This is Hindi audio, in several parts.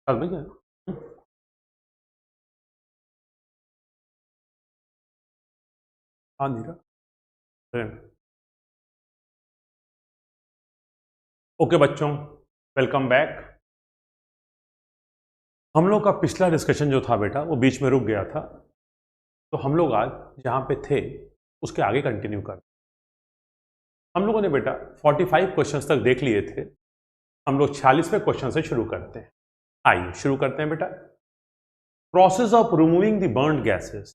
कर देंगे। हाँ नीरा। ओके बच्चों, वेलकम बैक। हम लोग का पिछला डिस्कशन जो था बेटा वो बीच में रुक गया था, तो हम लोग आज जहाँ पे थे उसके आगे कंटिन्यू कर। हम लोगों ने बेटा 45 क्वेश्चंस तक देख लिए थे। हम लोग 46वें क्वेश्चन से शुरू करते हैं। आइए शुरू करते हैं बेटा। Process of removing the burned gases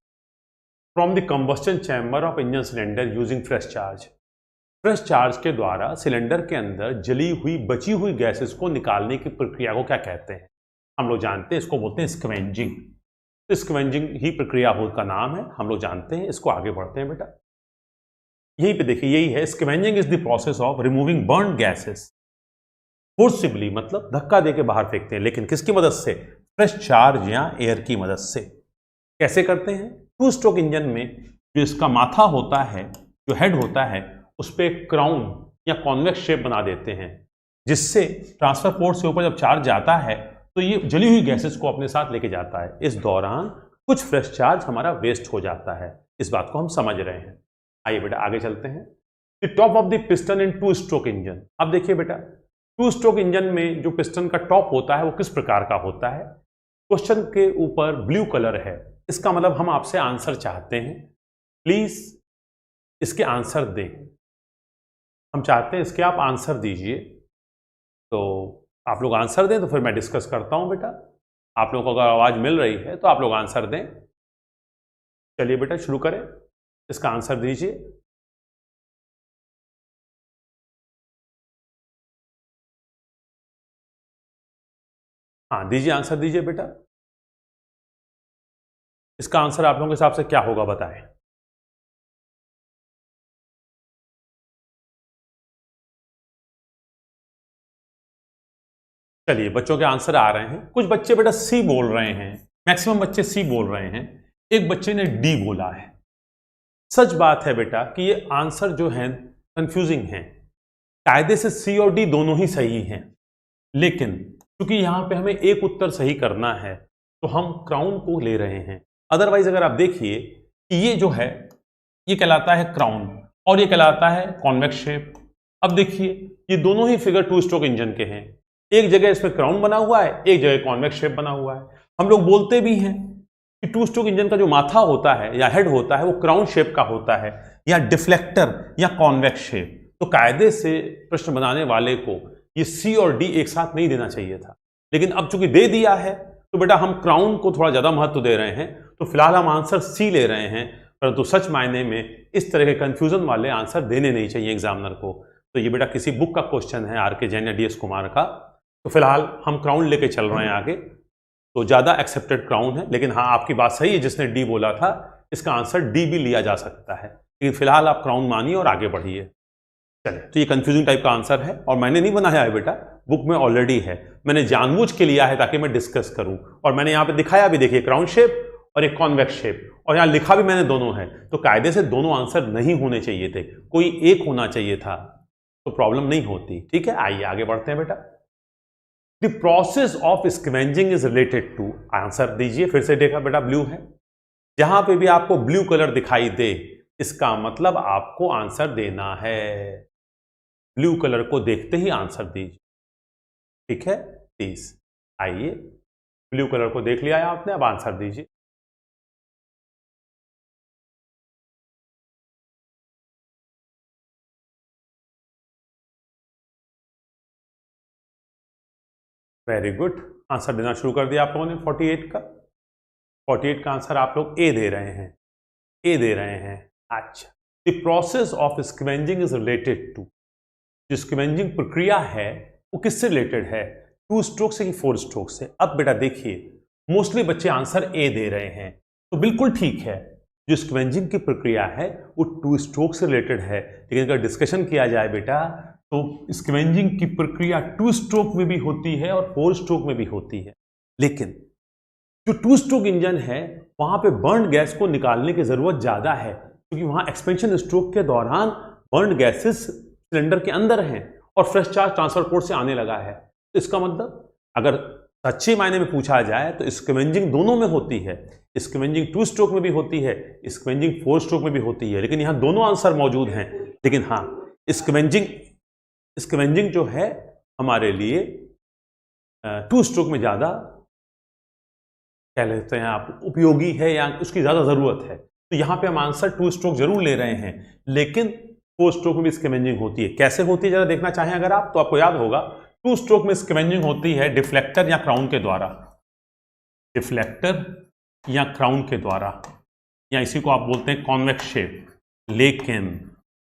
from the combustion chamber of engine cylinder using fresh charge. Fresh charge के द्वारा सिलेंडर के अंदर जली हुई बची हुई गैसेस को निकालने की प्रक्रिया को क्या कहते हैं? हम लोग जानते हैं, इसको बोलते हैं स्क्वेंजिंग। तो स्क्वेंजिंग ही प्रक्रिया का नाम है, हम लोग जानते हैं। इसको आगे बढ़ते हैं बेटा। यहीं पे देखिए, यही है scavenging is the process of removing burn gases forcibly, मतलब धक्का देके बाहर फेंकते हैं, लेकिन किसकी मदद से? फ्रेश चार्ज या एयर की मदद से। कैसे करते हैं? टू स्ट्रोक इंजन में जो इसका माथा होता है, जो हेड होता है, उस पर एक क्राउन या कॉन्वेक्स शेप बना देते हैं, जिससे ट्रांसफर पोर्ट से ऊपर जब चार्ज जाता है तो ये जली हुई गैसेस को अपने साथ लेके जाता है। इस दौरान कुछ फ्रेश चार्ज हमारा वेस्ट हो जाता है। इस बात को हम समझ रहे हैं। आइए बेटा आगे चलते हैं। The top of the piston in to stroke engine. अब देखिए बेटा, टू स्ट्रोक इंजन में जो पिस्टन का टॉप होता है वो किस प्रकार का होता है? क्वेश्चन के ऊपर ब्लू कलर है, इसका मतलब हम आपसे आंसर चाहते हैं। प्लीज इसके आंसर दें। हम चाहते हैं इसके आप आंसर दीजिए। तो आप लोग आंसर दें तो फिर मैं डिस्कस करता हूं बेटा। आप लोगों को अगर आवाज मिल रही है तो आप लोग आंसर दें। चलिए बेटा शुरू करें, इसका आंसर दीजिए। हाँ दीजिए, आंसर दीजिए बेटा। इसका आंसर आप लोगों के हिसाब से क्या होगा बताएं। चलिए बच्चों के आंसर आ रहे हैं। कुछ बच्चे बेटा सी बोल रहे हैं, मैक्सिमम बच्चे सी बोल रहे हैं। एक बच्चे ने डी बोला है। सच बात है बेटा कि ये आंसर जो है कंफ्यूजिंग है। कायदे से सी और डी दोनों ही सही हैं, लेकिन क्योंकि यहां पे हमें एक उत्तर सही करना है तो हम क्राउन को ले रहे हैं। अदरवाइज अगर आप देखिए कि ये जो है ये कहलाता है क्राउन और ये कहलाता है कॉन्वेक्स शेप। अब देखिए ये दोनों ही फिगर टू स्ट्रोक इंजन के हैं। एक जगह इसमें क्राउन बना हुआ है, एक जगह कॉन्वेक्स शेप बना हुआ है। हम लोग बोलते भी हैं कि टू स्ट्रोक इंजन का जो माथा होता है या हेड होता है वो क्राउन शेप का होता है, या डिफ्लेक्टर या कॉन्वेक्स शेप। तो कायदे से प्रश्न बनाने वाले को ये सी और डी एक साथ नहीं देना चाहिए था, लेकिन अब चूंकि दे दिया है तो बेटा हम क्राउन को थोड़ा ज्यादा महत्व दे रहे हैं। तो फिलहाल हम आंसर सी ले रहे हैं, परंतु सच मायने में इस तरह के कंफ्यूजन वाले आंसर देने नहीं चाहिए एग्जामिनर को। तो ये बेटा किसी बुक का क्वेश्चन है, आर के जैन या डी एस कुमार का। तो फिलहाल हम क्राउन लेके चल रहे हैं आगे, तो ज्यादा एक्सेप्टेड क्राउन है। लेकिन हाँ आपकी बात सही है, जिसने डी बोला था इसका आंसर डी भी लिया जा सकता है, लेकिन फिलहाल आप क्राउन मानिए और आगे बढ़िए। चलिए, तो ये कंफ्यूजिंग टाइप का आंसर है और मैंने नहीं बनाया है बेटा, बुक में ऑलरेडी है। मैंने जानबूझ के लिया है ताकि मैं डिस्कस करूं, और मैंने यहाँ पे दिखाया भी, देखिए क्राउन शेप और एक कॉन्वेक्स शेप, और यहाँ लिखा भी मैंने दोनों है। तो कायदे से दोनों आंसर नहीं होने चाहिए थे, कोई एक होना चाहिए था तो प्रॉब्लम नहीं होती। ठीक है, आइए आगे बढ़ते हैं बेटा। The process of scavenging is related to, answer दीजिए। फिर से देखा बेटा ब्लू है, जहां पे भी आपको ब्लू कलर दिखाई दे इसका मतलब आपको आंसर देना है। ब्लू कलर को देखते ही आंसर दीजिए। ठीक है, प्लीज आइए, ब्लू कलर को देख लिया है आपने, अब आंसर दीजिए। वेरी गुड, आंसर देना शुरू कर दिया आप लोगों ने 48 का। 48 का आंसर आप लोग ए दे रहे हैं, ए दे रहे हैं। अच्छा, the process of scavenging is related to, जो स्क्वेंजिंग प्रक्रिया है वो किससे रिलेटेड है? टू स्ट्रोक से कि फोर स्ट्रोक से? अब बेटा देखिए, मोस्टली बच्चे आंसर ए दे रहे हैं, तो बिल्कुल ठीक है। जो स्क्वेंजिंग की प्रक्रिया है वो टू स्ट्रोक से रिलेटेड है, लेकिन अगर डिस्कशन किया जाए बेटा तो स्क्वेंजिंग की प्रक्रिया टू स्ट्रोक में भी होती है और फोर स्ट्रोक में भी होती है। लेकिन जो टू स्ट्रोक इंजन है वहां पे बर्न गैस को निकालने की जरूरत ज्यादा है, क्योंकि वहां एक्सपेंशन स्ट्रोक के दौरान बर्न गैसेस सिलेंडर के अंदर हैं और फ्रेश चार्ज ट्रांसफर पोर्ट से आने लगा है। तो इसका मतलब अगर अच्छे मायने में पूछा जाए तो स्कैवेंजिंग दोनों में होती है, स्कैवेंजिंग 2 स्ट्रोक में भी होती है, स्कैवेंजिंग 4 स्ट्रोक में भी होती है, लेकिन यहां दोनों आंसर मौजूद हैं। लेकिन हाँ, स्कैवेंजिंग जो है हमारे लिए 2 स्ट्रोक में ज्यादा कह लेते हैं आप उपयोगी है या उसकी ज्यादा जरूरत है। तो यहां पे हम आंसर 2 स्ट्रोक जरूर ले रहे हैं, लेकिन 4 स्ट्रोक में भी स्कैवेंजिंग होती है। कैसे होती है जरा देखना चाहें अगर आप, तो आपको याद होगा 2 स्ट्रोक में स्कैवेंजिंग होती है डिफ्लेक्टर या क्राउन के द्वारा, डिफ्लेक्टर या क्राउन के द्वारा, या इसी को आप बोलते हैं कॉन्वेक्स शेप। लेकिन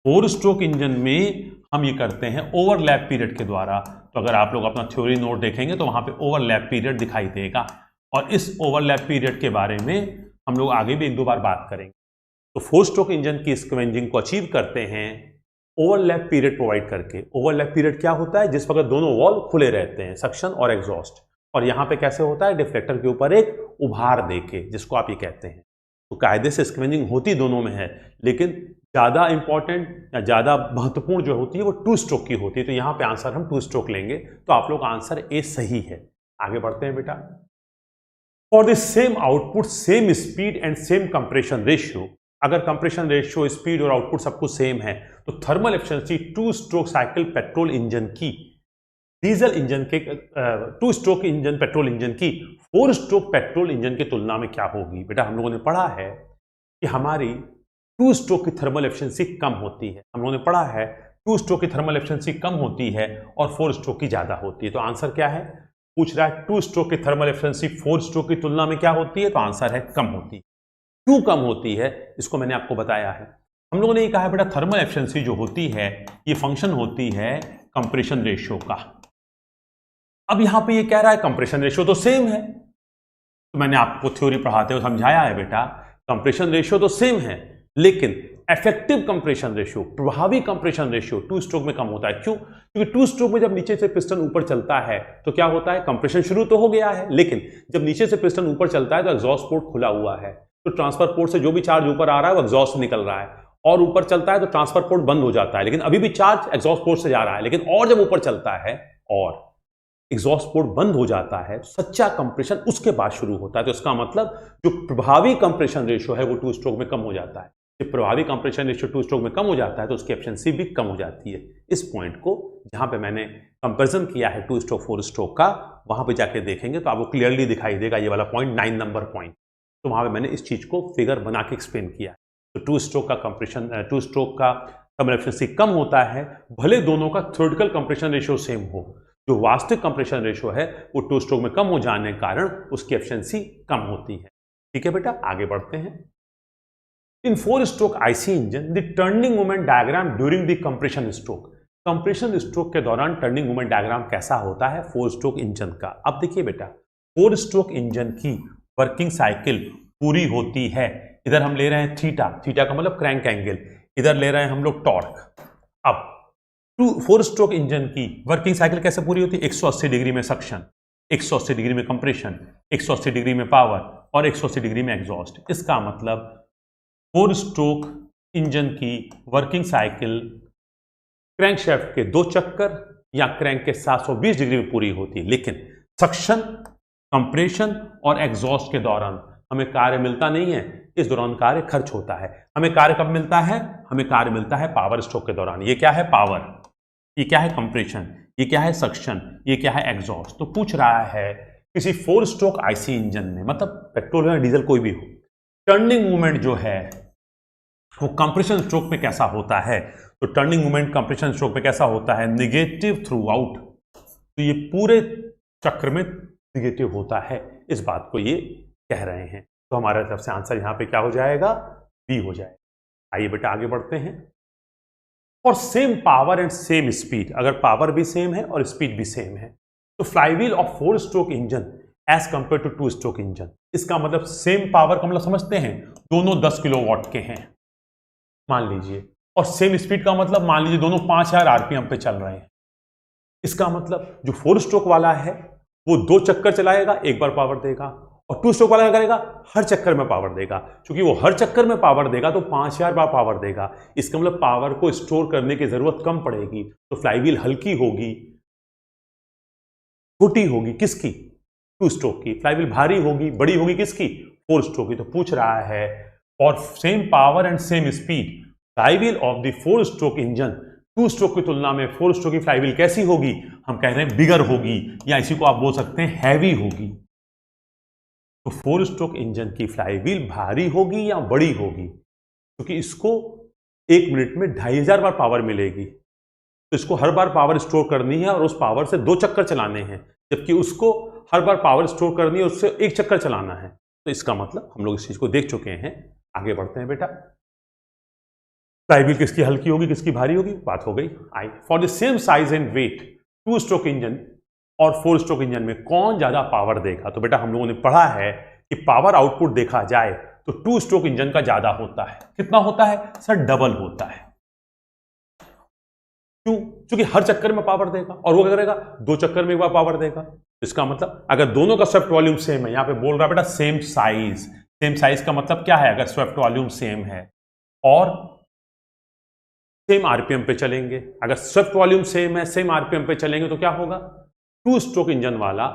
4 स्ट्रोक इंजन में हम ये करते हैं ओवरलैप पीरियड के द्वारा। तो अगर आप लोग अपना थ्योरी नोट देखेंगे तो वहां पे ओवरलैप पीरियड दिखाई देगा, और इस ओवरलैप पीरियड के बारे में हम लोग आगे भी 1-2 बार बात करेंगे। तो 4 स्ट्रोक इंजन की स्कैवेंजिंग को अचीव करते हैं ओवरलैप पीरियड प्रोवाइड करके। ओवरलैप पीरियड क्या होता है? जिस वक्त दोनों वॉल्व खुले रहते हैं, सक्शन और एग्जॉस्ट, और यहां पे कैसे होता है? डिफ्लेक्टर के ऊपर एक उभार देके, जिसको आप ये कहते हैं। तो कायदे से स्कैवेंजिंग होती दोनों में है, लेकिन ज्यादा इंपॉर्टेंट या ज्यादा महत्वपूर्ण जो होती है वो 2 स्ट्रोक की होती है। तो यहां पे आंसर हम 2 स्ट्रोक लेंगे। तो आप लोग आंसर ए सही है। आगे बढ़ते हैं बेटा। For the same output, same speed and same compression ratio, अगर कंप्रेशन रेशियो, स्पीड और आउटपुट सब कुछ सेम है, तो thermal efficiency 2 stroke cycle petrol engine की, डीजल इंजन के 2 स्ट्रोक इंजन पेट्रोल इंजन की 4 स्ट्रोक पेट्रोल इंजन की तुलना में क्या होगी? बेटा हम लोगों ने पढ़ा है कि हमारी 2 स्ट्रोक की थर्मल एफिशिएंसी कम होती है। हम लोगों ने पढ़ा है 2 स्ट्रोक की थर्मल एफिशिएंसी कम होती है और 4 स्ट्रोक की ज्यादा होती है। तो आंसर क्या है? पूछ रहा है 2 स्ट्रोक की थर्मल एफिशिएंसी 4 स्ट्रोक की तुलना में क्या होती है? तो आंसर है कम होती है। क्यों कम होती है इसको मैंने आपको बताया है। हम लोगों ने ये कहा है बेटा थर्मल एफिशिएंसी जो होती है ये फंक्शन होती है कंप्रेशन रेशियो का। अब यहां पे ये कह रहा है कंप्रेशन रेशियो तो सेम है, तो मैंने आपको थ्योरी पढ़ाते हुए समझाया है बेटा कंप्रेशन रेशियो तो सेम है, लेकिन इफेक्टिव कंप्रेशन रेशियो, प्रभावी कंप्रेशन रेशियो 2 स्ट्रोक में कम होता है। क्यों? क्योंकि 2 स्ट्रोक में जब नीचे से पिस्टन ऊपर चलता है तो क्या होता है? कंप्रेशन शुरू तो हो गया है, लेकिन जब नीचे से पिस्टन ऊपर चलता है तो एग्जॉस्ट पोर्ट खुला हुआ है, तो ट्रांसफर पोर्ट से जो भी चार्ज ऊपर आ रहा है वो एग्जॉस्ट से निकल रहा है, और ऊपर चलता है तो ट्रांसफर पोर्ट बंद हो जाता है, लेकिन अभी भी चार्ज एग्जॉस्ट पोर्ट से जा रहा है। लेकिन और जब ऊपर चलता है और एग्जॉस्ट पोर्ट बंद हो जाता है, सच्चा कंप्रेशन उसके बाद शुरू होता है। तो इसका मतलब जो प्रभावी कंप्रेशन रेशियो है वो 2 स्ट्रोक में कम हो जाता है। जब प्रभावी कंप्रेशन रेशियो 2 स्ट्रोक में कम हो जाता है तो उसकी एफिशिएंसी भी कम हो जाती है। इस पॉइंट को जहां पे मैंने कंपैरिजन किया है 2 स्ट्रोक 4 स्ट्रोक का, वहां पे जाके देखेंगे तो आपको क्लियरली दिखाई देगा ये वाला पॉइंट, 9 नंबर पॉइंट। तो वहां पे मैंने इस चीज को फिगर बना के एक्सप्लेन किया। तो 2 स्ट्रोक का कंप्रेशन, 2 स्ट्रोक का थर्मल एफिशिएंसी कम होता है, भले दोनों का थ्योरेटिकल कंप्रेशन रेशियो सेम हो। जो वास्तविक कंप्रेशन रेशियो है वो 2 स्ट्रोक में कम हो जाने के कारण उसकी एफिशिएंसी कम होती है। ठीक है बेटा, आगे बढ़ते हैं। इन 4 stroke IC engine the turning moment diagram during the compression stroke, compression stroke के दौरान टर्निंग मोमेंट डायग्राम कैसा होता है 4 स्ट्रोक इंजन का? अब देखिए बेटा 4 स्ट्रोक इंजन की वर्किंग साइकिल पूरी होती है, इधर हम ले रहे हैं थीटा, थीटा का मतलब क्रैंक एंगल, इधर ले रहे हैं हम लोग टॉर्क। अब 4 स्ट्रोक इंजन की वर्किंग साइकिल कैसे पूरी होती है? 180 डिग्री में सक्शन, 180 डिग्री में कंप्रेशन, 180 डिग्री में पावर और 180 डिग्री में एग्जॉस्ट। इसका मतलब 4 स्ट्रोक इंजन की वर्किंग साइकिल क्रैंकशाफ्ट के 2 चक्कर या क्रैंक के 720 डिग्री में पूरी होती है, लेकिन सक्शन, कंप्रेशन और एग्जॉस्ट के दौरान हमें कार्य मिलता नहीं है। इस दौरान कार्य खर्च होता है। हमें कार्य कब मिलता है? हमें कार्य मिलता है पावर स्ट्रोक के दौरान। ये क्या है? पावर। ये क्या है? कंप्रेशन। ये क्या है? सक्शन। ये क्या है? एग्जॉस्ट। तो पूछ रहा है किसी 4 स्ट्रोक आईसी इंजन में, मतलब पेट्रोल या डीजल कोई भी हो, टर्निंग मूवमेंट जो है वो कंप्रेशन स्ट्रोक में कैसा होता है? तो टर्निंग मूवमेंट कंप्रेशन स्ट्रोक में कैसा होता है? Negative through out. तो ये पूरे चक्र में निगेटिव होता है, इस बात को ये कह रहे हैं। तो हमारे तरफ से आंसर यहां पे क्या हो जाएगा? बी हो जाएगा। आइए बेटा आगे बढ़ते हैं। और same power and same speed, अगर पावर भी सेम है और स्पीड भी सेम है, तो flywheel of 4 stroke engine as compare to 2 stroke engine, इसका मतलब सेम पावर का मतलब समझते हैं दोनों 10 किलोवाट के हैं मान लीजिए, और सेम स्पीड का मतलब मान लीजिए दोनों 5000 आरपीएम पे चल रहे हैं। इसका मतलब जो 4 स्ट्रोक वाला है वो 2 चक्कर चलाएगा, एक बार पावर देगा, और 2 स्ट्रोक वाला क्या करेगा? हर चक्कर में पावर देगा। क्योंकि वो हर चक्कर में पावर देगा तो 5000 बार पावर देगा। इसका मतलब पावर को स्टोर करने की जरूरत कम पड़ेगी, तो फ्लाईव्हील हल्की होगी, छोटी होगी। किसकी? 2 स्ट्रोक की, फ्लाईव्हील भारी होगी, बड़ी होगी किसकी, 4 स्ट्रोक की। तो पूछ रहा है और same power and same speed flywheel of the 4 stroke engine, 2 stroke की तुलना में 4 स्ट्रोक की फ्लाईव्हील कैसी होगी, हम कह रहे हैं बिगर होगी, या इसी को आप बोल सकते हैं हैवी होगी। तो 4 स्ट्रोक इंजन की फ्लाईव्हील भारी होगी या बड़ी होगी, क्योंकि इसको 1 मिनट में 2500 बार पावर मिलेगी, तो इसको हर बार पावर स्टोर करनी है और उस पावर से 2 चक्कर चलाने हैं, जबकि उसको हर बार पावर स्टोर करनी है उससे 1 चक्कर चलाना है। तो इसका मतलब हम लोग इस चीज को देख चुके हैं। आगे बढ़ते हैं बेटा। फ्लाईव्हील किसकी हल्की होगी, किसकी भारी होगी, बात हो गई। I for the same size and weight 2 stroke engine और 4 स्ट्रोक इंजन में कौन ज्यादा पावर देगा। तो बेटा हम लोगों ने पढ़ा है कि पावर आउटपुट देखा जाए तो 2 स्ट्रोक इंजन का ज्यादा होता है। कितना होता है सर, डबल होता है। क्यों, क्योंकि हर चक्कर में पावर देगा, और वो क्या करेगा, 2 चक्कर में एक बार पावर देगा। इसका मतलब अगर दोनों का स्वेप्ट वॉल्यूम सेम है, यहां पे बोल रहा है बेटा सेम साइज। सेम साइज का मतलब क्या है, अगर स्वेप्ट वॉल्यूम सेम है और सेम आरपीएम पे चलेंगे, अगर स्वेप्ट वॉल्यूम सेम है, सेम आरपीएम पे चलेंगे, तो क्या होगा, 2 स्ट्रोक इंजन वाला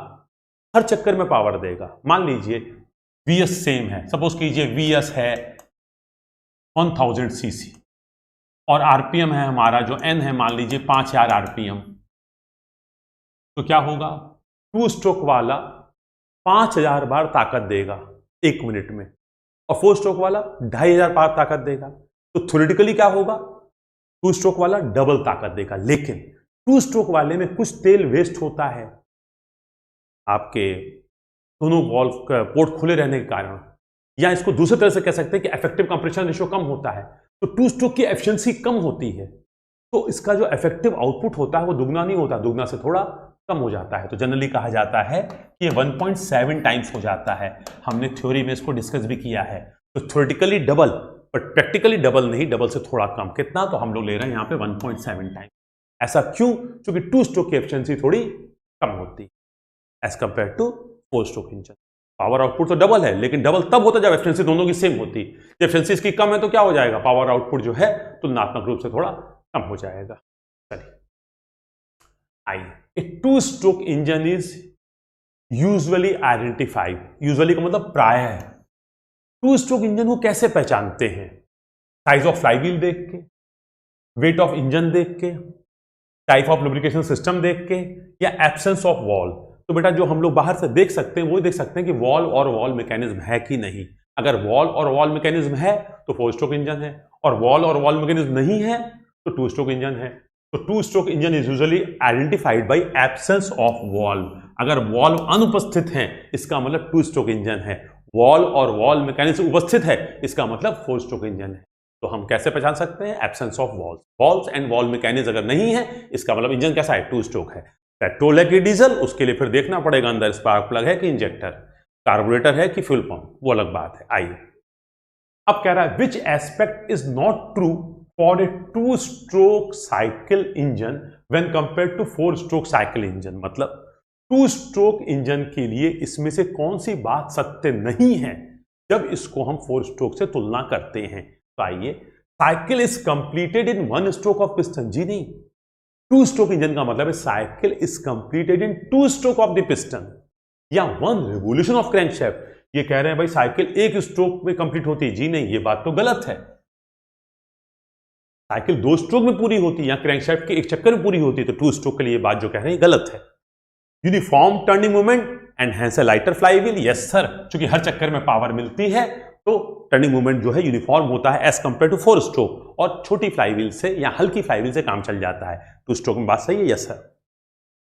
हर चक्कर में पावर देगा। मान लीजिए VS सेम है, सपोज कीजिए VS है 1000 सीसी और आरपीएम है हमारा जो N है, मान लीजिए 5000 आरपीएम, तो क्या होगा, 2 स्ट्रोक वाला 5000 बार ताकत देगा 1 मिनट में, और 4 स्ट्रोक वाला 2500 बार ताकत देगा। तो थ्योरेटिकली क्या होगा, 2 स्ट्रोक वाला डबल ताकत देगा, लेकिन 2 स्ट्रोक वाले में कुछ तेल वेस्ट होता है, आपके दोनों वॉल्व का पोर्ट खुले रहने के कारण, या इसको दूसरी तरह से कह सकते हैं कि इफेक्टिव कंप्रेशन रेशियो कम होता है, तो 2 स्ट्रोक की एफिशिएंसी कम होती है, तो इसका जो इफेक्टिव आउटपुट होता है वो दुगना नहीं होता, दुगना से थोड़ा कम हो जाता है। तो जनरली कहा जाता है कि ये 1.7 टाइम्स हो जाता है। हमने थ्योरी में इसको डिस्कस भी किया है। तो theoretically double, but practically double नहीं, डबल से थोड़ा कम। कितना, तो हम लोग ले रहे हैं यहाँ पे 1.7 टाइम। ऐसा क्यों, क्योंकि 2 स्ट्रोक की एफिशिएंसी थोड़ी कम होती है as compare to 4 stroke engine. Power output तो डबल है, लेकिन डबल तब होता है जब एफिशिएंसी दोनों की सेम होती। जब एफिशिएंसी इसकी कम है तो क्या हो जाएगा, पावर आउटपुट जो है तुलनात्मक रूप से थोड़ा कम हो जाएगा। चलिए आइए, ए 2 stroke engine is usually identified, usually का मतलब प्रायः। 2 स्ट्रोक इंजन को कैसे पहचानते हैं, साइज ऑफ फ्लाईव्हील देख के, वेट ऑफ इंजन देख के, टाइप ऑफ लुब्रिकेशन सिस्टम देख के, या एब्सेंस ऑफ वॉल्व। तो बेटा जो हम लोग बाहर से देख सकते हैं वो देख सकते हैं कि वॉल्व और वॉल्व मैकेनिज्म है कि नहीं। अगर वॉल्व और वॉल्व मैकेनिज्म है तो 4 स्ट्रोक इंजन है, और वॉल्व और वॉल्व मैकेनिज्म नहीं है तो 2 स्ट्रोक इंजन है। तो 2 stroke engine is usually identified by absence of valve. अगर वॉल्व अनुपस्थित है इसका मतलब 2 स्ट्रोक इंजन है, वॉल्व और वॉल्व मैकेनिज्म उपस्थित है इसका मतलब 4 स्ट्रोक इंजन है। तो हम कैसे पहचान सकते हैं, absence of valve, valves and valve mechanism अगर नहीं है इसका मतलब इंजन कैसा है, 2 स्ट्रोक है। पेट्रोल है कि डीजल, उसके लिए फिर देखना पड़ेगा अंदर स्पार्क प्लग है कि इंजेक्टर, कार्बोरेटर है कि फ्यूल पंप, वो अलग बात है। आइए अब कह रहा है which aspect is not true for a 2 stroke cycle engine when compare to 4 stroke cycle engine. मतलब 2 स्ट्रोक इंजन के लिए इसमें से कौन सी बात सत्य नहीं है जब इसको हम 4 स्ट्रोक से तुलना करते हैं। तो आइए, cycle is completed in 1 stroke of piston. जी नहीं, 2 स्ट्रोक इंजन का मतलब है cycle is completed in 2 stroke of the piston या 1 रिवोल्यूशन ऑफ क्रैंकशाफ्ट। ये कह रहे हैं भाई साइकिल 1 स्ट्रोक में कंप्लीट होती है। जी नहीं, ये बात तो गलत है। साइकिल 2 स्ट्रोक में पूरी होती है या क्रैंकशाफ्ट के 1 चक्कर में पूरी होती है। तो 2 स्ट्रोक के लिए बात जो कह रहे हैं गलत है। Uniform turning movement and hence a lighter flywheel. Yes sir, क्योंकि हर चक्कर में पावर मिलती है तो टर्निंग मूवमेंट जो है यूनिफॉर्म होता है एज कंपेयर टू 4 स्ट्रोक, और छोटी फ्लाईव्हील से या हल्की फ्लाईव्हील से काम चल जाता है। 2 स्ट्रोक में बात सही है। Yes sir.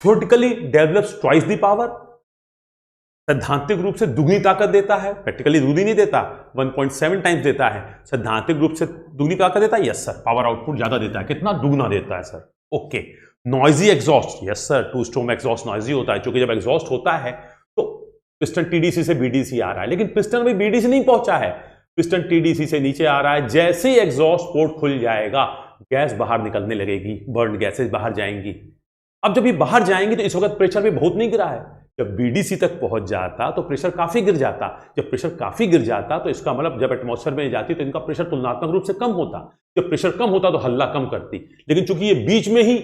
Theoretically develops twice the power, सैद्धांतिक रूप से दुगनी ताकत देता है, प्रैक्टिकली दुगनी नहीं देता, 1.7 टाइम्स देता है। सैद्धांतिक रूप से दुगनी ताकत देता है। Yes sir. पावर आउटपुट ज्यादा देता है, कितना, दुगना देता है sir. Okay. Noisy exhaust. Yes sir, 2 stroke में एग्जॉस्ट नॉइजी होता है, क्योंकि जब एग्जॉस्ट होता है तो पिस्टन टीडीसी से बीडीसी आ रहा है, लेकिन पिस्टन अभी बीडीसी नहीं पहुंचा है, पिस्टन टीडीसी से नीचे आ रहा है। जैसे ही एग्जॉस्ट पोर्ट खुल जाएगा गैस बाहर निकलने लगेगी, बर्न गैसेज बाहर जाएंगी। अब जब ये बाहर जाएंगी तो इस वक्त प्रेशर भी बहुत नहीं गिरा है। जब बीडीसी तक पहुंच जाता तो प्रेशर काफी गिर जाता। जब प्रेशर काफी गिर जाता तो इसका मतलब जब एटमॉस्फेयर में जाती तो इनका प्रेशर तुलनात्मक रूप से कम होता। जब प्रेशर कम होता तो हल्ला कम करती, लेकिन चूंकि ये बीच में ही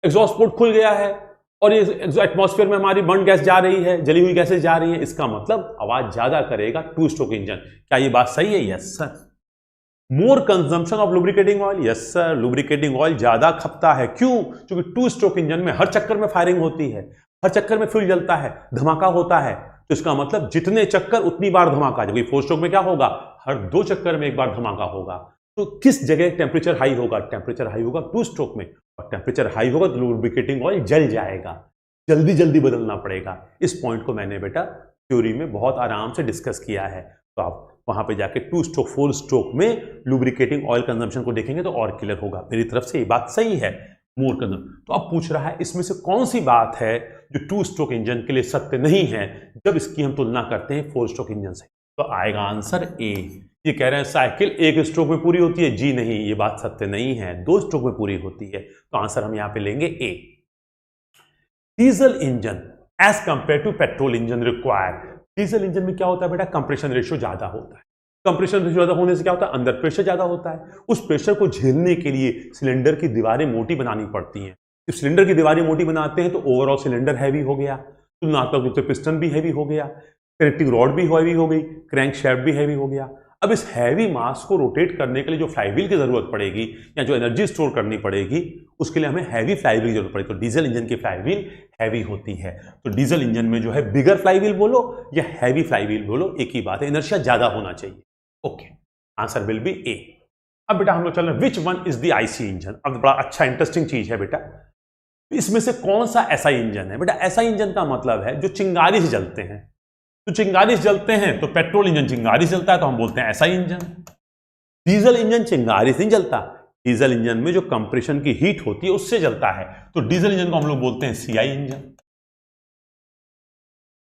एग्जॉस्ट पोर्ट खुल गया है और ये एटमॉस्फेयर में हमारी बर्न गैस जा रही है, जली हुई गैसेस जा रही हैं, इसका मतलब आवाज ज्यादा करेगा टू स्ट्रोक इंजन। क्या ये बात सही है? Yes sir. More consumption of lubricating oil, yes sir, lubricating oil ज्यादा खपता है। क्यों? क्योंकि टू स्ट्रोक इंजन में हर चक्कर में फायरिंग होती है, हर चक्कर में फ्यूल जलता है, धमाका होता है। तो इसका मतलब जितने चक्कर उतनी बार धमाका, जबकि फोर स्ट्रोक में क्या होगा? हर 2 चक्कर में एक बार धमाका होगा। तो किस जगह टेम्परेचर हाई होगा? टेम्परेचर हाई होगा टू स्ट्रोक में, और टेम्परेचर हाई होगा तो लुब्रिकेटिंग ऑयल जल जाएगा, जल्दी जल्दी बदलना पड़ेगा। इस पॉइंट को मैंने बेटा थ्योरी में बहुत आराम से डिस्कस किया है, तो आप वहां पे जाके टू स्ट्रोक फोर स्ट्रोक में लुब्रिकेटिंग ऑयल कंजम्पशन को देखेंगे तो और क्लियर होगा। मेरी तरफ से ये बात सही है, मोर कंजम्पशन। तो अब पूछ रहा है इसमें से कौन सी बात है जो टू स्ट्रोक इंजन के लिए सत्य नहीं है जब इसकी हम तुलना करते हैं फोर स्ट्रोक इंजन से? तो आएगा आंसर ए। ये कह रहे हैं साइकिल एक स्ट्रोक में पूरी होती है। जी नहीं, ये बात सत्य नहीं है, 2 स्ट्रोक में पूरी होती है। तो आंसर हम यहां पे लेंगे A. Diesel engine as compare to petrol engine require. Diesel engine में क्या होता है बेटा? कंप्रेशन रेशियो ज्यादा होता है। कंप्रेशन रेशियो ज्यादा होने से क्या होता है? अंदर प्रेशर ज्यादा होता है। उस प्रेशर को झेलने के लिए सिलेंडर की दीवारें मोटी बनानी पड़ती हैं। जब सिलेंडर की दीवारें मोटी बनाते हैं तो ओवरऑल सिलेंडर हैवी हो गया, तुलनात्मक रूप से पिस्टन भी हैवी हो गया, कनेक्टिंग रॉड भी हैवी हो गई, क्रैंक शैफ्ट भी हैवी हो गया। अब इस हैवी मास को रोटेट करने के लिए जो फ्लाईव्हील की जरूरत पड़ेगी या जो एनर्जी स्टोर करनी पड़ेगी, उसके लिए हमें हैवी फ्लाईव्हील की जरूरत पड़ेगी। तो डीजल इंजन की फ्लाईव्हील हैवी होती है। तो डीजल इंजन में जो है बिगर फ्लाईव्हील बोलो या हैवी फ्लाईव्हील बोलो, एक ही बात है, इनर्शिया ज्यादा होना चाहिए। ओके, आंसर विल बी ए। अब बेटा हम लोग चल रहे हैं which one is the IC engine. अब बड़ा अच्छा इंटरेस्टिंग चीज है बेटा, इसमें से कौन सा ऐसा इंजन है? बेटा ऐसा इंजन का मतलब है जो चिंगारी से जलते हैं। तो चिंगारी से जलते हैं तो पेट्रोल इंजन चिंगारी से जलता है तो हम बोलते हैं ऐसा इंजन। डीजल इंजन चिंगारी से नहीं जलता, डीजल इंजन में जो कंप्रेशन की हीट होती है उससे जलता है, तो डीजल इंजन को हम लोग बोलते हैं सीआई इंजन।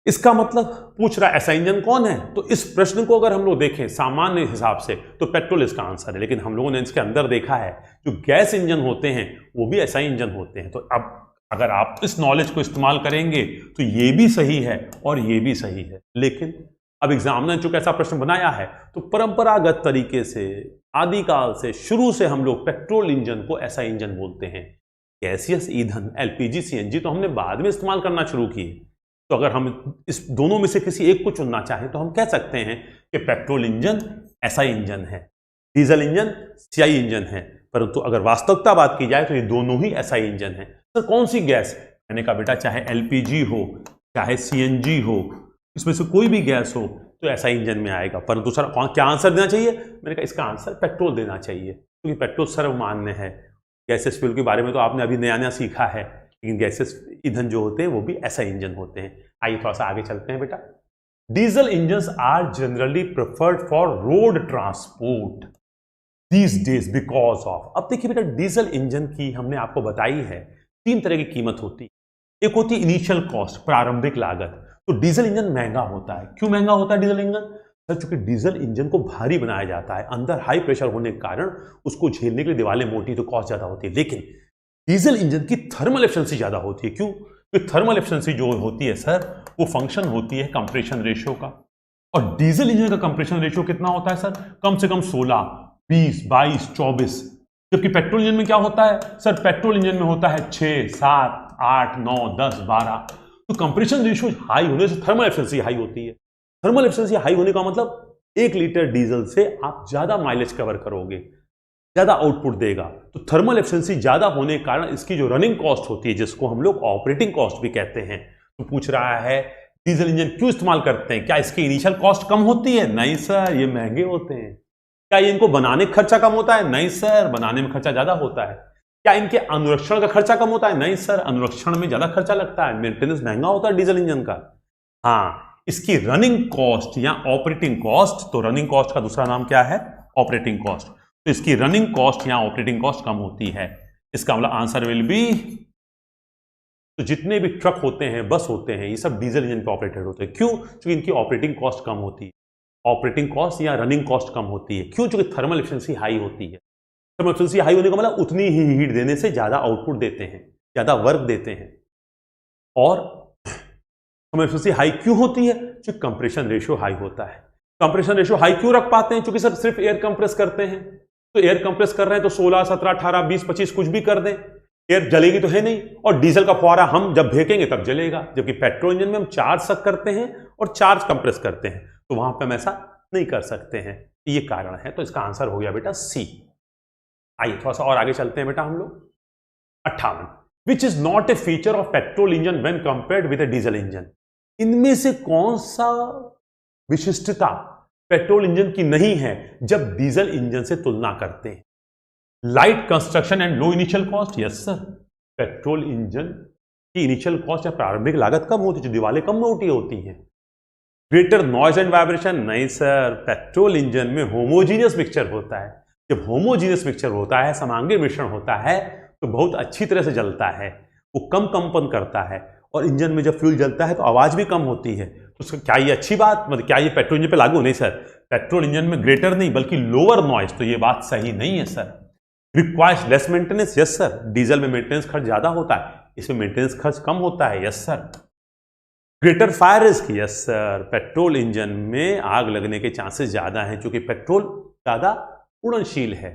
इसका मतलब पूछ रहा है ऐसा इंजन कौन है? तो इस प्रश्न को अगर हम लोग देखें सामान्य हिसाब से तो पेट्रोल इसका आंसर है, लेकिन हम लोगों ने इसके अंदर देखा है जो गैस इंजन होते हैं वो भी ऐसा इंजन होते हैं। तो अब अगर आप इस नॉलेज को इस्तेमाल करेंगे तो ये भी सही है और ये भी सही है। लेकिन अब एग्जामिनर ने चूंकि ऐसा प्रश्न बनाया है तो परंपरागत तरीके से आदिकाल से शुरू से हम लोग पेट्रोल इंजन को ऐसा इंजन बोलते हैं। गैसियस ईंधन एलपीजी सीएनजी तो हमने बाद में इस्तेमाल करना शुरू किए। तो अगर हम इस दोनों में से किसी एक को चुनना चाहें तो हम कह सकते हैं कि पेट्रोल इंजन ऐसा इंजन है, डीजल इंजन सीआई इंजन है। परंतु अगर वास्तविकता बात की जाए तो ये दोनों ही ऐसा इंजन है। सर कौन सी गैस? मैंने कहा बेटा चाहे एलपीजी हो चाहे सीएनजी हो, इसमें से कोई भी गैस हो तो ऐसा इंजन में आएगा। परंतु सर क्या आंसर देना चाहिए? मैंने कहा इसका आंसर पेट्रोल देना चाहिए, क्योंकि पेट्रोल सर्वमान्य है। गैसेस फ्यूल के बारे में तो आपने अभी नया नया सीखा है, लेकिन गैसेस ईंधन जो होते हैं वो भी ऐसा इंजन होते हैं। आइए थोड़ा सा आगे चलते हैं बेटा। Diesel engines are generally preferred for road transport these days because of. अब देखिए बेटा डीजल इंजन की हमने आपको बताई है 3 तरह की कीमत होती है। एक होती है इनिशियल कॉस्ट, प्रारंभिक लागत। तो डीजल इंजन महंगा होता है। क्यों महंगा होता है डीजल इंजन? सर चूंकि डीजल इंजन को भारी बनाया जाता है, अंदर हाई प्रेशर होने के कारण उसको झेलने के लिए दीवारें मोटी, तो कॉस्ट ज्यादा होती है। लेकिन डीजल इंजन की थर्मल एफिशिएंसी ज्यादा होती है। क्यों? क्योंकि थर्मल एफिशिएंसी जो होती है सर वो फंक्शन होती है कंप्रेशन रेशियो का, और डीजल इंजन का कंप्रेशन रेशियो कितना होता है सर? कम से कम 16, 20, 22, 24। जबकि पेट्रोल इंजन में क्या होता है सर? पेट्रोल इंजन में होता है 6, 7, 8, 9, 10, 12। तो कंप्रेशन रेशियो हाई होने से थर्मल एफिशिएंसी हाई होती है। थर्मल एफिशिएंसी हाई होने का मतलब 1 लीटर डीजल से आप ज्यादा माइलेज कवर करोगे, ज्यादा आउटपुट देगा। तो थर्मल एफिशिएंसी ज्यादा होने के कारण इसकी जो रनिंग कॉस्ट होती है, जिसको हम लोग ऑपरेटिंग कॉस्ट भी कहते हैं, तो पूछ रहा है डीजल इंजन क्यों इस्तेमाल करते हैं? क्या इसकी इनिशियल कॉस्ट कम होती है? नहीं सर, ये महंगे होते हैं। क्या इनको बनाने का खर्चा कम होता है? नहीं सर, बनाने में खर्चा ज्यादा होता है। क्या इनके अनुरक्षण का खर्चा कम होता है? नहीं सर, अनुरक्षण में ज्यादा खर्चा लगता है, मेंटेनेंस महंगा होता है डीजल इंजन का। हाँ, इसकी रनिंग कॉस्ट या ऑपरेटिंग कॉस्ट, तो रनिंग कॉस्ट का दूसरा नाम क्या है? Operating cost. तो इसकी रनिंग कॉस्ट या ऑपरेटिंग कॉस्ट कम होती है। इसका मतलब आंसर विल बी, तो जितने भी ट्रक होते हैं, बस होते हैं, ये सब डीजल इंजन पे ऑपरेटेड होते हैं। क्यों? क्योंकि इनकी ऑपरेटिंग कॉस्ट कम होती है। ऑपरेटिंग कॉस्ट या रनिंग कॉस्ट कम होती है। क्यों? क्योंकि थर्मल एफिशिएंसी हाई होती है। थर्मल एफिशिएंसी हाई होने का मतलब उतनी ही हीट देने से ज्यादा आउटपुट देते हैं, ज्यादा वर्क देते हैं। और थर्मल एफिशिएंसी हाई क्यों होती है? क्योंकि कंप्रेशन रेशियो हाई होता है। कंप्रेशन रेशियो हाई क्यों रख पाते हैं? क्योंकि सर सिर्फ एयर कंप्रेस करते हैं, तो एयर कंप्रेस कर रहे हैं तो 16, 17, 18, 20, 25 कुछ भी कर दें, एयर जलेगी तो है नहीं, और डीजल का फुहारा हम जब फेंकेंगे तब जलेगा, जबकि पेट्रोल इंजन में हम चार्ज सक करते हैं और चार्ज कंप्रेस करते हैं, तो वहां पे हम ऐसा नहीं कर सकते हैं। ये कारण है। तो इसका आंसर हो गया बेटा सी। आइए थोड़ा सा और आगे चलते हैं बेटा हम लोग। 58, which is not a feature of petrol engine when compared with a diesel engine. इनमें से कौन सा विशिष्टता पेट्रोल इंजन की नहीं है जब डीजल इंजन से तुलना करते हैं? Light construction and low initial cost. Yes sir, petrol engine की इनिशियल कॉस्ट या प्रारंभिक लागत कम होती है, जो दीवारें कम मोटी होती हैं। Greater noise and vibration. नहीं सर, पेट्रोल इंजन में होमोजीनियस मिक्सचर होता है। जब होमोजीनियस मिक्सचर होता है, समांगी मिश्रण होता है, तो बहुत अच्छी तरह से जलता है, वो कम कंपन करता है, और इंजन में जब फ्यूल जलता है तो आवाज भी कम होती है। तो उसका क्या ये अच्छी बात, मतलब क्या ये पेट्रोल इंजन पे लागू? नहीं सर, पेट्रोल इंजन में ग्रेटर नहीं बल्कि लोअर नॉइज, तो ये बात सही नहीं है sir. Requires less maintenance. Yes sir, diesel में मेंटेनेंस खर्च ज्यादा होता है, इसमें मेंटेनेंस खर्च कम होता है। Yes sir. Greater fire risk. Yes sir, petrol engine में आग लगने के चांसेस ज्यादा हैं, क्योंकि पेट्रोल ज्यादा उड़नशील है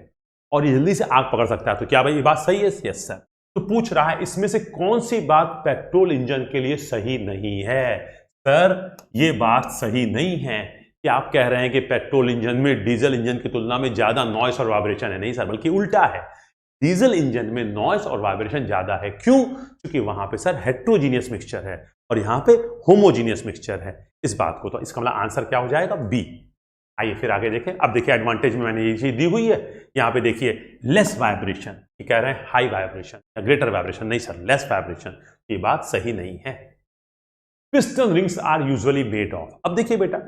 और ये जल्दी से आग पकड़ सकता है। तो क्या भाई ये बात सही है? Yes sir. तो पूछ रहा है इसमें से कौन सी बात पेट्रोल इंजन के लिए सही नहीं है? सर ये बात सही नहीं है कि आप कह रहे हैं कि पेट्रोल इंजन में डीजल इंजन की तुलना में ज्यादा नॉइस और वाइब्रेशन है। नहीं सर, बल्कि उल्टा है, डीजल इंजन में नॉइस और वाइब्रेशन ज्यादा है। क्यों? क्योंकि वहां पे सर हेट्रोजीनियस मिक्सचर है और यहां पे होमोजीनियस मिक्सचर है। इस बात को, तो इसका मतलब आंसर क्या हो जाएगा? बी। आइए फिर आगे देखें। अब देखिए एडवांटेज में मैंने ये चीज दी हुई है, यहां पे देखिए लेस वाइब्रेशन, ये कह रहे हैं हाई वाइब्रेशन या ग्रेटर वाइब्रेशन। नहीं सर, लेस वाइब्रेशन, ये बात सही नहीं है। Piston rings are usually made of. अब देखिए बेटा,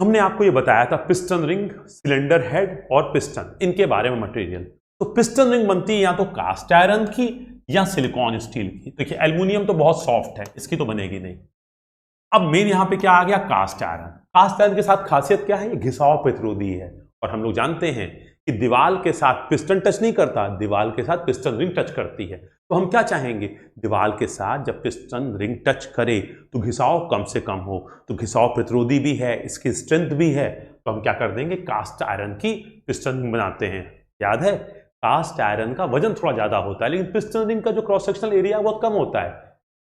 हमने आपको ये बताया था पिस्टन रिंग, सिलेंडर हेड और पिस्टन, इनके बारे में मटेरियल। तो पिस्टन रिंग बनती है या तो कास्ट आयरन की या सिलिकॉन स्टील की। देखिए एल्युमिनियम तो बहुत सॉफ्ट है, इसकी तो बनेगी नहीं। अब मेन यहां पे क्या आ गया? Cast iron. कास्ट आयरन के साथ खासियत क्या है? ये घिसाव प्रतिरोधी है, और हम लोग जानते हैं कि दीवार के साथ पिस्टन टच नहीं करता, दीवार के साथ पिस्टन रिंग टच करती है। तो हम क्या चाहेंगे? दीवार के साथ जब पिस्टन रिंग टच करे तो घिसाव कम से कम हो, तो घिसाव प्रतिरोधी भी है, इसकी स्ट्रेंथ भी है, तो हम क्या कर देंगे? कास्ट आयरन की पिस्टन रिंग बनाते हैं। याद है, कास्ट आयरन का वजन थोड़ा ज्यादा होता है, लेकिन पिस्टन रिंग का जो क्रॉस सेक्शनल एरिया बहुत कम होता है।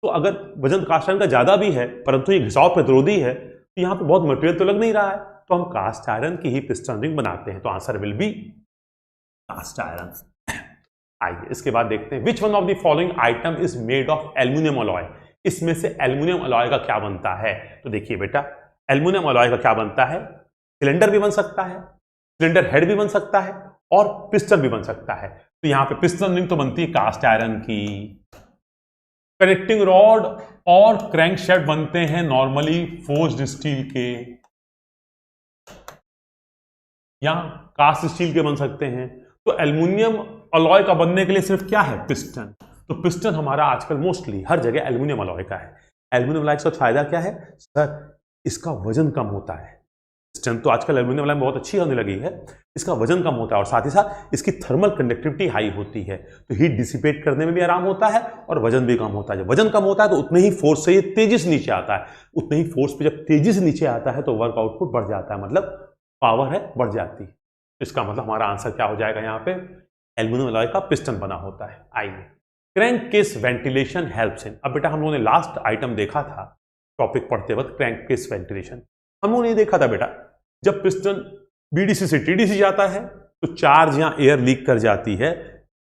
तो अगर वजन कास्ट आयरन का ज्यादा भी है परंतु ये घिसाव प्रतिरोधी है, तो यहां पे बहुत मटेरियल तो लग नहीं रहा है, तो हम कास्ट आयरन की ही पिस्टन रिंग बनाते हैं। तो answer will be cast iron. आइए इसके बाद देखते हैं, which one of the following item is made of aluminium alloy. इसमें से एल्यूमिनियम अलॉय का क्या बनता है? तो देखिए बेटा, एल्यूमिनियम अलॉय का क्या बनता है? सिलेंडर भी बन सकता है, सिलेंडर हेड भी बन सकता है, और पिस्टन भी बन सकता है। तो यहां पे पिस्टन रिंग तो बनती है कास्ट आयरन की। कनेक्टिंग रॉड और क्रैंकशैफ्ट बनते हैं नॉर्मली फोर्ज्ड स्टील के, या कास्ट स्टील के बन सकते हैं। तो एल्युमिनियम अलॉय का बनने के लिए सिर्फ क्या है? पिस्टन। तो पिस्टन हमारा आजकल मोस्टली हर जगह एल्युमिनियम अलॉय का है। एल्युमिनियम अलॉय का फायदा क्या है? सर इसका वजन कम होता है। पिस्टन तो आजकल एल्युमिनियम अलॉय बहुत अच्छी होने लगी है, इसका वजन कम होता है और साथ ही साथ इसकी थर्मल कंडक्टिविटी हाई होती है, तो हीट डिसिपेट करने में भी आराम होता है और वजन भी कम होता है। जब वजन कम होता है तो उतने ही फोर्स से ये तेजी से नीचे आता है, उतने ही फोर्स पे जब तेजी से नीचे आता है तो वर्क आउटपुट बढ़ जाता है, मतलब पावर है बढ़ जाती है। इसका मतलब हमारा आंसर क्या हो जाएगा? यहाँ पे एल्युमिनियम अलॉय का पिस्टन बना होता है। आइए, crank case ventilation helps in. अब बेटा हम लोगों ने लास्ट आइटम देखा था टॉपिक पढ़ते वक्त, क्रैंक केस वेंटिलेशन। हम लोगों ने ये देखा था बेटा, जब पिस्टन बीडीसी से टीडीसी जाता है तो चार्ज या एयर लीक कर जाती है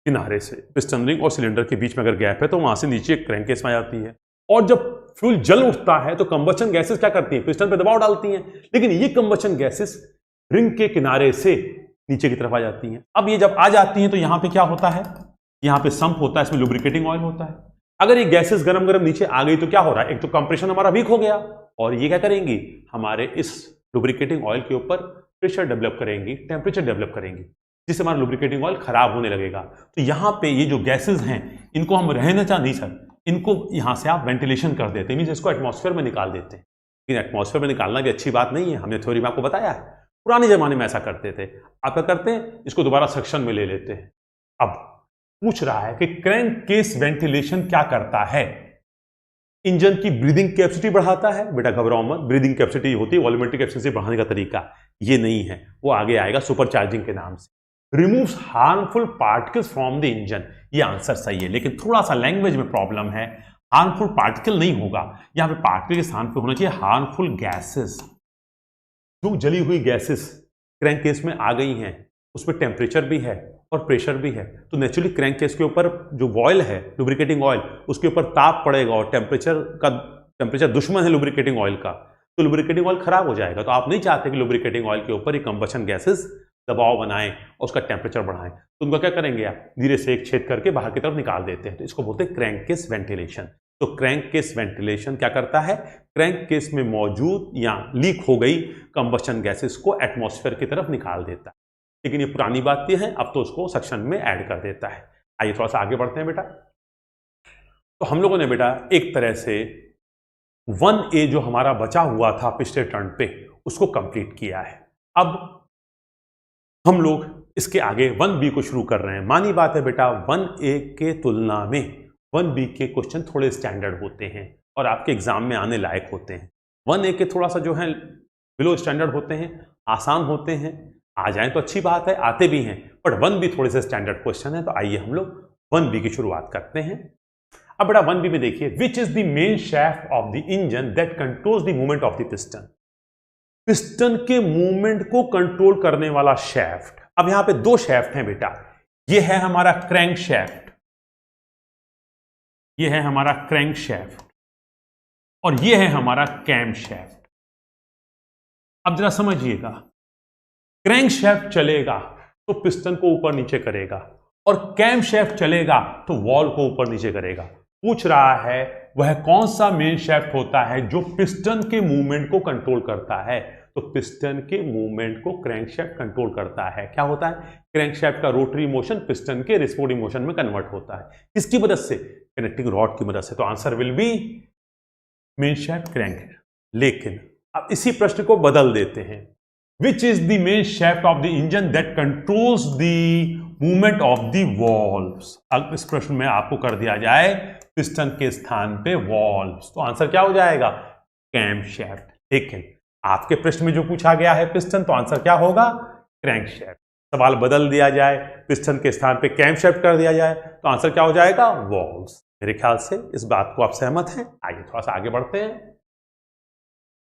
किनारे से, पिस्टन रिंग और सिलेंडर के बीच में अगर गैप है तो वहां से नीचे क्रैंक केस में आ जाती है। और जब फ्यूल जल उठता है तो कंबशन गैसेस क्या करती हैं? पिस्टन पे दबाव डालती हैं, लेकिन ये कंबशन गैसेस रिंग के किनारे से नीचे की तरफ आ जाती हैं। अब ये जब आ जाती हैं तो यहां पे क्या होता है? यहां पे संप होता है, इसमें लुब्रिकेटिंग ऑयल होता है। अगर ये गैसेस गरम गरम नीचे आ गई तो क्या हो रहा है? एक तो कंप्रेशन हमारा वीक हो गया, और ये क्या करेंगी? हमारे इस लुब्रिकेटिंग ऑयल के ऊपर प्रेशर डेवलप करेंगी, टेम्परेचर डेवलप करेंगी, जिससे हमारा लुब्रिकेटिंग ऑयल खराब होने लगेगा। तो यहां पे ये जो गैसेस हैं इनको हम रहना चाहते नहीं सर, इनको यहां से आप वेंटिलेशन कर देते हैं, मींस इसको एटमॉस्फेयर में निकाल देते हैं। लेकिन एटमॉस्फेयर में निकालना भी अच्छी बात नहीं है, हमने थ्योरी में आपको बताया है। पुराने जमाने में ऐसा करते थे, आप क्या करते हैं? इसको दोबारा सक्शन में ले लेते हैं। अब पूछ रहा है कि क्रैंक केस वेंटिलेशन क्या करता है? इंजन की ब्रीदिंग कैपेसिटी बढ़ाता है। बेटा घबराओ मत, ब्रीदिंग कैपेसिटी होती है वॉल्यूमेट्रिक एफिशिएंसी बढ़ाने का तरीका, ये नहीं है, वो आगे आएगा सुपर चार्जिंग के नाम से। Removes harmful particles from the engine. ये आंसर सही है, लेकिन थोड़ा सा लैंग्वेज में प्रॉब्लम है। हार्मफुल पार्टिकल नहीं होगा, यहां पे पार्टिकल के स्थान पे होना चाहिए हार्मफुल गैसेस। जो जली हुई गैसेस क्रैंक केस में आ गई हैं, उसमें टेम्परेचर भी है और प्रेशर भी है, तो नेचुरली क्रैंक केस के ऊपर जो ऑयल है, लुब्रिकेटिंग ऑयल, उसके ऊपर ताप पड़ेगा और टेम्परेचर दुश्मन है लुब्रिकेटिंग ऑयल का, तो लुब्रिकेटिंग ऑयल खराब हो जाएगा। तो आप नहीं चाहते कि लुब्रिकेटिंग ऑयल के ऊपर ये कंबशन गैसेस दबाव बनाएं और उसका टेम्परेचर बढ़ाएं, तो उनका क्या करेंगे आप, धीरे से एक छेद करके बाहर की तरफ निकाल देते हैं। तो इसको बोलते हैं क्रैंक केस वेंटिलेशन। तो क्रैंक केस वेंटिलेशन क्या करता है, क्रैंक केस में मौजूद या लीक हो गई कंबशन गैसेस को एटमॉस्फेयर की तरफ निकाल देता है। लेकिन ये पुरानी बात ये है, अब तो उसको सेक्शन में ऐड कर देता है। आइए थोड़ा सा आगे बढ़ते हैं बेटा। तो हम लोगों ने बेटा एक तरह से 1A जो हमारा बचा हुआ था पिछले टर्न पे, उसको कंप्लीट किया है। अब हम लोग इसके आगे 1B को शुरू कर रहे हैं। मानी बात है बेटा, 1A के तुलना में 1B के क्वेश्चन थोड़े स्टैंडर्ड होते हैं और आपके एग्जाम में आने लायक होते हैं। 1A के थोड़ा सा जो है बिलो स्टैंडर्ड होते हैं, आसान होते हैं, आ जाएं तो अच्छी बात है, आते भी हैं, बट 1B थोड़े से स्टैंडर्ड क्वेश्चन है। तो आइए हम लोग 1B की शुरुआत करते हैं। अब बेटा 1B में देखिए, विच is the main shaft of the engine that controls the movement of the piston. Piston के मूवमेंट को कंट्रोल करने वाला शैफ्ट। अब यहां पे दो शैफ्ट हैं बेटा, ये है हमारा क्रैंक शैफ्ट, ये है हमारा क्रैंक शैफ्ट और ये है हमारा कैम शैफ्ट। अब जरा समझिएगा, क्रैंक शैफ्ट चलेगा तो पिस्टन को ऊपर नीचे करेगा और कैम शैफ्ट चलेगा तो वॉल को ऊपर नीचे करेगा। पूछ रहा है वह कौन सा मेन शैफ्ट होता है जो पिस्टन के मूवमेंट को कंट्रोल करता है। तो पिस्टन के मूवमेंट को क्रैंक शैफ्ट कंट्रोल करता है। क्या होता है, क्रैंक शैफ्ट का रोटरी मोशन पिस्टन के रिस्पोर्टिंग मोशन में कन्वर्ट होता है। किसकी मदद से, कनेक्टिंग रॉड की मदद से। तो answer will B main shaft crank. लेकिन अब इसी प्रश्न को बदल देते हैं, विच is the main shaft of the engine that controls the movement of the valves. अब इस प्रश्न में आपको कर दिया जाए पिस्टन के स्थान पे वॉल्व्स, तो आंसर क्या हो जाएगा, कैम शैफ्ट। लेकिन आपके प्रश्न में जो पूछा गया है पिस्टन, तो आंसर क्या होगा, क्रैंक शैफ्ट। सवाल बदल दिया जाए, पिस्टन के स्थान पे कैम शैफ्ट कर दिया जाए, तो आंसर क्या हो जाएगा, वॉल्व्स। मेरे ख्याल से इस बात को आप सहमत हैं। आइए थोड़ा सा आगे बढ़ते हैं।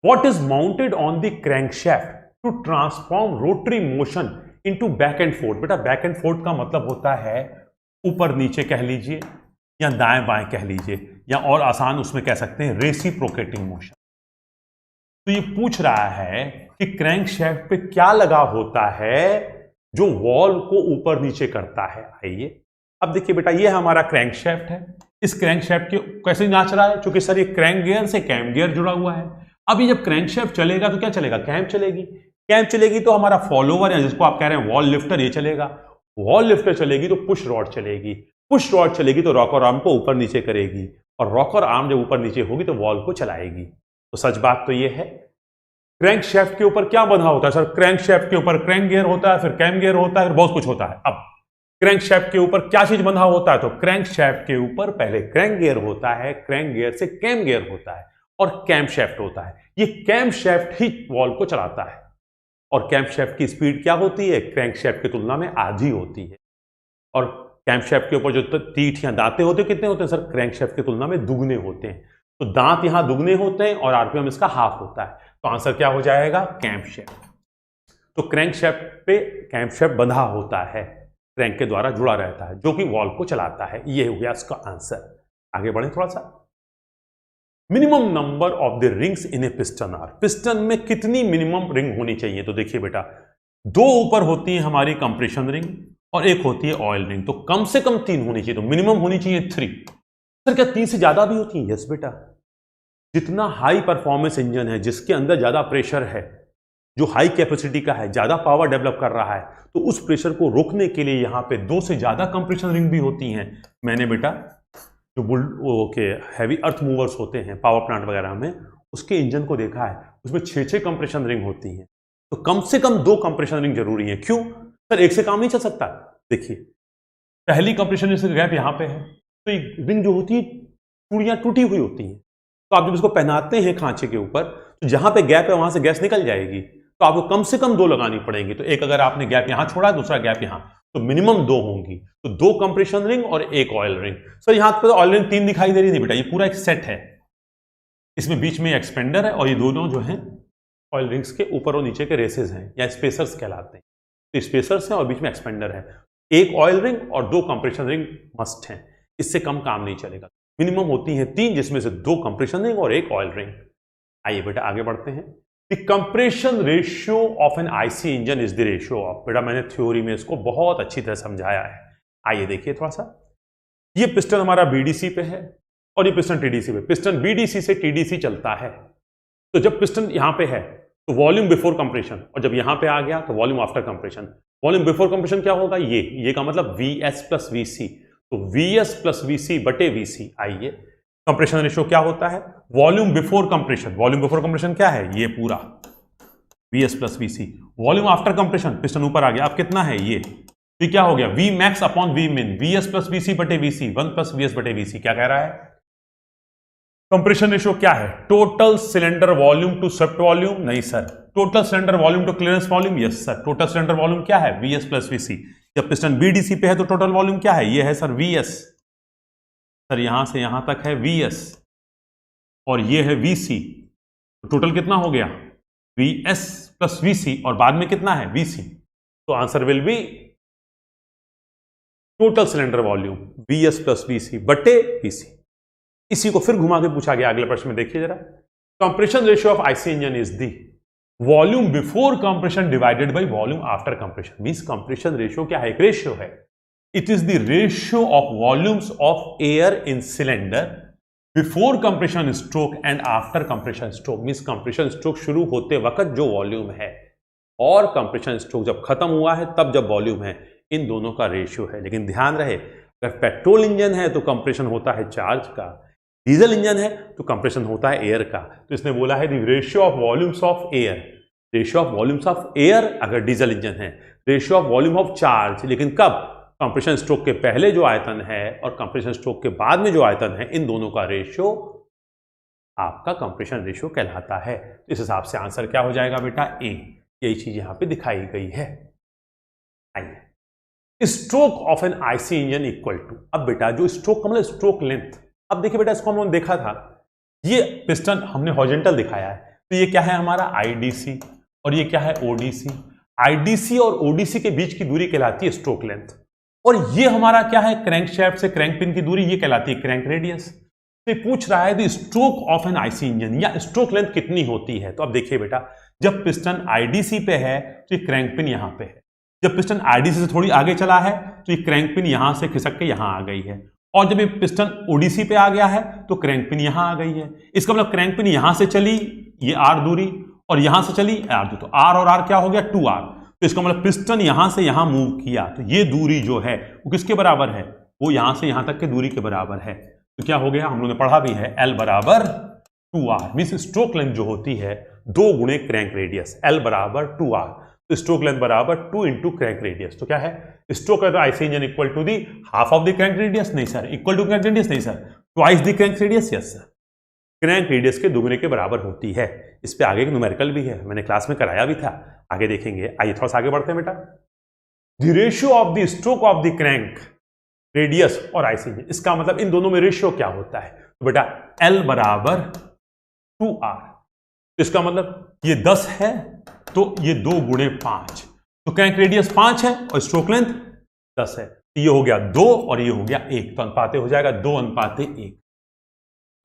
What is mounted on the crankshaft to transform rotary motion into back and forth? बेटा बैक एंड फोर्थ का मतलब होता है ऊपर नीचे कह लीजिए या दाएं बाएं कह लीजिए, या और आसान उसमें कह सकते हैं रेसिप्रोकेटिंग मोशन। तो ये पूछ रहा है कि क्रैंकशैफ्ट पे क्या लगा होता है जो वॉल को ऊपर नीचे करता है। आइए अब देखिए बेटा, ये हमारा क्रैंकशैफ्ट है। इस क्रैंकशैफ्ट के कैसे नाच रहा है, क्योंकि सर ये क्रैंक गियर से कैम गियर जुड़ा हुआ है। अभी जब क्रैंकशैफ्ट चलेगा तो क्या चलेगा, कैम चलेगी। कैम चलेगी तो हमारा फॉलोवर है, जिसको आप कह रहे हैं वॉल लिफ्टर, ये चलेगा। वॉल लिफ्टर चलेगी तो पुश रॉड चलेगी। पुश रॉड चलेगी तो रॉकर आर्म को ऊपर नीचे करेगी, और रॉकर आर्म जब ऊपर नीचे होगी तो वॉल को चलाएगी। तो सच बात तो ये है, क्रैंकशैफ्ट के ऊपर क्या बंधा होता है सर, क्रैंकशैफ्ट के ऊपर क्रैंक गियर होता है, फिर कैम गियर होता है, फिर बहुत कुछ होता है। अब क्रैंकशैफ्ट के ऊपर क्या चीज बंधा होता है, तो क्रैंकशैफ्ट के ऊपर पहले क्रैंक गियर होता है, क्रैंक गियर से कैम गियर होता है और कैम शैफ्ट होता है। ये कैम शैफ्ट ही वॉल को चलाता है, और कैम शैफ्ट की स्पीड क्या होती है, क्रैंक शैफ्ट की तुलना में आधी होती है। और कैम शैफ्ट के ऊपर जो तीठ या दांते होते हैं कितने होते हैं सर, क्रैंक शैफ्ट की तुलना में दुगने होते हैं। तो दांत यहां दुगने होते हैं और आरपीएम इसका हाफ होता है। तो आंसर क्या हो जाएगा, कैम शैफ्ट। तो क्रैंक शैफ्ट पे कैम शैफ्ट बंधा होता है, क्रैंक के द्वारा जुड़ा रहता है, जो कि वॉल को चलाता है। ये हो गया इसका आंसर। आगे बढ़े थोड़ा सा। Minimum number of the rings in a piston are. Piston में कितनी मिनिमम रिंग होनी चाहिए, तो देखिए बेटा, दो ऊपर होती है हमारी कंप्रेशन रिंग और एक होती है ऑयल रिंग। तो कम से कम 3 होनी चाहिए, तो मिनिमम होनी चाहिए 3। सर क्या 3 से ज्यादा भी होती है, यस बेटा। जितना हाई परफॉर्मेंस इंजन है, जिसके अंदर ज्यादा प्रेशर है, जो हाई कैपेसिटी का है, ज्यादा पावर डेवलप कर रहा है, तो उस प्रेशर को रोकने के लिए यहां पे 2 से ज्यादा कंप्रेशन रिंग भी होती हैं। मैंने बेटा जो हैवी अर्थ मूवर्स होते हैं पावर प्लांट वगैरह में, उसके इंजन को देखा है, उसमें 6-6 कंप्रेशन रिंग होती हैं। तो कम से कम 2 कंप्रेशन रिंग जरूरी है। क्यों सर, एक से काम नहीं चल सकता। देखिए पहली कंप्रेशन रिंग गैप यहां पे है, तो ये रिंग जो होती है चूड़ियां टूटी हुई होती हैं। तो आप जब इसको पहनाते हैं खांचे के ऊपर, तो जहां पे गैप है वहां से गैस निकल जाएगी। तो आपको कम से कम 2 लगानी पड़ेंगी। तो एक अगर आपने गैप यहां छोड़ा, दूसरा गैप यहां, तो मिनिमम 2 होंगी। तो 2 कंप्रेशन रिंग और 1 ऑयल रिंग। सर यहां पर ऑयल रिंग 3 दिखाई दे रही थी बेटा, ये पूरा एक सेट है, इसमें बीच में एक्सपेंडर है और ये दोनों जो हैं ऑयल रिंग्स के ऊपर और नीचे के रेसेस हैं या स्पेसर्स कहलाते हैं। तो स्पेसर्स हैं और बीच में एक्सपेंडर है। 1 ऑयल रिंग और 2 कंप्रेशन रिंग मस्ट हैं, इससे कम काम नहीं चलेगा। मिनिमम होती हैं 3, जिसमें से 2 कंप्रेशन रिंग और 1 ऑयल रिंग। आइए बेटा आगे बढ़ते हैं। The compression ratio of an IC engine is the ratio of, बेटा मैंने थ्योरी में इसको बहुत अच्छी तरह समझाया है। आइए देखिए थोड़ा सा, ये पिस्टन हमारा बीडीसी पे है और ये पिस्टन टीडीसी पे। पिस्टन बीडीसी से टीडीसी चलता है, तो जब पिस्टन यहां पे है तो वॉल्यूम बिफोर कंप्रेशन, और जब यहां पे आ गया तो volume after compression. Volume before compression क्या होगा, ये का मतलब वीएस प्लस वीसी, तो वीएस प्लस वीसी बटे वीसी। आइए कंप्रेशन रेशियो क्या होता है, volume before compression. Volume before compression क्या है, ये पूरा VS plus VC. Volume after compression, piston ऊपर आ गया, अब कितना है ये क्या हो गया, V max upon V min, VS plus VC बटे वीसी, 1 प्लस वीएस बटे वीसी। क्या कह रहा है, कंप्रेशन रेशियो क्या है, total cylinder volume to swept volume, नहीं sir, total cylinder volume to clearance volume, yes sir, total cylinder volume क्या है, वीएस प्लस वीसी। जब पिस्टन बीडीसी पे है तो टोटल वॉल्यूम क्या है, ये है सर वीएस, सर यहां से यहां तक है वीएस और ये है वीसी, तो टोटल कितना हो गया, वीएस प्लस वीसी, और बाद में कितना है वीसी। तो answer will be total cylinder volume VS plus VC बटे वीसी। इसी को फिर घुमा के पूछा गया अगले प्रश्न में, देखिए जरा, compression ratio of IC engine is the volume before compression divided by volume after compression. Means compression ratio क्या है, एक रेशियो है, it is the ratio of volumes of air in cylinder before compression stroke and after compression stroke. Means compression stroke शुरू होते वक्त जो वॉल्यूम है और कंप्रेशन स्ट्रोक जब खत्म हुआ है तब जब वॉल्यूम है, इन दोनों का रेशियो है। लेकिन ध्यान रहे, अगर पेट्रोल इंजन है तो कंप्रेशन होता है चार्ज का, डीजल इंजन है तो कंप्रेशन होता है एयर का। तो इसने बोला है the ratio of volumes of air, ratio of volumes of air अगर डीजल इंजन है, ratio of volume of charge, लेकिन कब, कंप्रेशन स्ट्रोक के पहले जो आयतन है और कंप्रेशन स्ट्रोक के बाद में जो आयतन है, इन दोनों का रेशियो आपका कंप्रेशन रेशियो कहलाता है। इस हिसाब से आंसर क्या हो जाएगा बेटा, ए। यही चीज यहां पे दिखाई गई है। आइए, stroke of an IC engine equal to, अब बेटा जो स्ट्रोक का मतलब स्ट्रोक लेंथ, अब देखिए बेटा इसको हम लोगों ने देखा था, ये पिस्टन हमने हॉरिजॉन्टल दिखाया है, तो ये क्या है हमारा आईडीसी और ये क्या है ओडीसी। आईडीसी और ओडीसी के बीच की दूरी कहलाती है स्ट्रोक लेंथ, और ये हमारा क्या है, क्रैंकशैफ्ट से क्रैंक पिन की दूरी, ये कहलाती है क्रैंक रेडियस। तो पूछ रहा है the stroke of an IC engine, या स्ट्रोक लेंथ कितनी होती है। तो अब देखिए बेटा, जब पिस्टन आईडीसी पे है तो ये क्रैंक पिन यहां पे है, जब पिस्टन आईडीसी से थोड़ी आगे चला है तो ये क्रैंक पिन यहां से खिसक के यहां आ गई है, और जब ये पिस्टन ओडीसी पे आ गया है तो क्रैंक पिन यहां आ गई है। इसका मतलब क्रैंक पिन यहां से चली ये आर दूरी और यहां से चली आर दूरी, तो आर और आर क्या हो गया 2r। तो इसका मतलब पिस्टन यहां से यहां मूव किया, तो ये दूरी जो है वो किसके बराबर है, वो यहां से यहां तक की दूरी के बराबर है। तो क्या हो गया, हम लोगों ने पढ़ा भी है, L बराबर 2r। मींस स्ट्रोक लेंथ जो होती है 2 गुणे क्रैंक रेडियस, L बराबर 2r, तो स्ट्रोक लेंथ बराबर 2 इंटू क्रैंक रेडियस। तो क्या है, stroke IC engine equal to the half of the crank radius, नहीं sir, equal to crank radius नहीं sir, twice the crank radius, yes sir, crank radius के दुगने के बराबर होती है। इस पे आगे एक न्यूमेरिकल भी है, मैंने क्लास में कराया भी था, आगे देखेंगे। आइए थोड़ा सा आगे बढ़ते हैं बेटा, the ratio of the stroke of the crank radius और आईसी इंजन, इसका मतलब इन दोनों में रेशियो क्या होता है, तो बेटा L बराबर 2r, तो इसका मतलब ये 10 है तो ये 2 गुणे 5, तो क्रैंक रेडियस 5 है और स्ट्रोक लेंथ 10 है, तो ये हो गया 2 और ये हो गया 1, तो अनुपात हो जाएगा 2:1।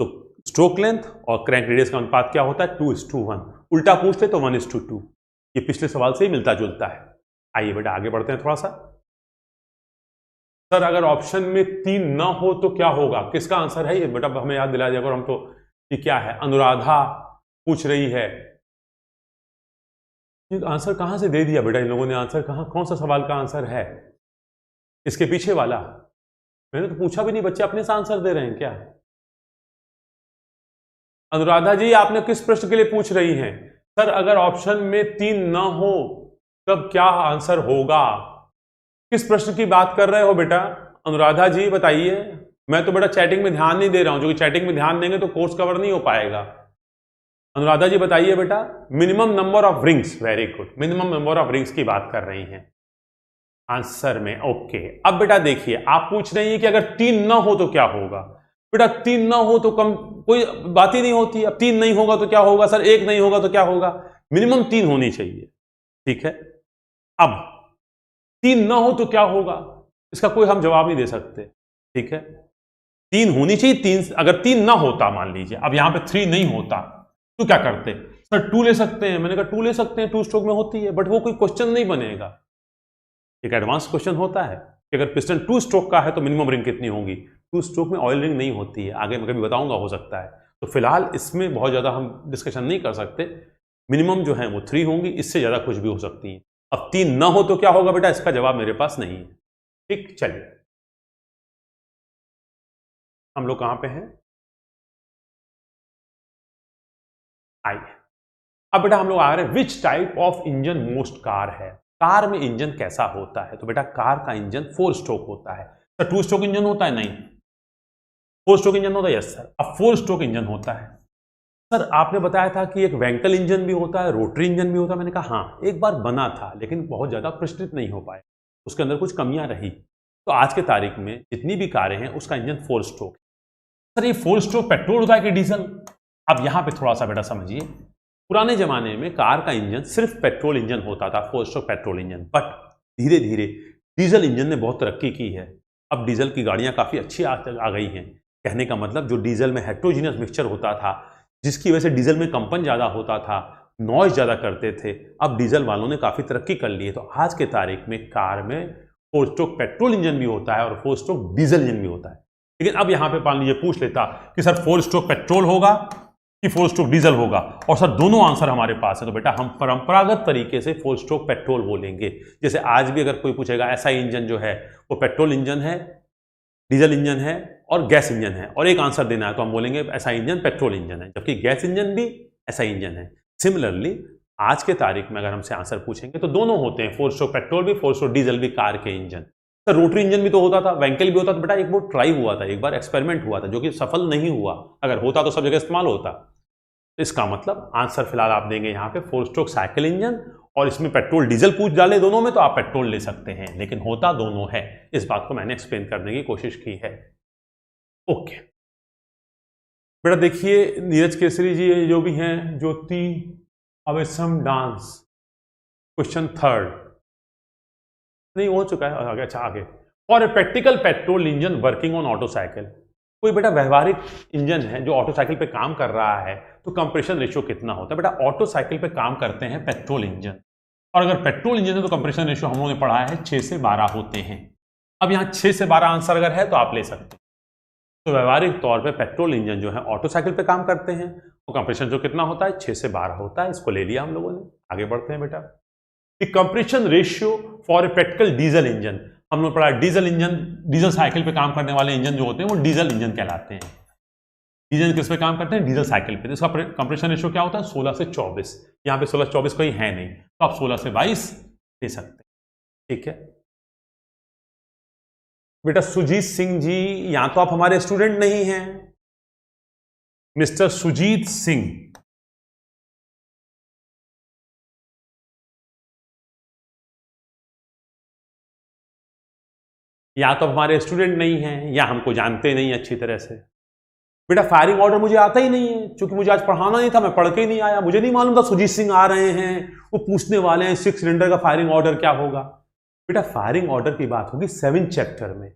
तो स्ट्रोक लेंथ और क्रैंक रेडियस का अनुपात क्या होता है, 2:1। उल्टा पूछते तो 1:2, ये पिछले सवाल से ही मिलता जुलता है। आइए बेटा आगे बढ़ते हैं थोड़ा सा। सर अगर ऑप्शन में 3 ना हो तो क्या होगा, किसका आंसर है ये बेटा, हमें याद दिला दिया, हम तो ये क्या है, अनुराधा पूछ रही है। ये आंसर कहां से दे दिया बेटा इन लोगों ने, आंसर कहां, कौन सा सवाल का आंसर है, इसके पीछे वाला, मैंने तो पूछा भी नहीं, बच्चे अपने से आंसर दे रहे हैं क्या। अनुराधा जी आपने किस प्रश्न के लिए पूछ रही हैं, सर अगर ऑप्शन में 3 ना हो तब क्या आंसर होगा, किस प्रश्न की बात कर रहे हो बेटा अनुराधा जी बताइए। मैं तो बेटा चैटिंग में ध्यान नहीं दे रहा हूं, जो कि चैटिंग में ध्यान देंगे तो कोर्स कवर नहीं हो पाएगा। अनुराधा जी बताइए बेटा, minimum number of rings, very good, minimum number of rings की बात कर रही हैं आंसर में। ओके, अब बेटा देखिए, आप पूछ रही हैं कि अगर 3 ना हो तो क्या होगा। बेटा 3 ना हो तो कम कोई बात ही नहीं होती। अब 3 नहीं होगा तो क्या होगा सर, 1 नहीं होगा तो क्या होगा, मिनिमम 3 होनी चाहिए। ठीक है, अब 3 ना हो तो क्या होगा, इसका कोई हम जवाब नहीं दे सकते। ठीक है, 3 होनी चाहिए। 3 अगर 3 ना होता, मान लीजिए अब यहां पे 3 नहीं होता तो क्या करते सर, 2 ले सकते हैं। मैंने कहा 2 ले सकते हैं, 2 स्ट्रोक में होती है, बट वो कोई क्वेश्चन नहीं बनेगा। एक एडवांस क्वेश्चन होता है कि अगर पिस्टन 2 स्ट्रोक का है तो मिनिमम रिंग कितनी होगी। 2 स्ट्रोक में ऑयल रिंग नहीं होती है, आगे मैं कभी बताऊंगा, हो सकता है। तो फिलहाल इसमें बहुत ज्यादा हम डिस्कशन नहीं कर सकते। मिनिमम जो है वो 3 होंगी, इससे ज्यादा कुछ भी हो सकती है। अब 3 ना हो तो क्या होगा बेटा, इसका जवाब मेरे पास नहीं है। ठीक, चलिए हम लोग कहां पे हैं, आइए अब बेटा हम लोग आ रहे हैं which type of engine most car है। कार में इंजन कैसा होता है, तो बेटा कार का इंजन 4 स्ट्रोक होता है। सर 2 स्ट्रोक इंजन होता है, नहीं 4 स्ट्रोक इंजन होता है। यस सर, अब 4 स्ट्रोक इंजन होता है। सर आपने बताया था कि एक वैंकल इंजन भी होता है, रोटरी इंजन भी होता है। मैंने कहा हाँ, एक बार बना था लेकिन बहुत ज्यादा प्रचलित नहीं हो पाया, उसके अंदर कुछ कमियां रही। तो आज के तारीख में जितनी भी कारें हैं उसका इंजन 4 स्ट्रोक। सर ये 4 स्ट्रोक पेट्रोल होता है कि डीजल, अब यहां पे थोड़ा सा बेटा समझिए। पुराने जमाने में कार का इंजन सिर्फ पेट्रोल इंजन होता था, 4 स्ट्रोक पेट्रोल इंजन, बट धीरे धीरे डीजल इंजन ने बहुत तरक्की की है। अब डीजल की गाड़ियां काफी अच्छी आ गई हैं। कहने का मतलब जो डीजल में हेट्रोजीनियस मिक्सचर होता था, जिसकी वजह से डीजल में कंपन ज्यादा होता था, नॉइज ज्यादा करते थे, अब डीजल वालों ने काफी तरक्की कर ली है। तो आज के तारीख में कार में 4 स्ट्रोक पेट्रोल इंजन भी होता है और 4 स्ट्रोक डीजल इंजन भी होता है। लेकिन अब यहां पे मान लीजिए पूछ लेता कि सर 4 स्ट्रोक पेट्रोल होगा कि 4 स्ट्रोक डीजल होगा, और सर दोनों आंसर हमारे पास है, तो बेटा हम परंपरागत तरीके से 4 स्ट्रोक पेट्रोल बोलेंगे। जैसे आज भी अगर कोई पूछेगा एसआई इंजन जो है वो पेट्रोल इंजन है, डीजल इंजन है और गैस इंजन है, और एक आंसर देना है तो हम बोलेंगे एसआई इंजन पेट्रोल इंजन है, जबकि गैस इंजन भी एसआई इंजन है। सिमिलरली आज के तारीख में अगर हमसे आंसर पूछेंगे तो दोनों होते हैं, 4 स्ट्रोक पेट्रोल भी, 4 स्ट्रोक डीजल भी कार के इंजन। सर रोटरी इंजन भी तो होता था, वैंकल भी होता था। बेटा एक बार ट्राई हुआ था, एक बार एक्सपेरिमेंट हुआ था जो कि सफल नहीं हुआ, अगर होता तो सब जगह इस्तेमाल होता। इसका मतलब आंसर फिलहाल आप देंगे यहाँ पे 4 स्ट्रोक साइकिल इंजन, और इसमें पेट्रोल डीजल पूछ डाले दोनों में तो आप पेट्रोल ले सकते हैं, लेकिन होता दोनों है। इस बात को मैंने एक्सप्लेन करने की कोशिश की है। ओके बेटा देखिए, नीरज केसरी जी जो भी हैं, ज्योति अवेसम डांस, क्वेश्चन 3 नहीं हो चुका है, आगे अच्छा आगे। और a practical petrol engine working on auto cycle, कोई बेटा व्यवहारिक इंजन है जो ऑटो साइकिल पे काम कर रहा है, तो कंप्रेशन रेशियो कितना होता है। बेटा ऑटो साइकिल पे काम करते हैं पेट्रोल इंजन, और अगर पेट्रोल इंजन है तो कंप्रेशन रेशियो हम लोगों ने पढ़ा है 6 से 12 होते हैं। अब यहाँ 6 से 12 आंसर अगर है तो आप ले सकते हैं। तो व्यवहारिक तौर पे पेट्रोल इंजन जो है ऑटो साइकिल पे काम करते हैं, तो कंप्रेशन जो कितना होता है 6 से 12 होता है। इसको ले लिया हम लोगों ने, आगे बढ़ते हैं बेटा। The compression ratio for a practical diesel engine, हम लोग पढ़ा डीजल इंजन, डीजल साइकिल पे काम करने वाले इंजन जो होते हैं वो डीजल इंजन कहलाते हैं। डीजल किस पे काम करते हैं, डीजल साइकिल पे। तो इसका कंप्रेशन रेशियो क्या होता है 16 से 24। यहाँ पे 16 24 कोई है नहीं, तो आप 16 से 22 ले सकते हैं। ठीक है बेटा, सुजीत सिंह जी, या तो आप हमारे स्टूडेंट नहीं हैं, मिस्टर सुजीत सिंह, या तो हमारे स्टूडेंट नहीं हैं या हमको जानते नहीं अच्छी तरह से। बेटा फायरिंग ऑर्डर मुझे आता ही नहीं है, क्योंकि मुझे आज पढ़ाना नहीं था, मैं पढ़ के ही नहीं आया, मुझे नहीं मालूम था सुजीत सिंह आ रहे हैं, वो पूछने वाले हैं 6 सिलेंडर का फायरिंग ऑर्डर क्या होगा। बेटा फायरिंग ऑर्डर की बात होगी 7 चैप्टर में।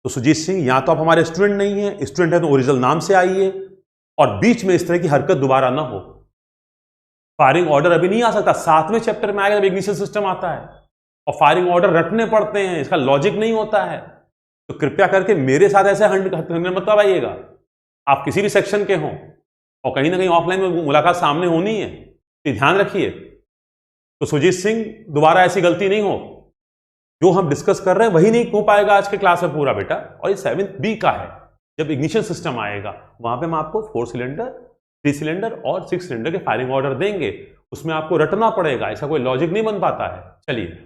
तो सुजीत सिंह या तो आप हमारे स्टूडेंट नहीं है, स्टूडेंट है तो ओरिजिनल नाम से आइए, और बीच में इस तरह की हरकत दोबारा ना हो। फायरिंग ऑर्डर अभी नहीं आ सकता, 7वें चैप्टर में आएगा जब इग्निशन सिस्टम आता है, और फायरिंग ऑर्डर रटने पड़ते हैं, इसका लॉजिक नहीं होता है। तो कृपया करके मेरे साथ ऐसे मत आइएगा। आप किसी भी सेक्शन के हों और कहीं ना कहीं ऑफलाइन में मुलाकात सामने होनी है, तो ध्यान रखिए। तो सुजीत सिंह दोबारा ऐसी गलती नहीं हो, जो हम डिस्कस कर रहे हैं वही नहीं हो पाएगा आज के क्लास में पूरा बेटा। और ये 7th बी का है, जब इग्निशन सिस्टम आएगा वहां पे हम आपको 4 सिलेंडर, 3 सिलेंडर और 6 सिलेंडर के फायरिंग ऑर्डर देंगे, उसमें आपको रटना पड़ेगा, ऐसा कोई लॉजिक नहीं बन पाता है। चलिए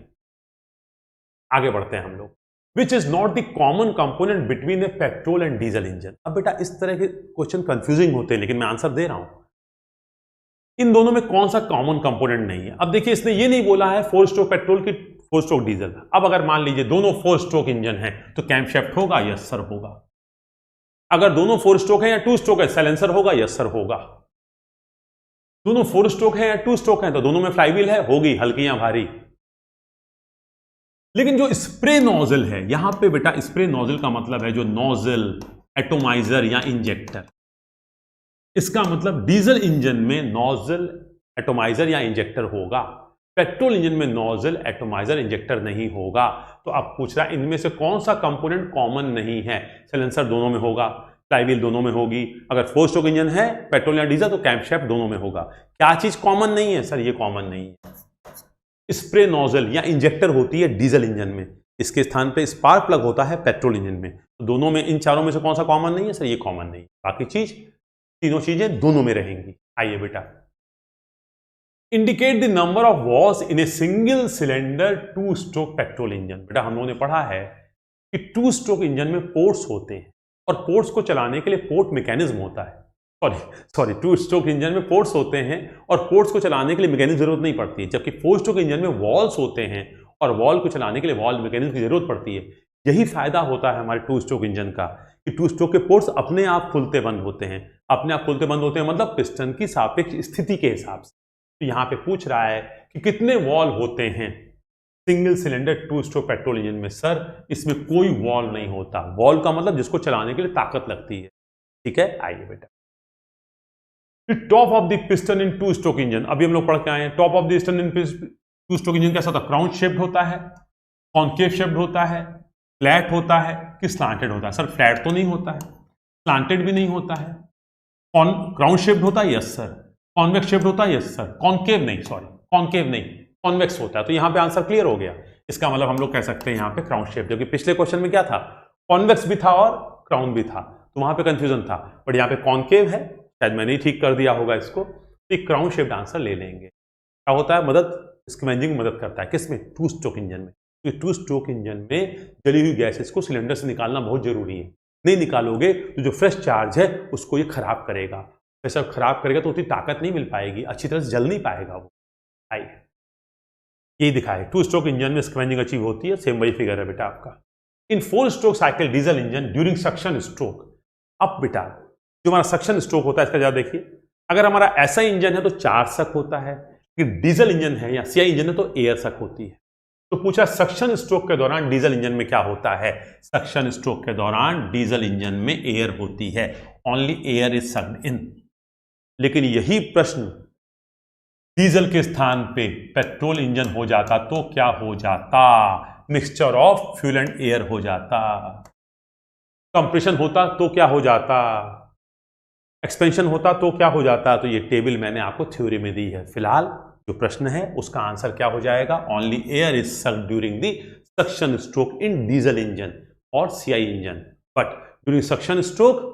आगे बढ़ते हैं हम लोग। Which is not the common component between A petrol and diesel engine. अब बेटा इस तरह के क्वेश्चन कंफ्यूजिंग होते हैं, लेकिन मैं आंसर दे रहा हूं। इन दोनों में कौन सा कॉमन कंपोनेंट नहीं है। अब देखिए इसने ये नहीं बोला है 4 स्ट्रोक पेट्रोल की 4 स्ट्रोक डीजल। अब अगर मान लीजिए दोनों 4 स्ट्रोक इंजन है तो कैम्पशैफ्ट होगा? यस सर होगा। अगर दोनों 4 स्ट्रोक है या 2 स्ट्रोक है, साइलेंसर होगा? यस सर होगा। दोनों 4 स्ट्रोक है या 2 स्ट्रोक है तो दोनों में फ्लाईव्हील है? होगी, हल्की या भारी। लेकिन जो स्प्रे नोजल है, यहां पे बेटा स्प्रे नोजल का मतलब है जो नोजल, एटोमाइजर या इंजेक्टर। इसका मतलब डीजल इंजन में नोजल, एटोमाइजर या इंजेक्टर होगा, पेट्रोल इंजन में नोजल, एटोमाइजर, इंजेक्टर नहीं होगा। तो अब पूछ रहा है इनमें से कौन सा कंपोनेंट कॉमन नहीं है। साइलेंसर दोनों में होगा, फ्लाईव्हील दोनों में होगी। अगर 4 स्ट्रोक इंजन है पेट्रोल या डीजल तो कैम्पशैफ्ट दोनों में होगा। क्या चीज कॉमन नहीं है? सर ये कॉमन नहीं है। स्प्रे नोजल या इंजेक्टर होती है डीजल इंजन में, इसके स्थान पे स्पार्क प्लग होता है पेट्रोल इंजन में। तो दोनों में, इन चारों में से कौन सा कॉमन नहीं है? सर ये कॉमन नहीं है। बाकी चीज, तीनों चीजें दोनों में रहेंगी। आइए बेटा, indicate the number of walls in A single cylinder 2 stroke petrol engine. बेटा हम लोगों ने पढ़ा है कि 2 स्ट्रोक इंजन में पोर्ट्स होते हैं और पोर्ट्स को चलाने के लिए पोर्ट मैकेनिज्म होता है। सॉरी 2 स्ट्रोक इंजन में पोर्ट्स होते हैं और पोर्ट्स को चलाने के लिए मैकेनिज्म जरूरत नहीं पड़ती है, जबकि 4 स्ट्रोक इंजन में वॉल्स होते हैं और वॉल को चलाने के लिए वॉल मैकेनिज्म की जरूरत पड़ती है। यही फायदा होता है हमारे 2 स्ट्रोक इंजन का कि 2 स्ट्रोक के पोर्ट्स अपने आप खुलते बंद होते हैं। अपने आप खुलते बंद होते हैं मतलब पिस्टन की सापेक्ष स्थिति के हिसाब से। तो यहां पे पूछ रहा है कि कितने वॉल होते हैं single cylinder 2 stroke petrol engine में। सर इसमें कोई वॉल नहीं होता। वॉल का मतलब जिसको चलाने के लिए ताकत लगती है। ठीक है, आइए बेटा, top of the piston in 2 stroke engine. अभी हम लोग पढ़ के आए हैं top of the piston in 2 stroke engine कैसा होता है? क्राउन शेप्ड होता है, कॉन्केव शेप्ड होता है, फ्लैट होता है कि स्लांटेड होता है? सर फ्लैट तो नहीं होता है, स्लांटेड भी नहीं होता है। क्राउन शेप्ड होता है? Yes sir. कॉन्वेक्स शेप्ड होता है? Yes sir. कॉन्केव नहीं, सॉरी कॉन्केव नहीं, कॉन्वेक्स होता है। तो यहां पे आंसर क्लियर हो गया। इसका मतलब हम लोग कह सकते हैं यहां पे क्राउन शेप, जबकि पिछले क्वेश्चन में क्या था? कॉन्वेक्स भी था और क्राउन भी था, तो वहां पे कंफ्यूजन था। बट यहां पे कॉन्केव है, शायद मैंने ही ठीक कर दिया होगा इसको। तो एक क्राउन शेप्ड आंसर ले लेंगे। क्या होता है? मदद, स्कैवेंजिंग मदद करता है। किसमें? 2 स्ट्रोक इंजन में। तो 2 स्ट्रोक इंजन में जली हुई गैसेस को सिलेंडर से निकालना बहुत जरूरी है। नहीं निकालोगे तो जो फ्रेश चार्ज है उसको ये खराब करेगा। वैसे खराब करेगा तो उतनी ताकत नहीं मिल पाएगी, अच्छी तरह से जल नहीं पाएगा वो। आइए, यही दिखा है 2 स्ट्रोक इंजन में स्कैवेंजिंग अचीव होती है। सेम वही फिगर है बेटा आपका। इन 4 stroke cycle diesel engine during suction stroke. अब बेटा जो हमारा सक्शन स्ट्रोक होता है इसका जरा देखिए। अगर हमारा ऐसा इंजन है तो 4 सक होता है, कि डीजल इंजन है या सीआई इंजन है तो एयर सक होती है। तो पूछा सक्शन स्ट्रोक के दौरान डीजल इंजन में क्या होता है? सक्शन स्ट्रोक के दौरान डीजल इंजन में एयर होती है, ओनली एयर इज सक्ड इन। लेकिन यही प्रश्न डीजल के स्थान पे पेट्रोल इंजन हो जाता तो क्या हो जाता? Mixture of fuel and air हो जाता। कंप्रेशन होता तो क्या हो जाता? एक्सपेंशन होता तो क्या हो जाता? तो ये टेबल मैंने आपको थ्योरी में दी है। फिलहाल जो प्रश्न है उसका आंसर क्या हो जाएगा? Only air is sucked during the suction stroke in diesel engine और CI engine, but during suction stroke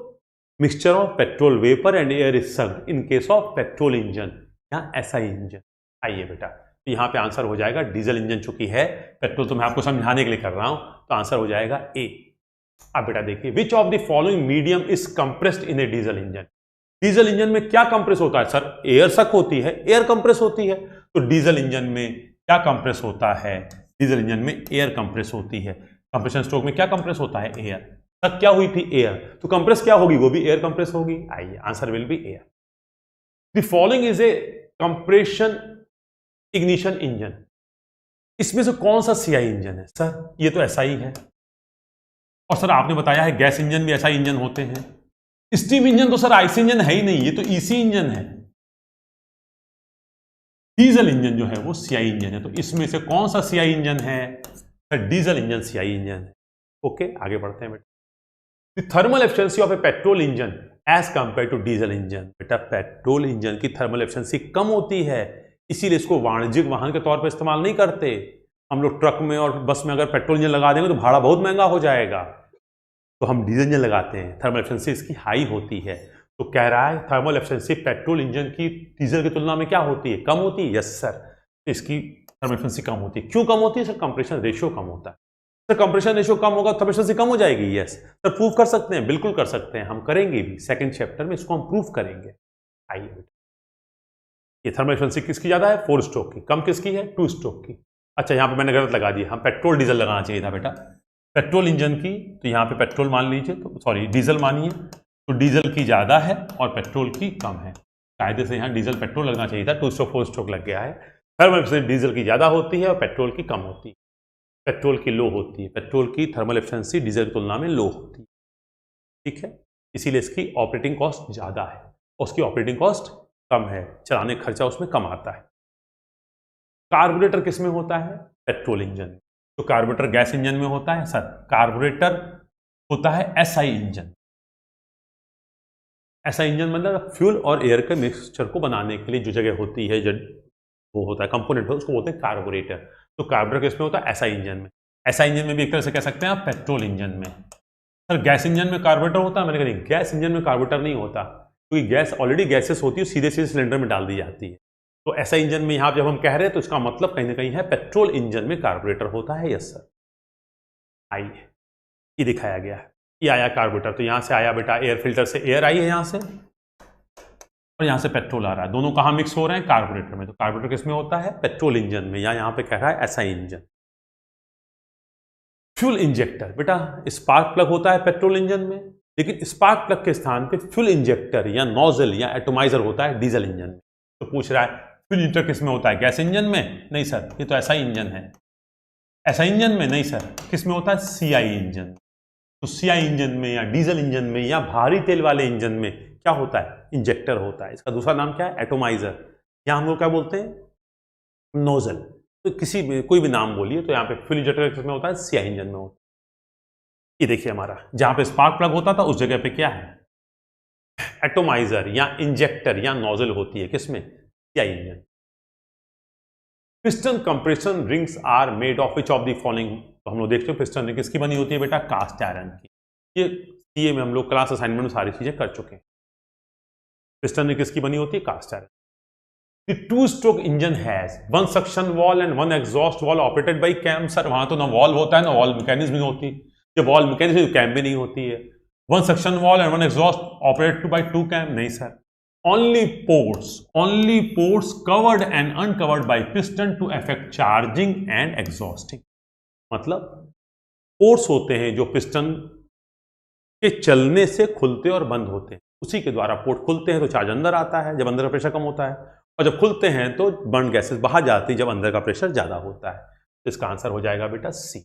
mixture of petrol vapour and air is sucked in case of petrol engine या एसआई इंजन। आइए बेटा, तो यहां पे आंसर हो जाएगा डीजल इंजन चूंकि है, पेट्रोल तो मैं आपको समझाने के लिए कर रहा हूं, तो आंसर हो जाएगा ए। अब बेटा देखिए, विच of the following medium is compressed in A diesel engine. Diesel engine में क्या कंप्रेस होता है? सर एयर सक होती है, एयर कंप्रेस होती है। तो डीजल इंजन में क्या कंप्रेस होता है? डीजल इंजन में एयर कंप्रेस होती है। कंप्रेशन स्ट्रोक में क्या कंप्रेस होता है? एयर। सक क्या हुई थी? एयर। तो कंप्रेस क्या होगी? वो भी एयर कंप्रेस होगी। आइए, answer will B air. The following is a compression ignition engine. इसमें से कौन सा सीआई इंजन है? सर ये तो एसआई है, और सर आपने बताया है गैस इंजन भी एसआई इंजन होते हैं। स्टीम इंजन तो सर आईसी इंजन है ही नहीं, ये तो ईसी इंजन है। डीजल इंजन जो है वो सीआई इंजन है। तो इसमें से कौन सा सीआई इंजन है? Sir diesel engine CI engine है। ओके, आगे बढ़ते हैं बेटा। The thermal efficiency of a petrol engine as compare to diesel engine. बेटा पेट्रोल इंजन की थर्मल एफिशिएंसी कम होती है, इसीलिए इसको वाणिज्यिक वाहन के तौर पर इस्तेमाल नहीं करते। हम लोग ट्रक में और बस में अगर पेट्रोल इंजन लगा देंगे तो भाड़ा बहुत महंगा हो जाएगा, तो हम डीजल इंजन लगाते हैं। थर्मल एफिशिएंसी इसकी हाई होती है। तो कह रहा है थर्मल एफिशिएंसी पेट्रोल इंजन की डीजल की तुलना में क्या होती है? कम होती है। यस सर, इसकी थर्मल एफिशिएंसी कम होती है। क्यों कम होती है? सर कंप्रेशन रेशियो कम होता है। सर कंप्रेशन रेशियो कम होगा तो थर्मल एफिशिएंसी कम हो जाएगी। यस सर, प्रूव कर सकते हैं? बिल्कुल कर सकते हैं, हम करेंगे भी। सेकंड चैप्टर में इसको हम प्रूव करेंगे। आइए ये थर्मल एफिशिएंसी किसकी ज़्यादा है? 4 स्ट्रोक की। कम किसकी है? 2 स्ट्रोक की। अच्छा, यहाँ पे मैंने गलत लगा दिया, हम पेट्रोल डीजल लगाना चाहिए था बेटा, पेट्रोल इंजन की, तो यहाँ पे पेट्रोल मान लीजिए, तो सॉरी डीजल मानिए, तो डीजल की ज़्यादा है और पेट्रोल की कम है। कायदे से यहाँ डीजल पेट्रोल लगना चाहिए था, 2 स्ट्रोक 4 स्ट्रोक लग गया है। थर्मल एफिशिएंसी डीजल की ज़्यादा होती है और पेट्रोल की कम होती है, पेट्रोल की लो होती है, पेट्रोल की थर्मल एफिशिएंसी डीजल की तुलना में लो होती है, ठीक है। इसीलिए इसकी ऑपरेटिंग कॉस्ट ज़्यादा है, उसकी ऑपरेटिंग कॉस्ट कम है, चलाने का खर्चा उसमें कम आता है। कार्बोरेटर किस में होता है? Petrol engine. तो कार्बोरेटर गैस इंजन में होता है सर, कार्बोरेटर होता है एसआई इंजन। एसआई इंजन मतलब फ्यूल और एयर के मिक्सचर को बनाने के लिए जो जगह होती है, जो वो होता है कंपोनेंट, उसको बोलते हैं कार्बोरेटर। तो कार्बोरेटर किस में होता है? एसआई इंजन में। एसआई इंजन में भी एक तरह से कह सकते हैं आप पेट्रोल इंजन में। सर गैस इंजन में कार्बोरेटर होता है? मैंने कहा नहीं, गैस इंजन में कार्बोरेटर नहीं होता, क्योंकि गैस ऑलरेडी गैसेस होती है, सीधे सीधे सिलेंडर में डाल दी जाती है। तो ऐसा इंजन में यहां जब हम कह रहे हैं तो इसका मतलब कहीं ना कहीं है पेट्रोल इंजन में कार्बोरेटर होता है। Yes sir. आइए, ये दिखाया गया है, ये आया कार्बोरेटर, तो यहां से आया बेटा एयर फिल्टर से एयर आई है यहां से, और यहां से पेट्रोल आ रहा है, दोनों कहां मिक्स हो रहे हैं? कार्बोरेटर में। तो कार्बोरेटर किस में होता है? पेट्रोल इंजन में, या यहां पे कह रहा है एसआई इंजन। फ्यूल इंजेक्टर बेटा स्पार्क प्लग होता है पेट्रोल इंजन में, लेकिन स्पार्क प्लग के स्थान पे फ्यूल इंजेक्टर या नोजल या एटोमाइजर होता है डीजल इंजन में। तो पूछ रहा है फ्यूल इंजेक्टर किस में होता है? गैस इंजन में? नहीं सर, ये तो एसआई इंजन है। एसआई इंजन में? नहीं सर, किस में होता है? CI engine. तो सीआई इंजन में या डीजल इंजन में या भारी तेल वाले इंजन में क्या होता है? इंजेक्टर होता है। इसका दूसरा नाम क्या है? एटोमाइजर, या हम लोग क्या बोलते हैं? नोजल। तो किसी भी कोई भी नाम बोलिए, तो यहाँ पे फ्यूल इंजेक्टर किसमें होता है? सीआई इंजन में होता है। ये देखिए हमारा जहां पे स्पार्क प्लग होता था उस जगह पे क्या है? एटोमाइजर या इंजेक्टर या नोजल होती है, किसमें? CI engine. Piston compression rings are made of which of the following? तो हम लोग देखते हैं पिस्टन रिंग किसकी बनी होती है बेटा? कास्ट आयरन की। ये सीए में हम लोग क्लास असाइनमेंट में सारी चीजें कर चुके हैं। पिस्टन रिंग किसकी बनी होती है? Cast iron. The two-stroke engine has one suction valve and one exhaust valve operated by cam। Sir वहां तो ना वॉल्व होता है ना वॉल्व मैकेनिज्म भी होती है, जब वॉल्व मैकेनिज्म तो कैम भी नहीं होती है। One suction valve and one exhaust operated by two cam? नहीं sir. only ports covered and uncovered by piston to effect charging and exhausting। मतलब पोर्ट्स होते हैं जो पिस्टन के चलने से खुलते और बंद होते हैं, उसी के द्वारा पोर्ट खुलते हैं तो चार्ज अंदर आता है जब अंदर का प्रेशर कम होता है, और जब खुलते हैं तो बर्न गैसेस बाहर जाती है जब अंदर का प्रेशर ज्यादा होता है। तो इसका आंसर हो जाएगा बेटा सी।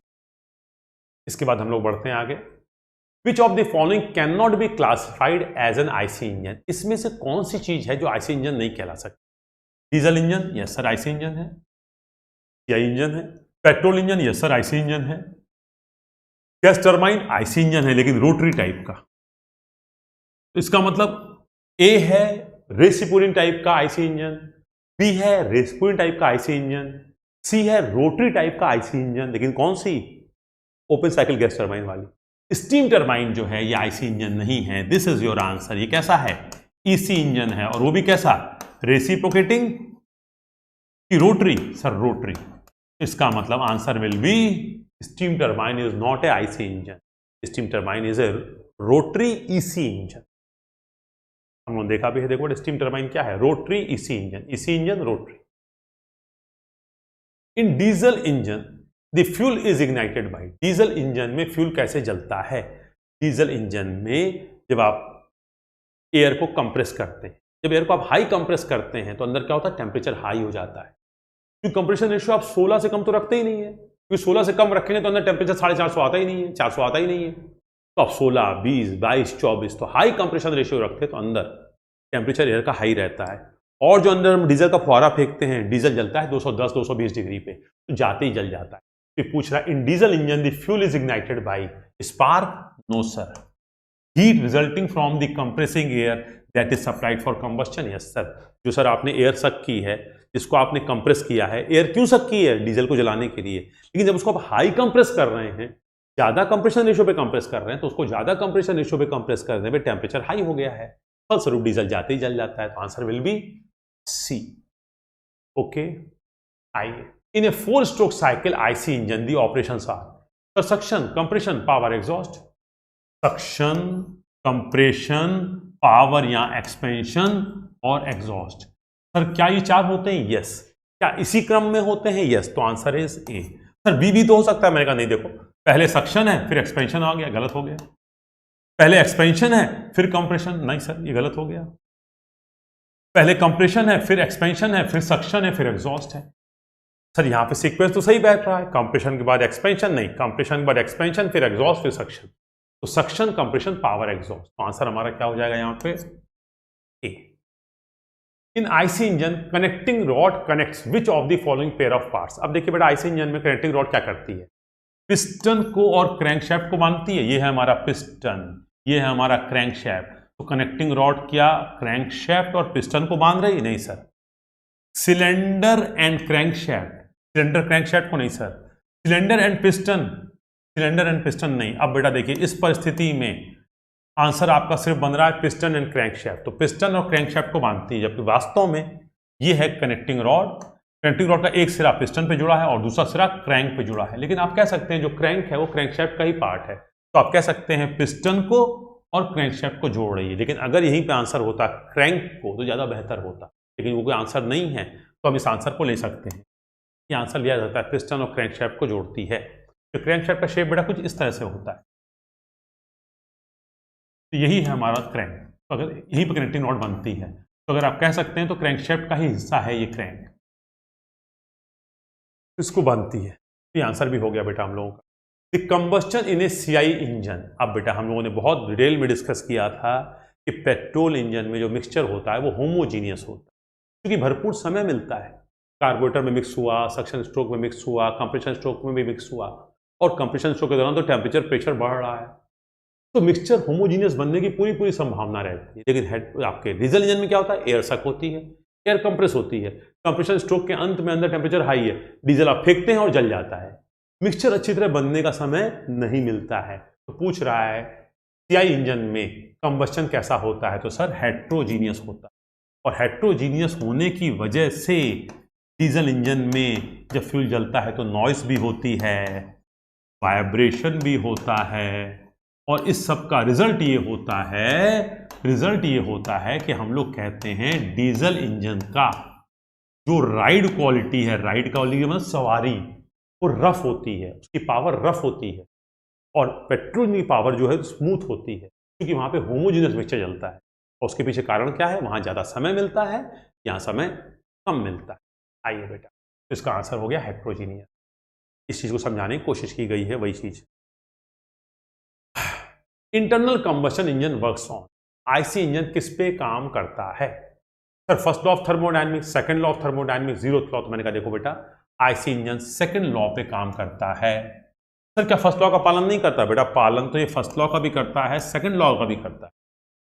इसके बाद हम लोग बढ़ते हैं आगे। Which of the following can not be classified as an IC engine? इसमें से कौन सी चीज है जो आईसी इंजन नहीं कहला सकती? Diesel engine? Yes sir IC engine है। सीआई इंजन है। Petrol engine? Yes sir IC engine है। Gas turbine? आईसी इंजन है लेकिन रोटरी टाइप का। इसका मतलब ए है रेसिप्रोकेटिंग टाइप का आईसी इंजन, बी है रेसिप्रोकेटिंग टाइप का आईसी इंजन, सी है रोटरी टाइप का आईसी इंजन, लेकिन कौन सी? ओपन साइकिल गैस टरबाइन वाली। स्टीम टरबाइन जो है ये आईसी इंजन नहीं है। This is your answer. ये कैसा है? ईसी इंजन है, और वो भी कैसा? रेसिप्रोकेटिंग की रोटरी? Sir rotary. इसका मतलब answer will B steam turbine is not a IC engine, steam turbine is a rotary EC engine. हम लोगों ने देखा भी है, देखो स्टीम टरबाइन क्या है? Rotary EC engine, EC engine rotary. In diesel engine the fuel is ignited by? Diesel engine में फ्यूल कैसे जलता है? डीजल इंजन में जब आप एयर को कंप्रेस करते हैं, जब एयर को आप हाई कंप्रेस करते हैं तो अंदर क्या होता है? टेम्परेचर हाई हो जाता है, क्योंकि कंप्रेशन रेशियो आप 16 से कम तो रखते ही नहीं है, क्योंकि 16 से कम रखेंगे तो अंदर टेम्परेचर 450 आता ही नहीं है, 400 आता ही नहीं है। तो आप 16, 20, 22, 24 तो हाई कंप्रेशन रेशियो रखते हैं तो अंदर टेम्परेचर एयर का हाई रहता है, और जो अंदर हम डीजल का फुहारा फेंकते हैं डीजल जलता है 210, 220 डिग्री पे, तो जाते ही जल जाता है। तो पूछ रहा है in diesel engine the fuel is ignited by spark? No sir. Heat resulting from the compressing air that is supplied for combustion? Yes sir. जो सर आपने एयर सक की है, जिसको आपने कंप्रेस किया है, एयर क्यों सक की है? डीजल को जलाने के लिए, लेकिन जब उसको आप हाई कंप्रेस कर रहे हैं, ज्यादा कंप्रेशन रेशियो पे कंप्रेस कर रहे हैं, तो उसको ज्यादा कंप्रेशन रेशियो पे कंप्रेस करने पे टेम्परेचर हाई हो गया है, फलस्वरूप डीजल जाते ही जल जाता है। तो answer will be C. Okay, आइए। In a four stroke cycle IC engine the operations are suction, compression, power, exhaust. Suction, compression, power या एक्सपेंशन और एग्जॉस्ट। सर क्या ये 4 होते हैं? यस। क्या इसी क्रम में होते हैं? यस। तो answer is A. Sir B भी तो हो सकता है। मैंने कहा नहीं, देखो पहले सक्शन है फिर एक्सपेंशन आ गया, गलत हो गया। पहले एक्सपेंशन है फिर कंप्रेशन, नहीं सर ये गलत हो गया। पहले कंप्रेशन है फिर एक्सपेंशन है फिर सक्शन है फिर एग्जॉस्ट है। सर यहां पे सीक्वेंस तो सही बैठ रहा है, कंप्रेशन के बाद एक्सपेंशन, नहीं कंप्रेशन के बाद एक्सपेंशन फिर एग्जॉस्ट फिर सक्शन। तो सक्शन कंप्रेशन पावर एग्जॉस्ट। तो आंसर हमारा क्या हो जाएगा यहां पे? A. In IC engine connecting rod connects which of the following pair of parts. अब देखिए बेटा आईसी इंजन में कनेक्टिंग रॉड क्या करती है? पिस्टन को और क्रैंकशैफ्ट को बांधती है। ये है हमारा पिस्टन, ये है हमारा क्रैंकशैफ्ट। तो कनेक्टिंग रॉड क्या क्रैंकशैफ्ट और पिस्टन को बांध रही? नहीं सर। सिलेंडर एंड क्रैंकशैफ्ट, सिलेंडर क्रैंकशैफ्ट को नहीं sir. Cylinder and piston, cylinder and piston नहीं। अब बेटा देखिए इस परिस्थिति में आंसर आपका सिर्फ बन रहा है पिस्टन एंड क्रैंकशैफ्ट। तो पिस्टन और क्रैंकशैफ्ट को बांधती है, जबकि वास्तव में ये है कनेक्टिंग रॉड। कनेक्टिंग रॉड का एक सिरा पिस्टन पे जुड़ा है और दूसरा सिरा क्रैंक पे जुड़ा है। लेकिन आप कह सकते हैं जो क्रैंक है वो क्रैंकशैफ्ट का ही पार्ट है, तो आप कह सकते हैं पिस्टन को और क्रैंकशैफ्ट को जोड़ रही है। लेकिन अगर यहीं पे आंसर होता क्रैंक को तो ज़्यादा बेहतर होता, लेकिन वो कोई आंसर नहीं है, तो हम इस आंसर को ले सकते हैं। ये आंसर लिया जाता है पिस्टन और क्रैंकशैफ्ट को जोड़ती है। तो क्रैंकशैफ्ट का शेप बेटा कुछ इस तरह से होता है। तो यही है हमारा क्रैंक। तो अगर यहीं पर कनेक्टिंग रॉड बनती है तो अगर आप कह सकते हैं तो क्रैंकशैफ्ट का ही हिस्सा है ये क्रैंक, इसको बनती है। तो ये आंसर भी हो गया बेटा हम लोगों का। The combustion in A CI engine. अब बेटा हम लोगों ने बहुत डिटेल में डिस्कस किया था कि पेट्रोल इंजन में जो मिक्सचर होता है वो होमोजीनियस होता है, क्योंकि भरपूर समय मिलता है। कार्बोरेटर में मिक्स हुआ, सक्शन स्ट्रोक में मिक्स हुआ, कंप्रेशन स्ट्रोक में भी मिक्स हुआ, और कंप्रेशन स्ट्रोक के दौरान तो टेम्परेचर प्रेशर बढ़ रहा है, तो मिक्सचर होमोजीनियस बनने की पूरी पूरी संभावना रहती है। लेकिन आपके डीजल इंजन में क्या होता है? एयर सक होती है, एयर कंप्रेस होती है, कंप्रेशन स्ट्रोक के अंत में अंदर टेम्परेचर हाई है, डीजल आप फेंकते हैं और जल जाता है। मिक्सचर अच्छी तरह बनने का समय नहीं मिलता है। तो पूछ रहा है सीआई इंजन में कंबस्टन कैसा होता है? तो सर हेट्रोजीनियस होता है, और हेट्रोजीनियस होने की वजह से डीजल इंजन में जब फ्यूल जलता है तो नॉइस भी होती है, वाइब्रेशन भी होता है, और इस सब का रिजल्ट ये होता है कि हम लोग कहते हैं डीजल इंजन का जो राइड क्वालिटी है, राइड क्वालिटी मतलब सवारी, वो रफ होती है, उसकी पावर रफ होती है, और पेट्रोल की पावर जो है स्मूथ होती है, क्योंकि वहां पे होमोजीनियस मिक्सचर चलता है। और उसके पीछे कारण क्या है? वहां ज्यादा समय मिलता है, यहां समय कम मिलता है। आइए बेटा, तो इसका आंसर हो गया हेट्रोजीनियस। इस चीज को समझाने की कोशिश की गई है, वही चीज। Internal combustion engine works on. IC engine किस पे काम करता है? Sir first law of thermodynamics, second law of thermodynamics, zeroth law. तो मैंने कहा देखो बेटा आईसी इंजन सेकंड लॉ पे काम करता है। सर क्या फर्स्ट लॉ का पालन नहीं करता? बेटा पालन तो ये फर्स्ट लॉ का भी करता है, सेकंड लॉ का भी करता है,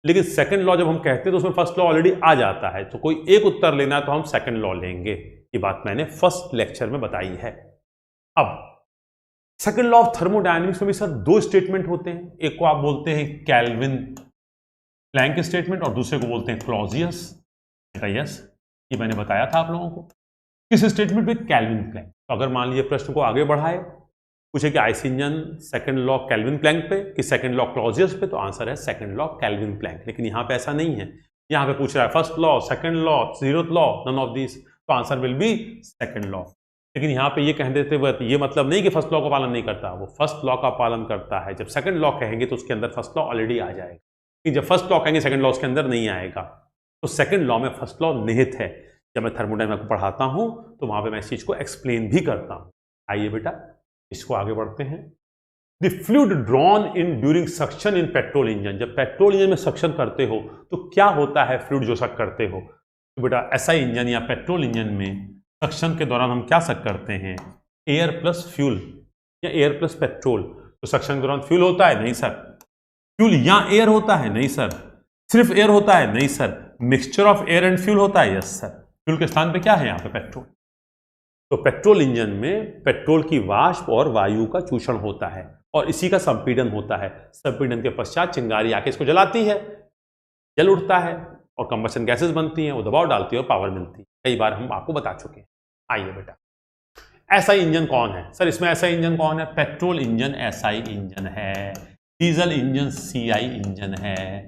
लेकिन सेकंड लॉ जब हम कहते हैं तो उसमें फर्स्ट लॉ ऑलरेडी आ जाता है, तो कोई एक उत्तर लेना है तो हम सेकंड लॉ लेंगे। ये बात मैंने फर्स्ट लेक्चर में बताई है। अब सेकंड लॉ ऑफ थर्मोडायनेमिक्स में भी सर दो स्टेटमेंट होते हैं, एक को आप बोलते हैं कैल्विन प्लैंक स्टेटमेंट और दूसरे को बोलते हैं क्लॉजियस। यस, ये मैंने बताया था आप लोगों को। किस स्टेटमेंट पे? Kelvin Planck. तो अगर मान लीजिए प्रश्न को आगे बढ़ाए, पूछे कि IC engine second law Kelvin Planck पे कि सेकंड लॉ क्लॉजियस पे, तो आंसर है सेकंड लॉ कैल्विन प्लैंक। लेकिन यहाँ पे ऐसा नहीं है, यहाँ पे पूछ रहा है first law, second law, zeroth law, none of this, तो answer will be second law. लेकिन यहाँ पे ये कह देते हुए ये मतलब नहीं कि फर्स्ट लॉ का पालन नहीं करता, वो फर्स्ट लॉ का पालन करता है। जब सेकंड लॉ कहेंगे तो उसके अंदर फर्स्ट लॉ ऑलरेडी आ जाएगा, कि जब फर्स्ट लॉ कहेंगे सेकंड लॉ उसके अंदर नहीं आएगा। तो सेकंड लॉ में फर्स्ट लॉ निहित है। जब मैं थर्मोडायनामिक्स को पढ़ाता हूं तो वहां पे मैं इस चीज को एक्सप्लेन भी करता हूं। आइए बेटा इसको आगे बढ़ते हैं। The fluid drawn in during suction in petrol engine. जब पेट्रोल इंजन में सक्शन करते हो तो क्या होता है फ्लूइड जो सक करते हो? तो बेटा एसआई इंजन या पेट्रोल इंजन में सक्शन के दौरान हम क्या सक करते हैं? एयर प्लस फ्यूल या एयर प्लस पेट्रोल। तो सक्शन के दौरान फ्यूल होता है? नहीं सर। फ्यूल या एयर होता है? नहीं सर। सिर्फ एयर होता है? नहीं sir. Mixture of air and fuel होता है? Yes sir. फ्यूल के स्थान पे क्या है यहाँ पे? पेट्रोल। तो पेट्रोल इंजन में पेट्रोल की वाष्प और वायु का चूषण होता है और इसी का संपीड़न होता है। संपीड़न के पश्चात चिंगारी आके इसको जलाती है, जल उठता है और कंबशन गैसेस बनती हैं, वो दबाव डालती है और पावर मिलती है। कई बार हम आपको बता चुके हैं। आइए बेटा एसआई इंजन कौन है? सर इसमें एसआई इंजन कौन है? पेट्रोल इंजन एसआई इंजन है, डीजल इंजन सीआई इंजन है,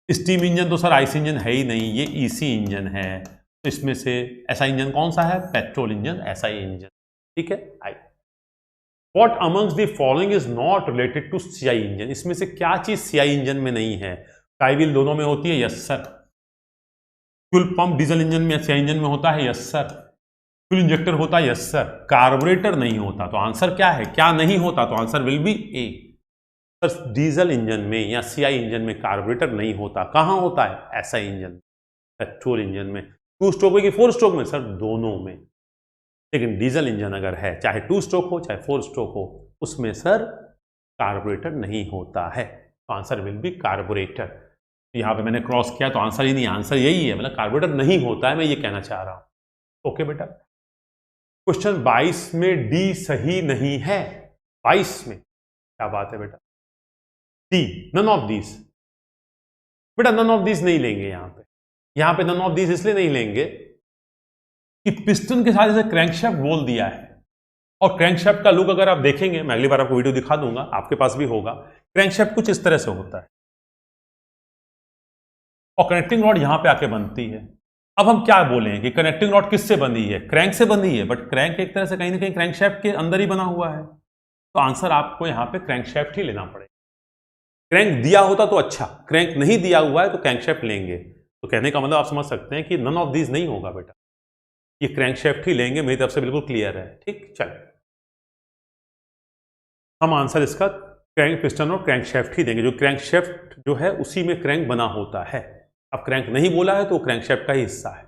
स्टीम इंजन तो सर आईसी इंजन है ही नहीं, ये ईसी इंजन है, तो इसमें से ऐसा इंजन कौन सा है? Petrol engine, SI engine. ठीक है। I what amongst the following is not related to CI engine? इसमें से क्या चीज सीआई इंजन में नहीं है? फ्लाई व्हील दोनों में होती है, yes sir. Fuel pump diesel engine में, सीआई इंजन में होता है, यस सर। फ्यूल इंजेक्टर होता है, यस सर। कार्बोरेटर नहीं होता, तो आंसर क्या है? क्या नहीं होता? तो answer will B A. Sir diesel engine में या सीआई इंजन में कार्बोरेटर नहीं होता। कहां होता है? एसआई इंजन, पेट्रोल इंजन में। 2 स्ट्रोक में कि 4 स्ट्रोक में? सर दोनों में। लेकिन डीजल इंजन अगर है, चाहे 2 स्ट्रोक हो चाहे 4 स्ट्रोक हो, उसमें सर कार्बोरेटर नहीं होता है। तो आंसर विल बी कार्बोरेटर। यहां पे मैंने क्रॉस किया तो आंसर ही नहीं, आंसर यही है, मतलब कार्बोरेटर नहीं होता है, मैं ये कहना चाह रहा हूं। ओके बेटा। क्वेश्चन 22 में डी सही नहीं है। 22 में क्या बात है बेटा? D none of these. बेटा नन ऑफ दीज नहीं लेंगे यहां पे नन ऑफ दीज इसलिए नहीं लेंगे कि पिस्टन के साथ इसे क्रैंकशाफ्ट बोल दिया है, और क्रैंकशाफ्ट का लुक अगर आप देखेंगे, मैं अगली बार आपको वीडियो दिखा दूंगा, आपके पास भी होगा। क्रैंकशाफ्ट कुछ इस तरह से होता है और कनेक्टिंग रॉड यहां पे आके बनती है। अब हम क्या बोलें कि कनेक्टिंग रॉड किससे बंधी है? क्रैंक से बंधी है, बट क्रैंक एक तरह से कहीं ना कहीं क्रैंकशाफ्ट के अंदर ही बना हुआ है, तो आंसर आपको यहां पे क्रैंकशाफ्ट ही लेना पड़ेगा। क्रैंक दिया होता तो अच्छा, क्रैंक नहीं दिया हुआ है तो क्रैंकशाफ्ट लेंगे। तो कहने का मतलब आप समझ सकते हैं कि नन ऑफ दीज नहीं होगा बेटा, ये क्रैंकशाफ्ट ही लेंगे। मेरी तरफ से बिल्कुल क्लियर है। ठीक, चल हम आंसर इसका क्रैंक पिस्टन और क्रैंकशाफ्ट ही देंगे। जो क्रैंकशाफ्ट जो है उसी में क्रैंक बना होता है। अब क्रैंक नहीं बोला है तो क्रैंकशाफ्ट का ही हिस्सा है।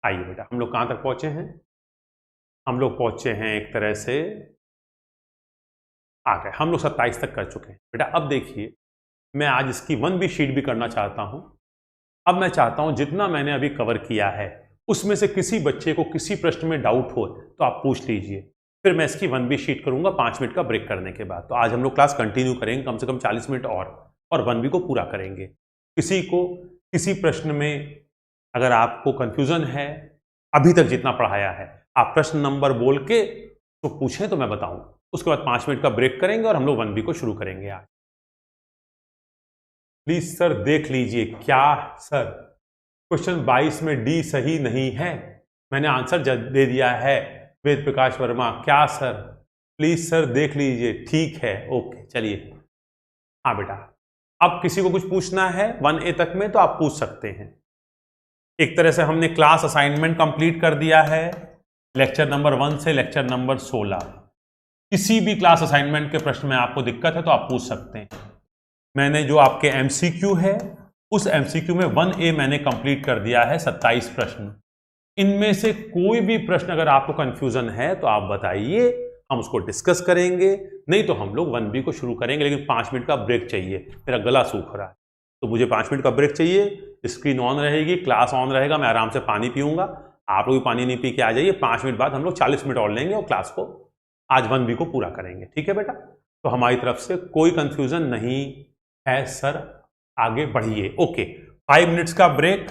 आइए बेटा, हम लोग कहां तक पहुंचे हैं? हम लोग पहुंचे हैं एक तरह से आ गए, हम लोग 27 तक कर चुके हैं बेटा। अब देखिए, मैं आज इसकी 1B शीट भी करना चाहता हूं। अब मैं चाहता हूं जितना मैंने अभी कवर किया है उसमें से किसी बच्चे को किसी प्रश्न में डाउट हो तो आप पूछ लीजिए, फिर मैं इसकी 1B शीट करूंगा 5 मिनट का ब्रेक करने के बाद। तो आज हम लोग क्लास कंटिन्यू करेंगे कम से कम 40 मिनट और 1B को पूरा करेंगे। किसी को किसी प्रश्न में अगर आपको कंफ्यूजन है, अभी तक जितना पढ़ाया है, आप प्रश्न नंबर बोल के तो पूछें तो मैं बताऊं। उसके बाद 5 मिनट का ब्रेक करेंगे और हम लोग 1B को शुरू करेंगे आज। प्लीज सर देख लीजिए। क्या सर? क्वेश्चन 22 में डी सही नहीं है, मैंने आंसर दे दिया है, वेद प्रकाश वर्मा। क्या सर? प्लीज सर देख लीजिए। ठीक है, ओके, चलिए। हाँ बेटा, अब किसी को कुछ पूछना है 1A तक में तो आप पूछ सकते हैं। एक तरह से हमने क्लास असाइनमेंट कंप्लीट कर दिया है, लेक्चर नंबर 1 से लेक्चर नंबर 16। किसी भी क्लास असाइनमेंट के प्रश्न में आपको दिक्कत है तो आप पूछ सकते हैं। मैंने जो आपके एमसीक्यू है, उस एमसीक्यू में 1A मैंने कंप्लीट कर दिया है, 27 प्रश्न। इनमें से कोई भी प्रश्न अगर आपको कंफ्यूजन है तो आप बताइए, हम उसको डिस्कस करेंगे। नहीं तो हम लोग 1B को शुरू करेंगे, लेकिन 5 मिनट का ब्रेक चाहिए, मेरा गला सूख रहा है तो मुझे 5 मिनट का ब्रेक चाहिए। स्क्रीन ऑन रहेगी, क्लास ऑन रहेगा, मैं आराम से पानी पीऊंगा, आप लोग भी पानी नहीं पी के आ जाइए। 5 मिनट बाद हम लोग 40 मिनट और लेंगे और क्लास को आज 1B को पूरा करेंगे। ठीक है बेटा? तो हमारी तरफ से कोई कंफ्यूजन नहीं है सर, आगे बढ़िए। ओके, 5 मिनट्स का ब्रेक।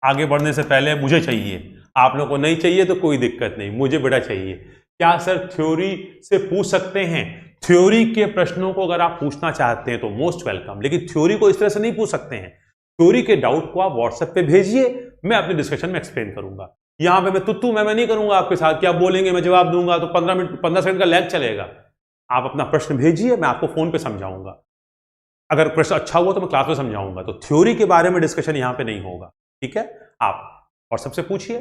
आगे बढ़ने से पहले मुझे चाहिए, आप लोगों को नहीं चाहिए तो कोई दिक्कत नहीं, मुझे बेटा चाहिए। क्या सर थ्योरी से पूछ सकते हैं? थ्योरी के प्रश्नों को अगर आप पूछना चाहते हैं तो मोस्ट वेलकम, लेकिन थ्योरी को इस तरह से नहीं पूछ सकते हैं। थ्योरी के डाउट को आप व्हाट्सएप पे भेजिए, मैं अपने डिस्कशन में एक्सप्लेन करूंगा। यहां पे मैं तुत्तू मैं नहीं करूंगा आपके साथ, क्या बोलेंगे मैं जवाब दूंगा तो 15 सेकंड का लैग चलेगा। आप अपना प्रश्न भेजिए, मैं आपको फोन पे समझाऊंगा। अगर प्रश्न अच्छा हुआ तो मैं क्लास में समझाऊंगा। तो थ्योरी के बारे में डिस्कशन यहां पे नहीं होगा। ठीक है? आप और सबसे पूछिए,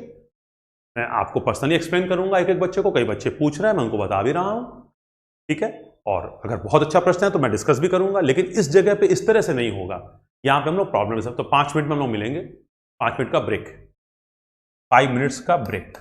मैं आपको पर्सनली एक्सप्लेन करूंगा एक एक बच्चे को। कई बच्चे पूछ रहे हैं, मैं उनको बता भी रहा हूं। ठीक है? और अगर बहुत अच्छा प्रश्न है तो मैं डिस्कस भी करूंगा, लेकिन इस जगह पे इस तरह से नहीं होगा। यहां पे हम लोग प्रॉब्लम है सब। तो 5 मिनट में हम लोग मिलेंगे, 5 मिनट का ब्रेक, 5 मिनट्स का ब्रेक।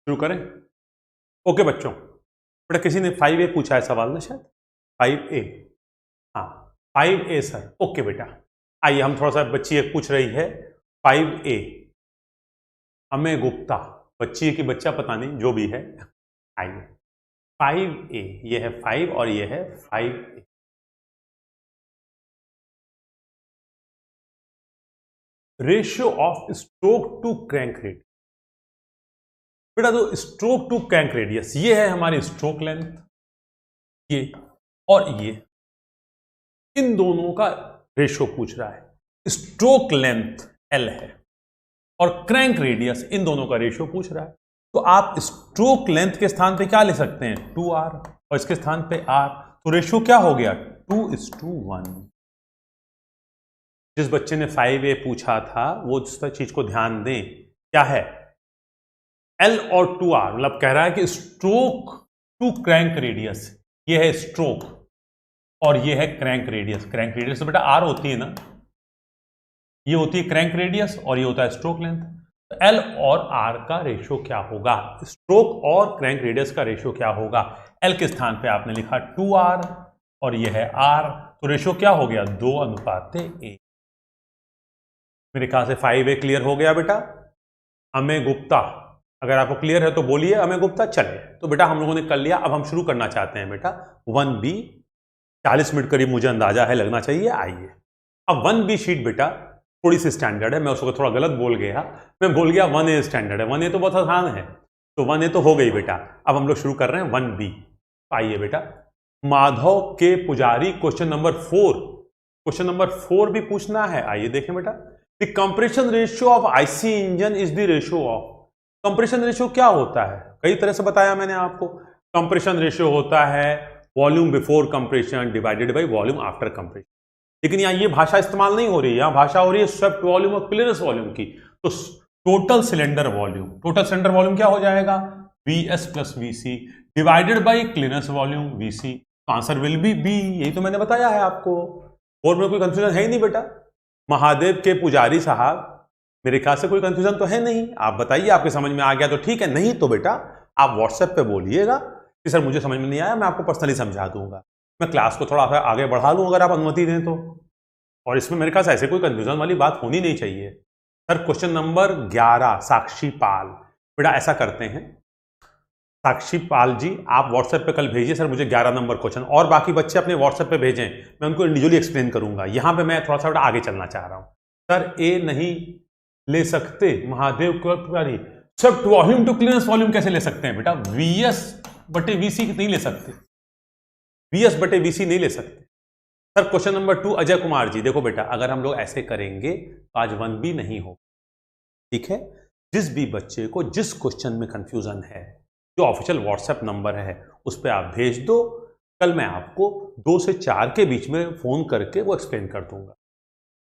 शुरू करें? ओके बच्चों, बेटा किसी ने 5A पूछा है सवाल ना शायद, 5A। हाँ 5A सर। ओके बेटा, आइए हम थोड़ा सा, बच्ची एक पूछ रही है 5A, अमेय गुप्ता, बच्ची है कि बच्चा पता नहीं, जो भी है। आइए 5A, ये है 5 और ये है 5A। Ratio of stroke to crank rate. बेटा तो स्ट्रोक टू क्रैंक रेडियस, ये है हमारी स्ट्रोक लेंथ, ये और ये, इन दोनों का रेशियो पूछ रहा है। स्ट्रोक लेंथ L है और क्रैंक रेडियस, इन दोनों का रेशियो पूछ रहा है। तो आप स्ट्रोक लेंथ के स्थान पे क्या ले सकते हैं? 2R, और इसके स्थान पे R, तो रेशियो क्या हो गया? 2:1। जिस बच्चे ने 5A पूछा था वो इस चीज को ध्यान दें, क्या है? L और 2R, मतलब कह रहा है कि स्ट्रोक टू क्रैंक रेडियस, ये है स्ट्रोक और ये है क्रैंक रेडियस। क्रैंक रेडियस तो बेटा R होती है ना, ये होती है क्रैंक रेडियस और ये होता है स्ट्रोक लेंथ। तो L और R का रेशियो क्या होगा? स्ट्रोक और क्रैंक रेडियस का रेशियो क्या होगा? L के स्थान पे आपने लिखा 2R और ये है R, तो रेशियो क्या हो गया? 2:1। मेरे ख्याल से 5A क्लियर हो गया बेटा। अमेय गुप्ता, अगर आपको क्लियर है तो बोलिए अमेय गुप्ता। चले, तो बेटा हम लोगों ने कर लिया। अब हम शुरू करना चाहते हैं बेटा 1B। 40 मिनट करीब मुझे अंदाजा है लगना चाहिए। आइए, अब 1B शीट बेटा थोड़ी सी स्टैंडर्ड है, मैं उसको थोड़ा गलत बोल गया, मैं बोल गया 1A स्टैंडर्ड है। 1A तो बहुत आसान है, तो 1A तो हो गई बेटा। अब हम लोग शुरू कर रहे हैं 1B। आइए बेटा, माधव के पुजारी, क्वेश्चन नंबर 4। क्वेश्चन नंबर 4 भी पूछना है। आइए देखें बेटा, the compression ratio of IC engine is the ratio of. Compression ratio क्या होता है? कई तरह से बताया मैंने आपको। कंप्रेशन रेशियो होता है volume before compression divided by volume after compression. लेकिन यहाँ ये भाषा इस्तेमाल नहीं हो रही है, यहाँ भाषा हो रही है स्वेप्ट वॉल्यूम और क्लियरेंस वॉल्यूम की। तो total cylinder volume, total cylinder volume क्या हो जाएगा? VS plus VC divided by clearance volume VC। तो आंसर विल बी B। यही तो मैंने बताया है आपको, और में कोई कंफ्यूजन है ही नहीं बेटा। महादेव के पुजारी साहब, मेरे ख्याल से कोई कंफ्यूजन तो है नहीं। आप बताइए, आपके समझ में आ गया तो ठीक है, नहीं तो बेटा आप व्हाट्सएप पे बोलिएगा कि सर मुझे समझ में नहीं आया, मैं आपको पर्सनली समझा दूंगा, मैं क्लास को थोड़ा आगे बढ़ा लूँ अगर आप अनुमति दें तो। और इसमें मेरे ख्याल से ऐसे कोई कंफ्यूजन वाली बात होनी नहीं चाहिए। सर क्वेश्चन नंबर 11, साक्षी पाल। बेटा ऐसा करते हैं, साक्षी पाल जी आप व्हाट्सएप पे कल भेजिए सर मुझे 11 नंबर क्वेश्चन, और बाकी बच्चे अपने व्हाट्सएप पे भेजें, मैं उनको इंडिविजुअली एक्सप्लेन करूंगा। यहां पे मैं थोड़ा सा बेटा आगे चलना चाह रहा हूं। सर ए नहीं ले सकते महादेव के पुजारी, सब वॉल्यूम टू क्लियरेंस वॉल्यूम कैसे ले सकते हैं बेटा? VS बटे VC नहीं ले सकते, VS बटे VC नहीं ले सकते। Sir question number 2 Ajay Kumar ji, देखो बेटा अगर हम लोग ऐसे करेंगे तो आज 1B नहीं हो, ठीक है? जिस भी बच्चे को जिस क्वेश्चन में कंफ्यूजन है, जो ऑफिशियल व्हाट्सएप नंबर है उस पर आप भेज दो, कल मैं आपको 2 से 4 के बीच में फोन करके वो एक्सप्लेन कर दूंगा,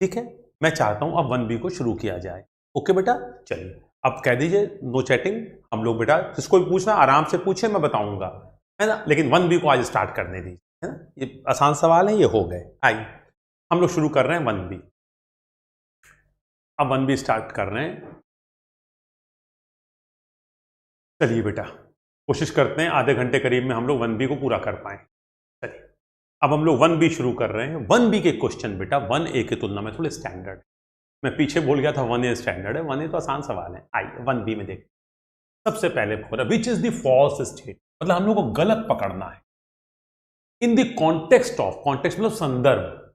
ठीक है? मैं चाहता हूं अब 1B को शुरू किया जाए। ओके बेटा, चलिए अब कह दीजिए नो चैटिंग। हम लोग बेटा जिसको भी पूछना आराम से पूछे, मैं बताऊंगा, है ना? लेकिन 1B को आज स्टार्ट करने दीजिए, है ना? ये आसान सवाल है, ये हो गए। आइए हम लोग शुरू कर रहे हैं 1B। अब 1B स्टार्ट कर रहे हैं। चलिए बेटा कोशिश करते हैं आधे घंटे करीब में हम लोग 1B को पूरा कर पाए। चलिए अब हम लोग 1B शुरू कर रहे हैं। 1B के क्वेश्चन बेटा 1A की तुलना में थोड़े स्टैंडर्ड, मैं पीछे बोल गया था 1A स्टैंडर्ड है, 1A तो आसान सवाल है। आइए 1B में देखें। सबसे पहले which is the false state, मतलब हम लोग को गलत पकड़ना है। In the context of, context मतलब संदर्भ,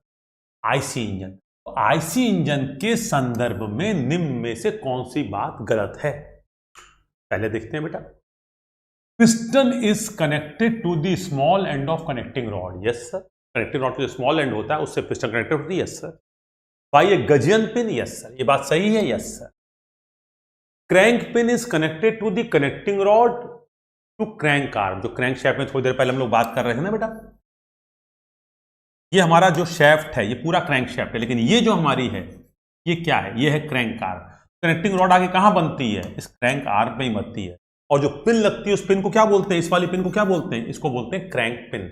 आईसी इंजन। तो आईसी इंजन के संदर्भ में निम्न में से कौन सी बात गलत है? पहले देखते हैं बेटा। Piston is connected to the small end of connecting rod. Yes sir, connecting rod जो स्मॉल एंड होता है उससे पिस्टन कनेक्टेड होती है। Yes sir. By a gudgeon pin. Yes sir, ये बात सही है। Yes sir. Crank pin is connected to the connecting rod to crank arm. जो क्रैंक शैफ्ट में थोड़ी देर पहले हम लोग बात कर रहे थे ना बेटा, ये हमारा जो शैफ्ट है ये पूरा क्रैंक शैफ्ट है, लेकिन ये जो हमारी है ये क्या है? ये है क्रैंक आर्म। कनेक्टिंग रॉड आगे कहां बनती है? इस क्रैंक आर्म में ही बनती है। और जो पिन लगती है उस पिन को क्या बोलते हैं? इस वाली पिन को क्या बोलते हैं? इसको बोलते हैं क्रैंक पिन।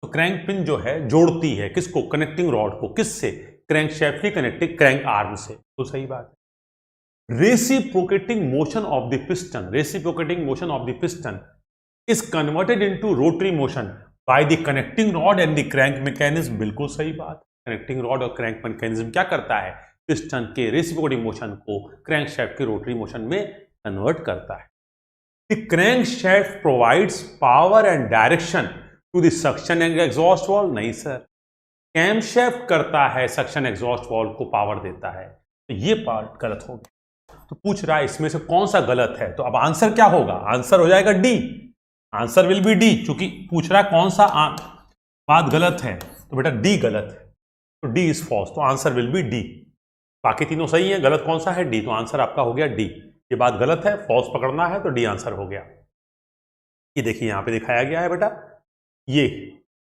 तो क्रैंक पिन जो है जोड़ती है किसको? कनेक्टिंग रॉड को। किससे? क्रैंक शैफ्ट की कनेक्टिंग क्रैंक आर्म से। तो सही बात है। Reciprocating motion of the piston, reciprocating motion of the piston is converted into rotary motion by the connecting rod and the crank mechanism. बिल्कुल सही बात, कनेक्टिंग रॉड और क्रैंक मैकेनिज्म क्या करता है, पिस्टन के रेसिप्रोकेटिंग मोशन को क्रैंकशाफ्ट के रोटरी मोशन में कन्वर्ट करता है। The crankshaft provides power and direction to the suction and exhaust valve. नहीं सर, कैमशाफ्ट करता है सक्शन एग्जॉस्ट वाल्व को पावर देता है, तो ये पार्ट गलत हो गया। तो पूछ रहा है इसमें से कौन सा गलत है, तो अब आंसर क्या होगा, आंसर हो जाएगा D, answer will B D, क्योंकि पूछ रहा है कौन सा बात गलत है, तो बेटा डी गलत है, तो डी इज फॉल्स, तो आंसर विल बी डी। बाकी तीनों सही है, गलत कौन सा है, डी, तो आंसर आपका हो गया डी। ये बात गलत है, फॉल्स पकड़ना है, तो डी आंसर हो गया। ये देखिए यहां पे दिखाया गया है बेटा, ये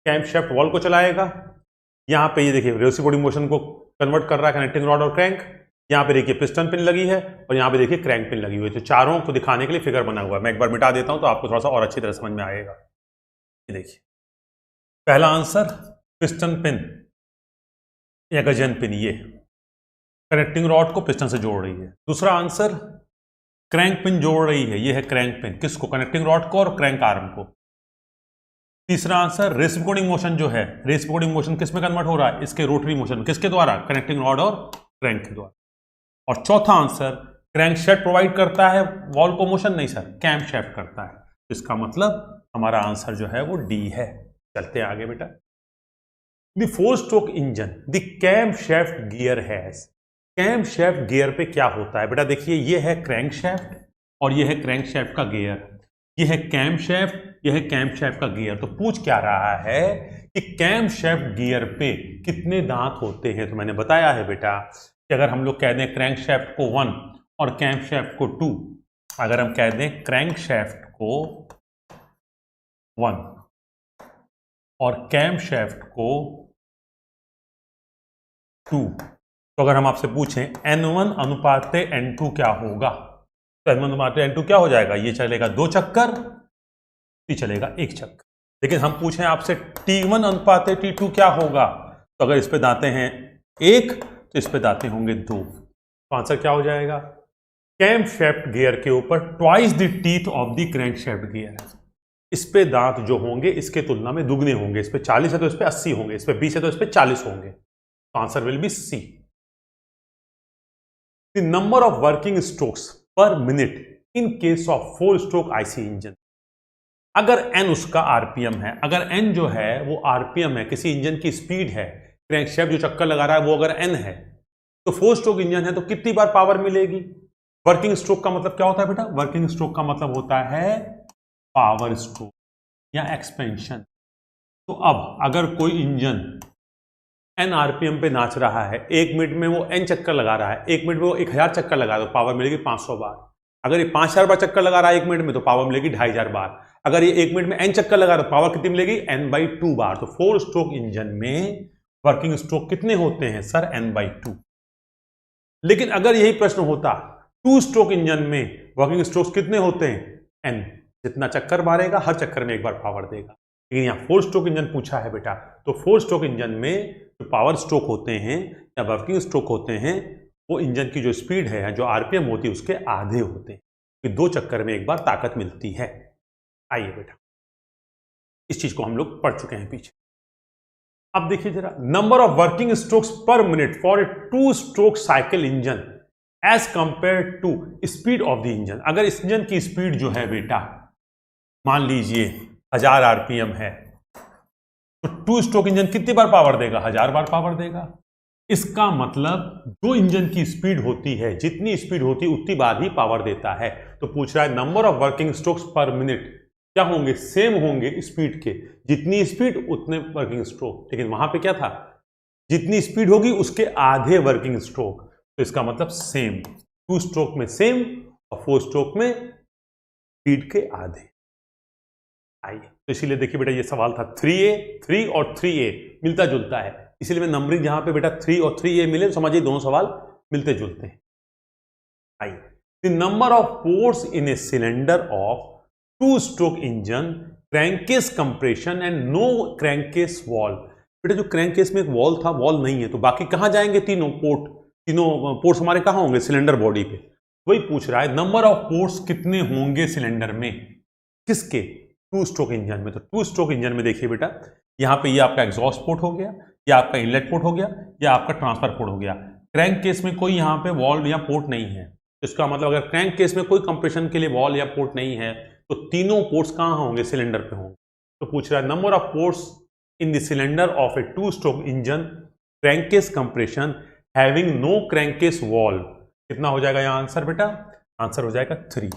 कैमशाफ्ट वॉल को चलाएगा, यहाँ पे ये देखिए रेसिप्रोकेटिंग मोशन को कन्वर्ट कर रहा है कनेक्टिंग रॉड और क्रैंक, यहाँ पे देखिए पिस्टन पिन लगी है और यहाँ पे देखिए क्रैंक पिन लगी हुई है। तो चारों को दिखाने के लिए फिगर बना हुआ है, मैं एक बार मिटा देता हूँ तो आपको थोड़ा सा और अच्छी तरह समझ में आएगा। ये देखिए पहला आंसर पिस्टन पिन या गजन पिन, ये कनेक्टिंग रॉड को पिस्टन से जोड़ रही है। दूसरा आंसर क्रैंक पिन जोड़ रही है, ये है क्रैंक पिन, किसको, कनेक्टिंग रॉड को और क्रैंक आर्म को। तीसरा आंसर रेसिप्रोकेटिंग मोशन जो है, रेसिप्रोकेटिंग मोशन किस में कन्वर्ट हो रहा है, इसके रोटरी मोशन, किसके द्वारा, कनेक्टिंग रॉड और क्रैंक के द्वारा। और चौथा आंसर क्रैंकशाफ्ट प्रोवाइड करता है वॉल को मोशन, नहीं सर, कैमशाफ्ट करता है। इसका मतलब हमारा आंसर जो है वो डी है। चलते हैं आगे बेटा। The 4 stroke engine the camshaft gear has, camshaft gear पे क्या होता है बेटा, देखिए ये है क्रैंकशाफ्ट और ये है क्रैंकशाफ्ट का गियर, ये है कैमशाफ्ट, यह है कैमशाफ्ट का गियर। तो पूछ क्या रहा है कि कैमशाफ्ट गियर पे कितने दांत होते हैं, तो मैंने बताया है बेटा कि अगर हम लोग कह दें क्रैंकशाफ्ट को 1 और कैमशाफ्ट को 2, अगर हम कह दें क्रैंकशाफ्ट को 1 और कैमशाफ्ट को 2, तो अगर हम आपसे पूछें N1 अनुपात N2 क्या होगा, तो N1 अनुपात N2 क्या हो जाएगा, ये चलेगा 2 चक्कर, ये चलेगा 1 चक्कर। लेकिन हम पूछें आपसे T1 अनुपात T2 क्या होगा, तो अगर इस पे दांते हैं 1 तो इस पे दांते होंगे 2, तो आंसर क्या हो जाएगा, कैमशाफ्ट गियर के ऊपर twice the teeth of the crankshaft gear, इस पे दांत जो होंगे इसके तुलना में दुगने होंगे, इस पे 40 है तो इस पे 80 होंगे, इस पे 20 है तो इस पे 40 होंगे, तो answer will be C. The number of working strokes per minute in case of 4 stroke IC engine, अगर n उसका आरपीएम है, अगर n जो है वो आरपीएम है, किसी इंजन की स्पीड है, क्रैंकशाफ्ट जो चक्कर लगा रहा है वो अगर n है, तो 4 स्ट्रोक इंजन है तो कितनी बार पावर मिलेगी। वर्किंग स्ट्रोक का मतलब क्या होता है बेटा, वर्किंग स्ट्रोक का मतलब होता है पावर स्ट्रोक या एक्सपेंशन। तो अब अगर कोई इंजन n आरपीएम पे नाच रहा है, 1 मिनट में वो n चक्कर लगा रहा है, 1 मिनट में वो 1000 चक्कर लगा, तो पावर मिलेगी 500 बार। अगर ये 5000 बार चक्कर लगा रहा है 1 मिनट में, तो पावर मिलेगी 2500 बार। अगर ये 1 मिनट में n चक्कर लगा रहा है तो पावर कितनी मिलेगी, n/2 बार। तो 4 स्ट्रोक इंजन में वर्किंग स्ट्रोक कितने होते हैं सर, n/2। लेकिन अगर यही प्रश्न होता 2 स्ट्रोक इंजन में वर्किंग स्ट्रोक्स कितने होते हैं, n, जितना चक्कर मारेगा हर चक्कर में 1 बार पावर देगा। लेकिन यहाँ 4 स्ट्रोक इंजन पूछा है बेटा, तो 4 स्ट्रोक इंजन में जो पावर स्ट्रोक होते हैं या वर्किंग स्ट्रोक होते हैं, वो इंजन की जो स्पीड है, जो आरपीएम होती है, उसके आधे होते हैं, कि 2 चक्कर में 1 बार ताकत मिलती है। आइए बेटा, इस चीज को हम लोग पढ़ चुके हैं पीछे। अब देखिए जरा, number of working strokes per minute for a 2 stroke cycle engine as compare to speed of the engine. अगर इस इंजन की स्पीड जो है बेटा, मान लीजिए 1000 आरपीएम है, तो 2 स्ट्रोक इंजन कितनी बार पावर देगा, 1000 बार पावर देगा। इसका मतलब जो इंजन की स्पीड होती है, जितनी स्पीड होती है उतनी बार ही पावर देता है। तो पूछ रहा है number of working strokes per minute क्या होंगे, सेम होंगे स्पीड के, जितनी स्पीड उतने वर्किंग स्ट्रोक। लेकिन वहां पे क्या था, जितनी स्पीड होगी उसके आधे वर्किंग स्ट्रोक, तो इसका मतलब सेम, 2 स्ट्रोक में सेम और 4 स्ट्रोक में स्पीड के आधे। आइए, तो इसीलिए देखिए बेटा, ये सवाल था 3 और 3A मिलता जुलता है, इसीलिए मैं नंबरिंग जहां पे बेटा 3 और 3A मिले, समझिए दोनों सवाल मिलते जुलते हैं। आइए, the number of ports in a cylinder of 2 stroke engine, crankcase compression and no crankcase wall. बेटा जो क्रैंकेस में एक वॉल था, वॉल नहीं है, तो बाकी कहां जाएंगे, तीनों पोर्ट्स हमारे कहां होंगे, सिलेंडर बॉडी पे। वही पूछ रहा है नंबर ऑफ पोर्ट्स कितने होंगे सिलेंडर में, किसके, टू स्ट्रोक इंजन में। तो टू स्ट्रोक इंजन में देखिए बेटा, यहाँ पे ये आपका एग्जॉस्ट पोर्ट हो गया, या आपका इनलेट पोर्ट हो गया, या आपका ट्रांसफर पोर्ट हो गया। क्रैंक केस में कोई यहाँ पे वॉल्व या पोर्ट नहीं है, इसका मतलब अगर क्रैंक केस में कोई कंप्रेशन के लिए वॉल्व या पोर्ट नहीं है तो तीनों पोर्ट्स कहाँ होंगे, सिलेंडर पे होंगे। तो पूछ रहा है number of ports in the cylinder of a two stroke engine crankcase compression having no crankcase valve, कितना हो जाएगा यहाँ आंसर बेटा, आंसर हो जाएगा 3।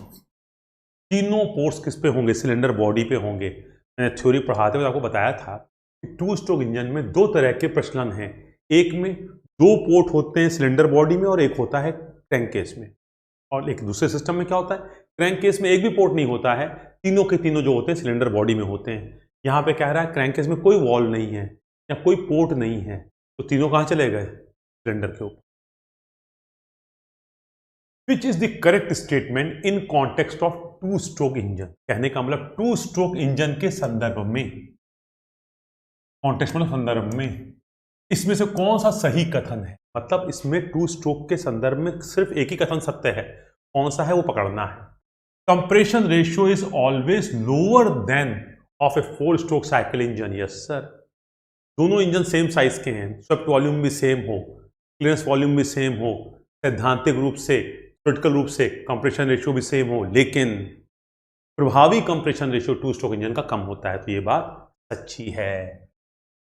तीनों पोर्ट्स किस पे होंगे, सिलेंडर बॉडी पे होंगे। मैंने थ्योरी पढ़ाते हुए आपको बताया था कि टू स्ट्रोक इंजन में दो तरह के प्रचलन हैं, एक में दो पोर्ट होते हैं सिलेंडर बॉडी में और एक होता है क्रैंकेस में, और एक दूसरे सिस्टम में क्या होता है, क्रैंकेस में एक भी पोर्ट नहीं होता है, तीनों के तीनों जो होते हैं सिलेंडर बॉडी में होते हैं। यहाँ पे कह रहा है क्रैंकेस में कोई वॉल्व नहीं है या कोई पोर्ट नहीं है, तो तीनों कहाँ चले गए, सिलेंडर के ऊपर। विच is the correct statement in context of to stroke engine, कहने का मतलब टू स्ट्रोक इंजन के संदर्भ में, कॉन्टेक्स्ट मतलब संदर्भ में, इसमें से कौन सा सही कथन है, मतलब इसमें टू स्ट्रोक के संदर्भ में सिर्फ एक ही कथन सत्य है, कौन सा है वो पकड़ना है। Compression ratio is always lower than of A 4 stroke cycle engine, yes sir. दोनों इंजन सेम साइज के हैं, स्वेप्ट वॉल्यूम भी सेम हो, क्लियरेंस वॉल्यूम भी सेम हो, सैद्धांतिक रूप से, प्रैक्टिकल रूप से कंप्रेशन रेशियो भी सेम हो, लेकिन प्रभावी compression ratio two stroke engine का कम होता है, तो ये बात सच्ची है।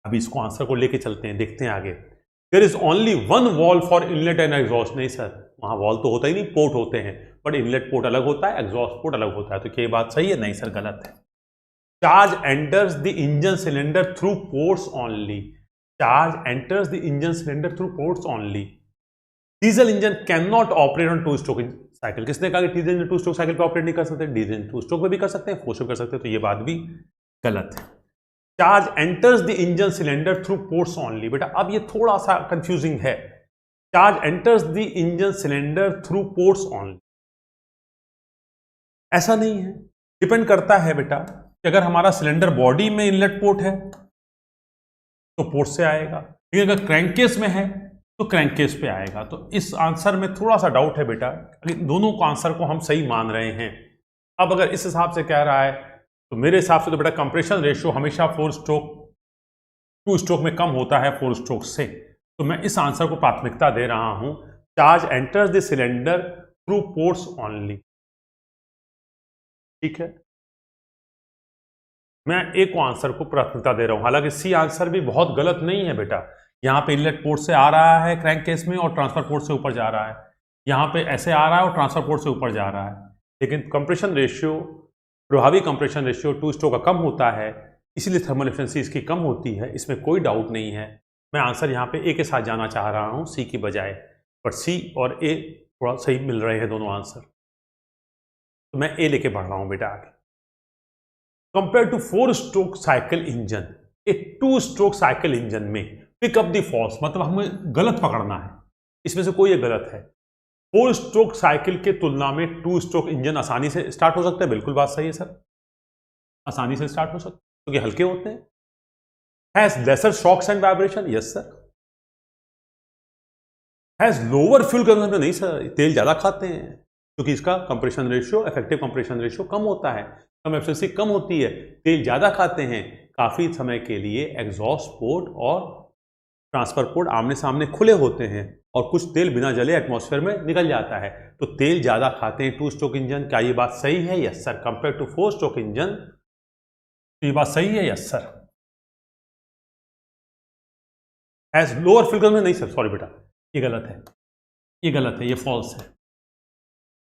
अभी इसको आंसर को लेके चलते हैं, देखते हैं आगे। There is only one valve for inlet and exhaust, नहीं सर, वहां वॉल्व तो होता ही नहीं, पोर्ट होते हैं, बट इनलेट पोर्ट अलग होता है, एग्जॉस्ट पोर्ट अलग होता है, तो क्या ये बात सही है, नहीं सर गलत है। Charge enters the engine cylinder through ports only, charge enters the engine cylinder through ports only. Diesel engine can not operate on two stroke cycle, किसने कहा कि diesel engine two stroke cycle पे ऑपरेट नहीं कर सकते, डीजल इंजन टू स्ट्रोक पे भी कर सकते हैं, फोर स्ट्रोक कर सकते हैं, तो ये बात भी गलत है। Charge enters the engine cylinder through ports only, बेटा अब ये थोड़ा सा कंफ्यूजिंग है, charge enters the engine cylinder through ports only, ऐसा नहीं है, डिपेंड करता है बेटा कि अगर हमारा सिलेंडर बॉडी में इनलेट पोर्ट है तो पोर्ट से आएगा, लेकिन अगर क्रैंकेस में है तो क्रैंकेस पे आएगा। तो इस आंसर में थोड़ा सा डाउट है बेटा, दोनों को आंसर को हम सही मान रहे हैं। अब अगर इस हिसाब से कह रहा है तो मेरे हिसाब से तो बेटा कंप्रेशन रेशियो हमेशा 4 स्ट्रोक 2 स्ट्रोक में कम होता है 4 स्ट्रोक से, तो मैं इस आंसर को प्राथमिकता दे रहा हूं, charge enters the cylinder through ports only, ठीक है। मैं ए को आंसर को प्राथमिकता दे रहा हूं, हालांकि सी आंसर भी बहुत गलत नहीं है बेटा, यहाँ पे इनलेट पोर्ट से आ रहा है क्रैंक केस में और ट्रांसफर पोर्ट से ऊपर जा रहा है, यहाँ पे ऐसे आ रहा है और ट्रांसफर पोर्ट से ऊपर जा रहा है, लेकिन कंप्रेशन रेशियो, प्रभावी कंप्रेशन रेशियो 2 स्ट्रोक का कम होता है, इसलिए थर्मल एफिशिएंसी इसकी कम होती है, इसमें कोई डाउट नहीं है। मैं आंसर यहाँ पे ए के साथ जाना चाह रहा हूँ सी की बजाय, पर सी और ए थोड़ा सही मिल रहे हैं दोनों आंसर, तो मैं ए लेके बढ़ रहा हूँ बेटा आगे। Compare to 4 stroke cycle engine, एक 2 स्ट्रोक साइकिल इंजन में पिक अप द फॉल्स, मतलब हमें गलत पकड़ना है, इसमें से कोई एक गलत है। 4 स्ट्रोक साइकिल के तुलना में 2 स्ट्रोक इंजन आसानी से स्टार्ट हो सकता है, बिल्कुल बात सही है सर, आसानी से स्टार्ट हो सकता है क्योंकि हल्के होते हैं। Has lesser shocks and vibration, yes sir. Has lower fuel consumption, नहीं सर, तेल ज्यादा खाते हैं क्योंकि इसका compression ratio, effective compression ratio कम होता है, कम एफिशिएंसी कम होती है, तेल ज्यादा खाते हैं, काफी समय के लिए एग्जॉस्ट पोर्ट और ट्रांसफर पोर्ट आमने सामने खुले होते हैं और कुछ तेल बिना जले एटमॉस्फेयर में निकल जाता है, तो तेल ज्यादा खाते हैं 2 स्ट्रोक इंजन। क्या ये बात सही है? Yes sir. Compare to 4 stroke engine, तो ये बात सही है, yes sir. As lower fuel consumption, नहीं सर, सॉरी बेटा, ये गलत है, ये गलत है, ये फॉल्स है।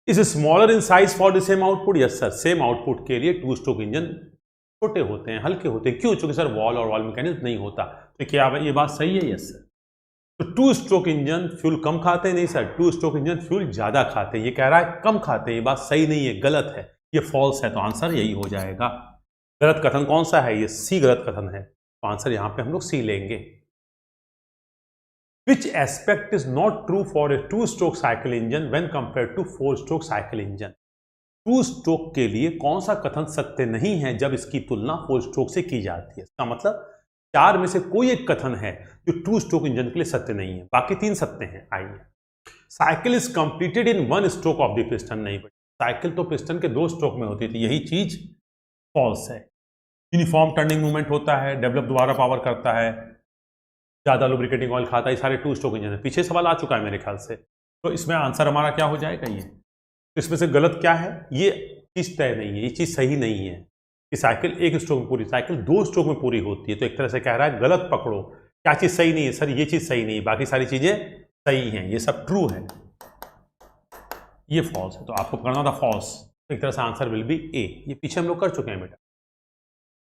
Is smaller in size for the same output, yes sir. Same output के लिए 2 स्ट्रोक इंजन छोटे होते हैं, हल्के होते हैं, क्यों? क्योंकि सर वॉल और वॉल मैकेनिज्म नहीं होता, तो क्या ये बात सही है? Yes sir. तो 2 स्ट्रोक इंजन फ्यूल कम खाते हैं, नहीं सर, 2 स्ट्रोक इंजन फ्यूल ज्यादा खाते हैं, ये कह रहा है कम खाते हैं, ये बात सही नहीं है, गलत है, ये फॉल्स है, तो आंसर यही हो जाएगा। गलत कथन कौन सा है? ये सी गलत कथन है, तो आंसर यहां पे हम लोग सी लेंगे। Which aspect is not true for a 2 stroke cycle engine when compared to 4 stroke cycle engine? 2 stroke के लिए कौन सा कथन सत्य नहीं है जब इसकी तुलना 4 स्ट्रोक से की जाती है? इसका मतलब 4 में से कोई एक कथन है जो 2 स्ट्रोक इंजन के लिए सत्य नहीं है, बाकी 3 सत्य हैं। आइए cycle is completed in one stroke of the piston. नहीं बेटा, साइकिल तो पिस्टन के 2 स्ट्रोक में होती थी, यही चीज फॉल्स है। यूनिफॉर्म टर्निंग मूवमेंट होता है, डेवलप दोबारा पावर करता है, ज्यादा लुब्रिकेटिंग ऑयल खाता है, सारे 2 स्ट्रोक इंजन है। पीछे सवाल आ चुका है मेरे ख्याल से, तो इसमें आंसर हमारा क्या हो जाएगा ये। तो इसमें से गलत क्या है, ये चीज तय नहीं है, ये चीज सही नहीं है कि साइकिल 1 स्ट्रोक में पूरी, साइकिल 2 स्ट्रोक में पूरी होती है। तो एक तरह से कह रहा है गलत पकड़ो, क्या चीज सही नहीं है सर, ये चीज सही नहीं है, बाकी सारी चीजें सही हैं, ये सब ट्रू है, ये फॉल्स है। तो आपको पकड़ना था फॉल्स, तो एक तरह से आंसर विल बी ए। ये पीछे हम लोग कर चुके हैं बेटा।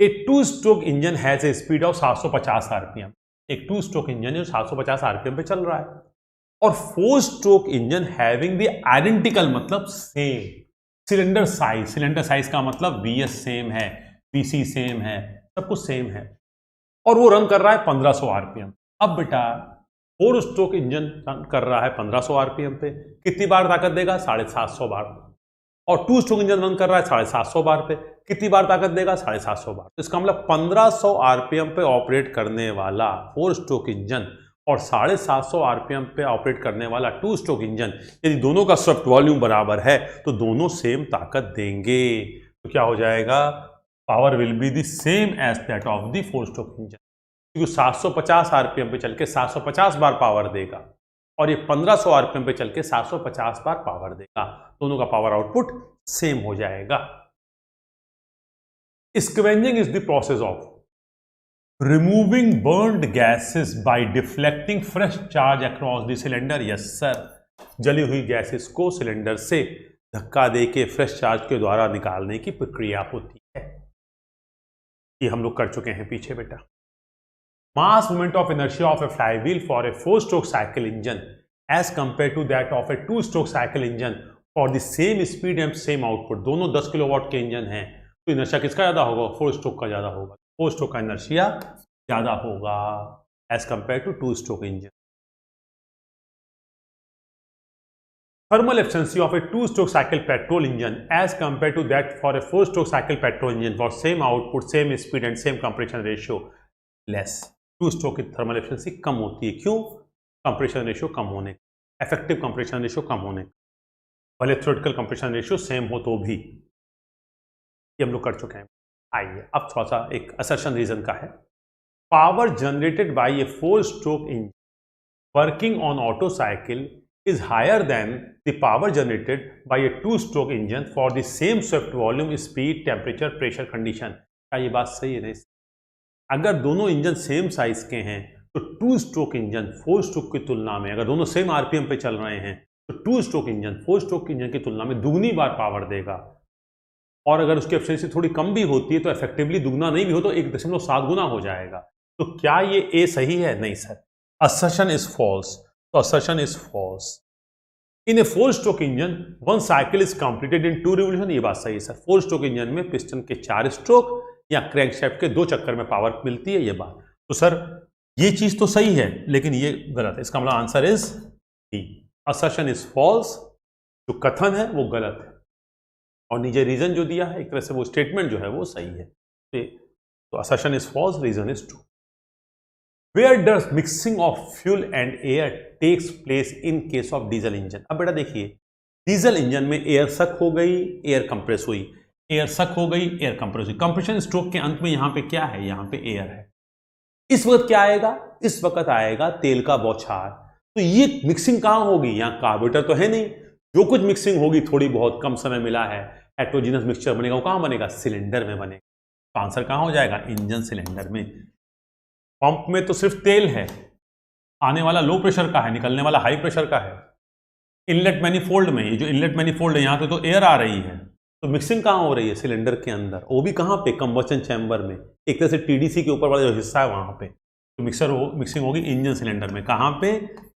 ए 2 stroke engine has a speed of 750 RPM. एक 2 स्ट्रोक इंजन है जो 750 आरपीएम पे चल रहा है। और 4 stroke engine having the identical मतलब सेम सिलेंडर साइज का मतलब वीएस सेम है, वीसी सेम है, सब कुछ सेम है, और वो रन कर रहा है 1500 आरपीएम। अब बेटा 4 स्ट्रोक इंजन रन कर रहा है 1500 आरपीएम पे, कितनी बार ताकत देगा, 750 बार। और 2 स्ट्रोक इंजन रन कर रहा है 750 बार पे, कितनी बार ताकत देगा, 750 बार। तो इसका मतलब 1500 आरपीएम पे ऑपरेट करने वाला 4 स्ट्रोक इंजन और 750 आरपीएम पे ऑपरेट करने वाला 2 स्ट्रोक इंजन, यदि दोनों का स्वेप्ट वॉल्यूम बराबर है तो दोनों सेम ताकत देंगे। तो क्या हो जाएगा, power will be the same as that of the 4 stroke engine, क्योंकि 750 आरपीएम पे चल के 750 बार पावर देगा और ये 1500 आरपीएम पे चल के 750 बार पावर देगा, दोनों का पावर आउटपुट सेम हो जाएगा। Scavenging is the process of removing burned gases bye deflecting fresh charge across the cylinder. Yes sir, जली हुई गैसेस को सिलेंडर से धक्का देके फ्रेश चार्ज के द्वारा निकालने की प्रक्रिया होती है। ये हम लोग कर चुके हैं पीछे बेटा। Mass moment of inertia of a flywheel for a 4 stroke cycle engine as compare to that of a 2 stroke cycle engine for the same speed and same output. दोनों 10 किलोवाट के इंजन हैं, तो इनर्शिया किसका ज्यादा होगा, 4 स्ट्रोक का ज्यादा होगा। 4 स्ट्रोक का इनर्शिया ज्यादा होगा as compare to 2 stroke engine. Thermal efficiency of a 2-stroke cycle petrol engine as compared to that for a 4-stroke cycle petrol engine for same output, same speed and same compression ratio less. 2-stroke की thermal efficiency कम होती है, क्यों, compression ratio कम होने, effective compression ratio कम होने, भले theoretical compression ratio same हो तो भी। ये हम लोग कर चुके हैं। आइए अब थोड़ा सा एक assertion reason का है। Power generated by a 4-stroke engine working on auto cycle is higher than the power generated by a 2-stroke engine for the same swept volume, speed, temperature, pressure condition। क्या ये बात सही है? नहीं। अगर दोनों इंजन सेम साइज के हैं तो 2 स्ट्रोक इंजन 4 स्ट्रोक की तुलना में, अगर दोनों सेम आरपीएम पे चल रहे हैं तो 2 स्ट्रोक इंजन 4 स्ट्रोक इंजन की तुलना में दुगनी बार पावर देगा। और अगर उसकी एफिशिएंसी थोड़ी कम भी होती है तो इफेक्टिवली दुगना नहीं भी हो तो 1.7 गुना हो जाएगा। तो क्या ये ए सही है? नहीं सर, असर्शन इज फॉल्स। तो assertion is false. In a 4 stroke engine 1 cycle is completed in 2 revolution. ये बात सही है सर, 4 स्ट्रोक इंजन में पिस्टन के 4 स्ट्रोक या क्रैंकशाफ्ट के 2 चक्कर में पावर मिलती है, ये बात। तो सर ये चीज तो सही है लेकिन ये गलत है, इसका मतलब answer is D, assertion is false. जो कथन है वो गलत है और नीचे रीजन जो दिया है एक तरह से वो स्टेटमेंट जो है वो सही है। तो assertion is false, reason is true. Where does mixing of fuel and air takes place in case of diesel engine? अब बेटा देखिए, डीजल इंजन में एयर सक हो गई, एयर कंप्रेस हुई, एयर सक हो गई, एयर कंप्रेस हुई। कंप्रेशन स्ट्रोक के अंत में यहां पे क्या है? यहां पे एयर है। इस वक्त क्या आएगा? इस वक्त आएगा तेल का बौछार। तो ये मिक्सिंग कहां होगी? यहां कार्बोरेटर तो है नहीं, जो कुछ मिक्सिंग होगी थोड़ी बहुत कम समय मिला है, हेटेरोजेनस मिक्सचर बनेगा, वो कहां बनेगा? सिलेंडर में बनेगा। तो आंसर कहां हो जाएगा? इंजन सिलेंडर में। पंप में तो सिर्फ तेल है, आने वाला लो प्रेशर का है, निकलने वाला हाई प्रेशर का है। इनलेट मैनिफोल्ड में, ये जो इनलेट मैनिफोल्ड है यहां पे तो एयर आ रही है, तो मिक्सिंग कहां हो रही है? सिलेंडर के अंदर। वो भी कहां पे? कंबस्शन चैम्बर में, एक तरह से टीडीसी के ऊपर वाला जो हिस्सा है वहां पे। तो मिक्सिंग होगी इंजन सिलेंडर में। कहां पे?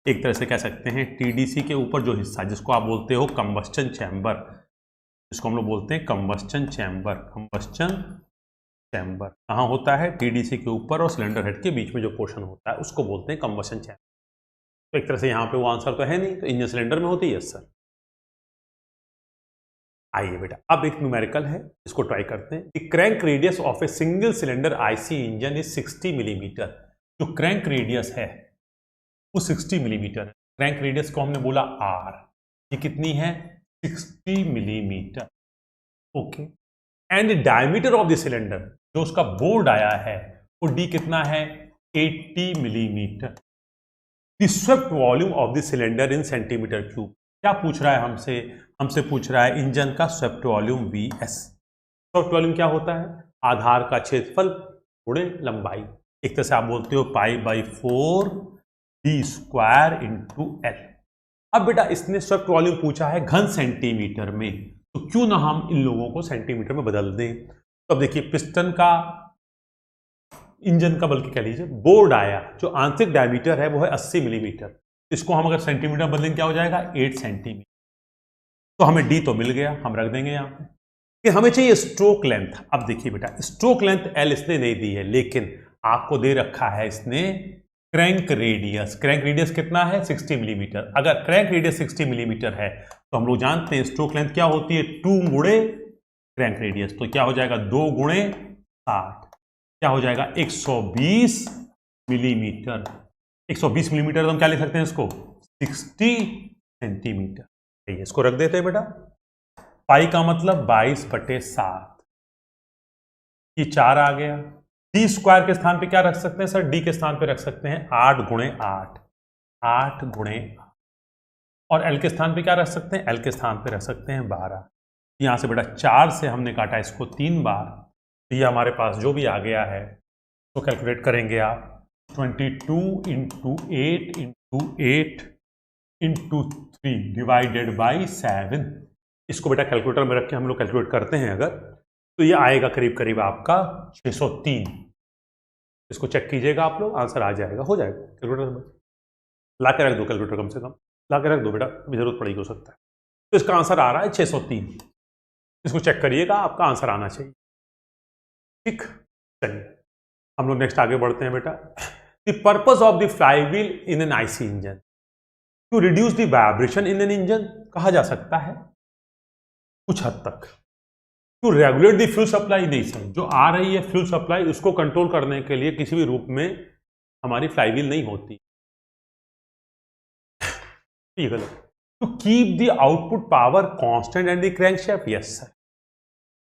एक तरह से कह सकते हैं टीडीसी के ऊपर जो हिस्सा जिसको आप बोलते हो कंबस्शन चैम्बर, जिसको हम लोग बोलते हैं कंबस्शन चैम्बर। कंबस्शन चैम्बर कहाँ होता है? टीडीसी के ऊपर और सिलेंडर हेड के बीच में जो पोर्शन होता है उसको बोलते हैं कंबस्शन चैम्बर। तो एक तरह से यहाँ पे वो आंसर तो है नहीं, तो इंजन सिलेंडर में होती है। Yes sir. आइए बेटा अब एक न्यूमेरिकल है, इसको ट्राई करते हैं। The crank radius of a single cylinder IC engine is 60 millimetre. जो क्रैंक रेडियस है वो 60 मिलीमीटर है। क्रैंक रेडियस को हमने बोला r, ये कितनी है 60 millimetre, okay. And diameter of the cylinder, जो उसका बोर्ड आया है वो d कितना है 80 millimetre. The swept volume of the cylinder in centimetre cube, क्या पूछ रहा है हमसे पूछ रहा है इंजन का swept volume Vs। Swept volume क्या होता है, आधार का क्षेत्रफल गुणे लंबाई, एक तरह से आप बोलते हो π/4 d² इंटू L। अब बेटा इसने स्वेप्ट वॉल्यूम पूछा है घन सेंटीमीटर में, तो क्यों ना हम इन लोगों को सेंटीमीटर में बदल दें। तो अब देखिए पिस्टन का, इंजन का बल्कि कह लीजिए बोर्ड आया, जो आंतरिक डायमीटर है वो है 80 मिलीमीटर, इसको हम अगर सेंटीमीटर बदलेंगे क्या हो जाएगा 8 सेंटीमीटर। तो हमें डी तो मिल गया, हम रख देंगे यहाँ पे। कि हमें चाहिए स्ट्रोक लेंथ। अब देखिए बेटा स्ट्रोक लेंथ एल इसने नहीं दी है, लेकिन आपको दे रखा है इसने क्रैंक रेडियस। क्रैंक रेडियस कितना है 60 मिलीमीटर। अगर क्रैंक रेडियस 60 मिलीमीटर है तो हम लोग जानते हैं स्ट्रोक लेंथ क्या होती है 2 गुणे क्रैंक रेडियस, तो क्या हो जाएगा 2 गुणे 60, क्या हो जाएगा 120 मिलीमीटर। 120 मिलीमीटर तो हम क्या लिख सकते हैं इसको 60 सेंटीमीटर। इसको रख देते हैं बेटा, पाई का मतलब 22/7, ये 4 आ गया। डी स्क्वायर के स्थान पे क्या रख सकते हैं सर, डी के स्थान पे रख सकते हैं 8 गुणे 8, 8 गुणे 8। और एल के स्थान पे क्या रख सकते हैं, एल के स्थान पे रख सकते हैं 12। यहां से बेटा 4 से हमने काटा इसको 3 बार, तो ये हमारे पास जो भी आ गया है तो कैलकुलेट करेंगे आप 22 into 8 into 8 into 3 divided by 7। इसको बेटा कैलकुलेटर में रख के हम लोग कैलकुलेट करते हैं अगर, तो ये आएगा करीब करीब आपका 603। इसको चेक कीजिएगा आप लोग, आंसर आ जाएगा, हो जाएगा। कैलकुलेटर में ला के रख दो, कैलकुलेटर कम से कम ला के रख दो बेटा, अभी जरूरत पड़ेगी हो सकता है। तो इसका आंसर आ रहा है 603। इसको चेक करिएगा, आपका आंसर आना चाहिए, ठीक। चलिए हम लोग नेक्स्ट आगे बढ़ते हैं बेटा। The purpose of the flywheel in an IC engine, to reduce the vibration in an engine, कहा जा सकता है कुछ हद तक। To regulate the fuel supply, नहीं सर, जो आ रही है फ्यूल सप्लाई उसको कंट्रोल करने के लिए किसी भी रूप में हमारी फ्लाईव्हील नहीं होती, ये गलत। To keep the output power constant and the crankshaft, yes sir,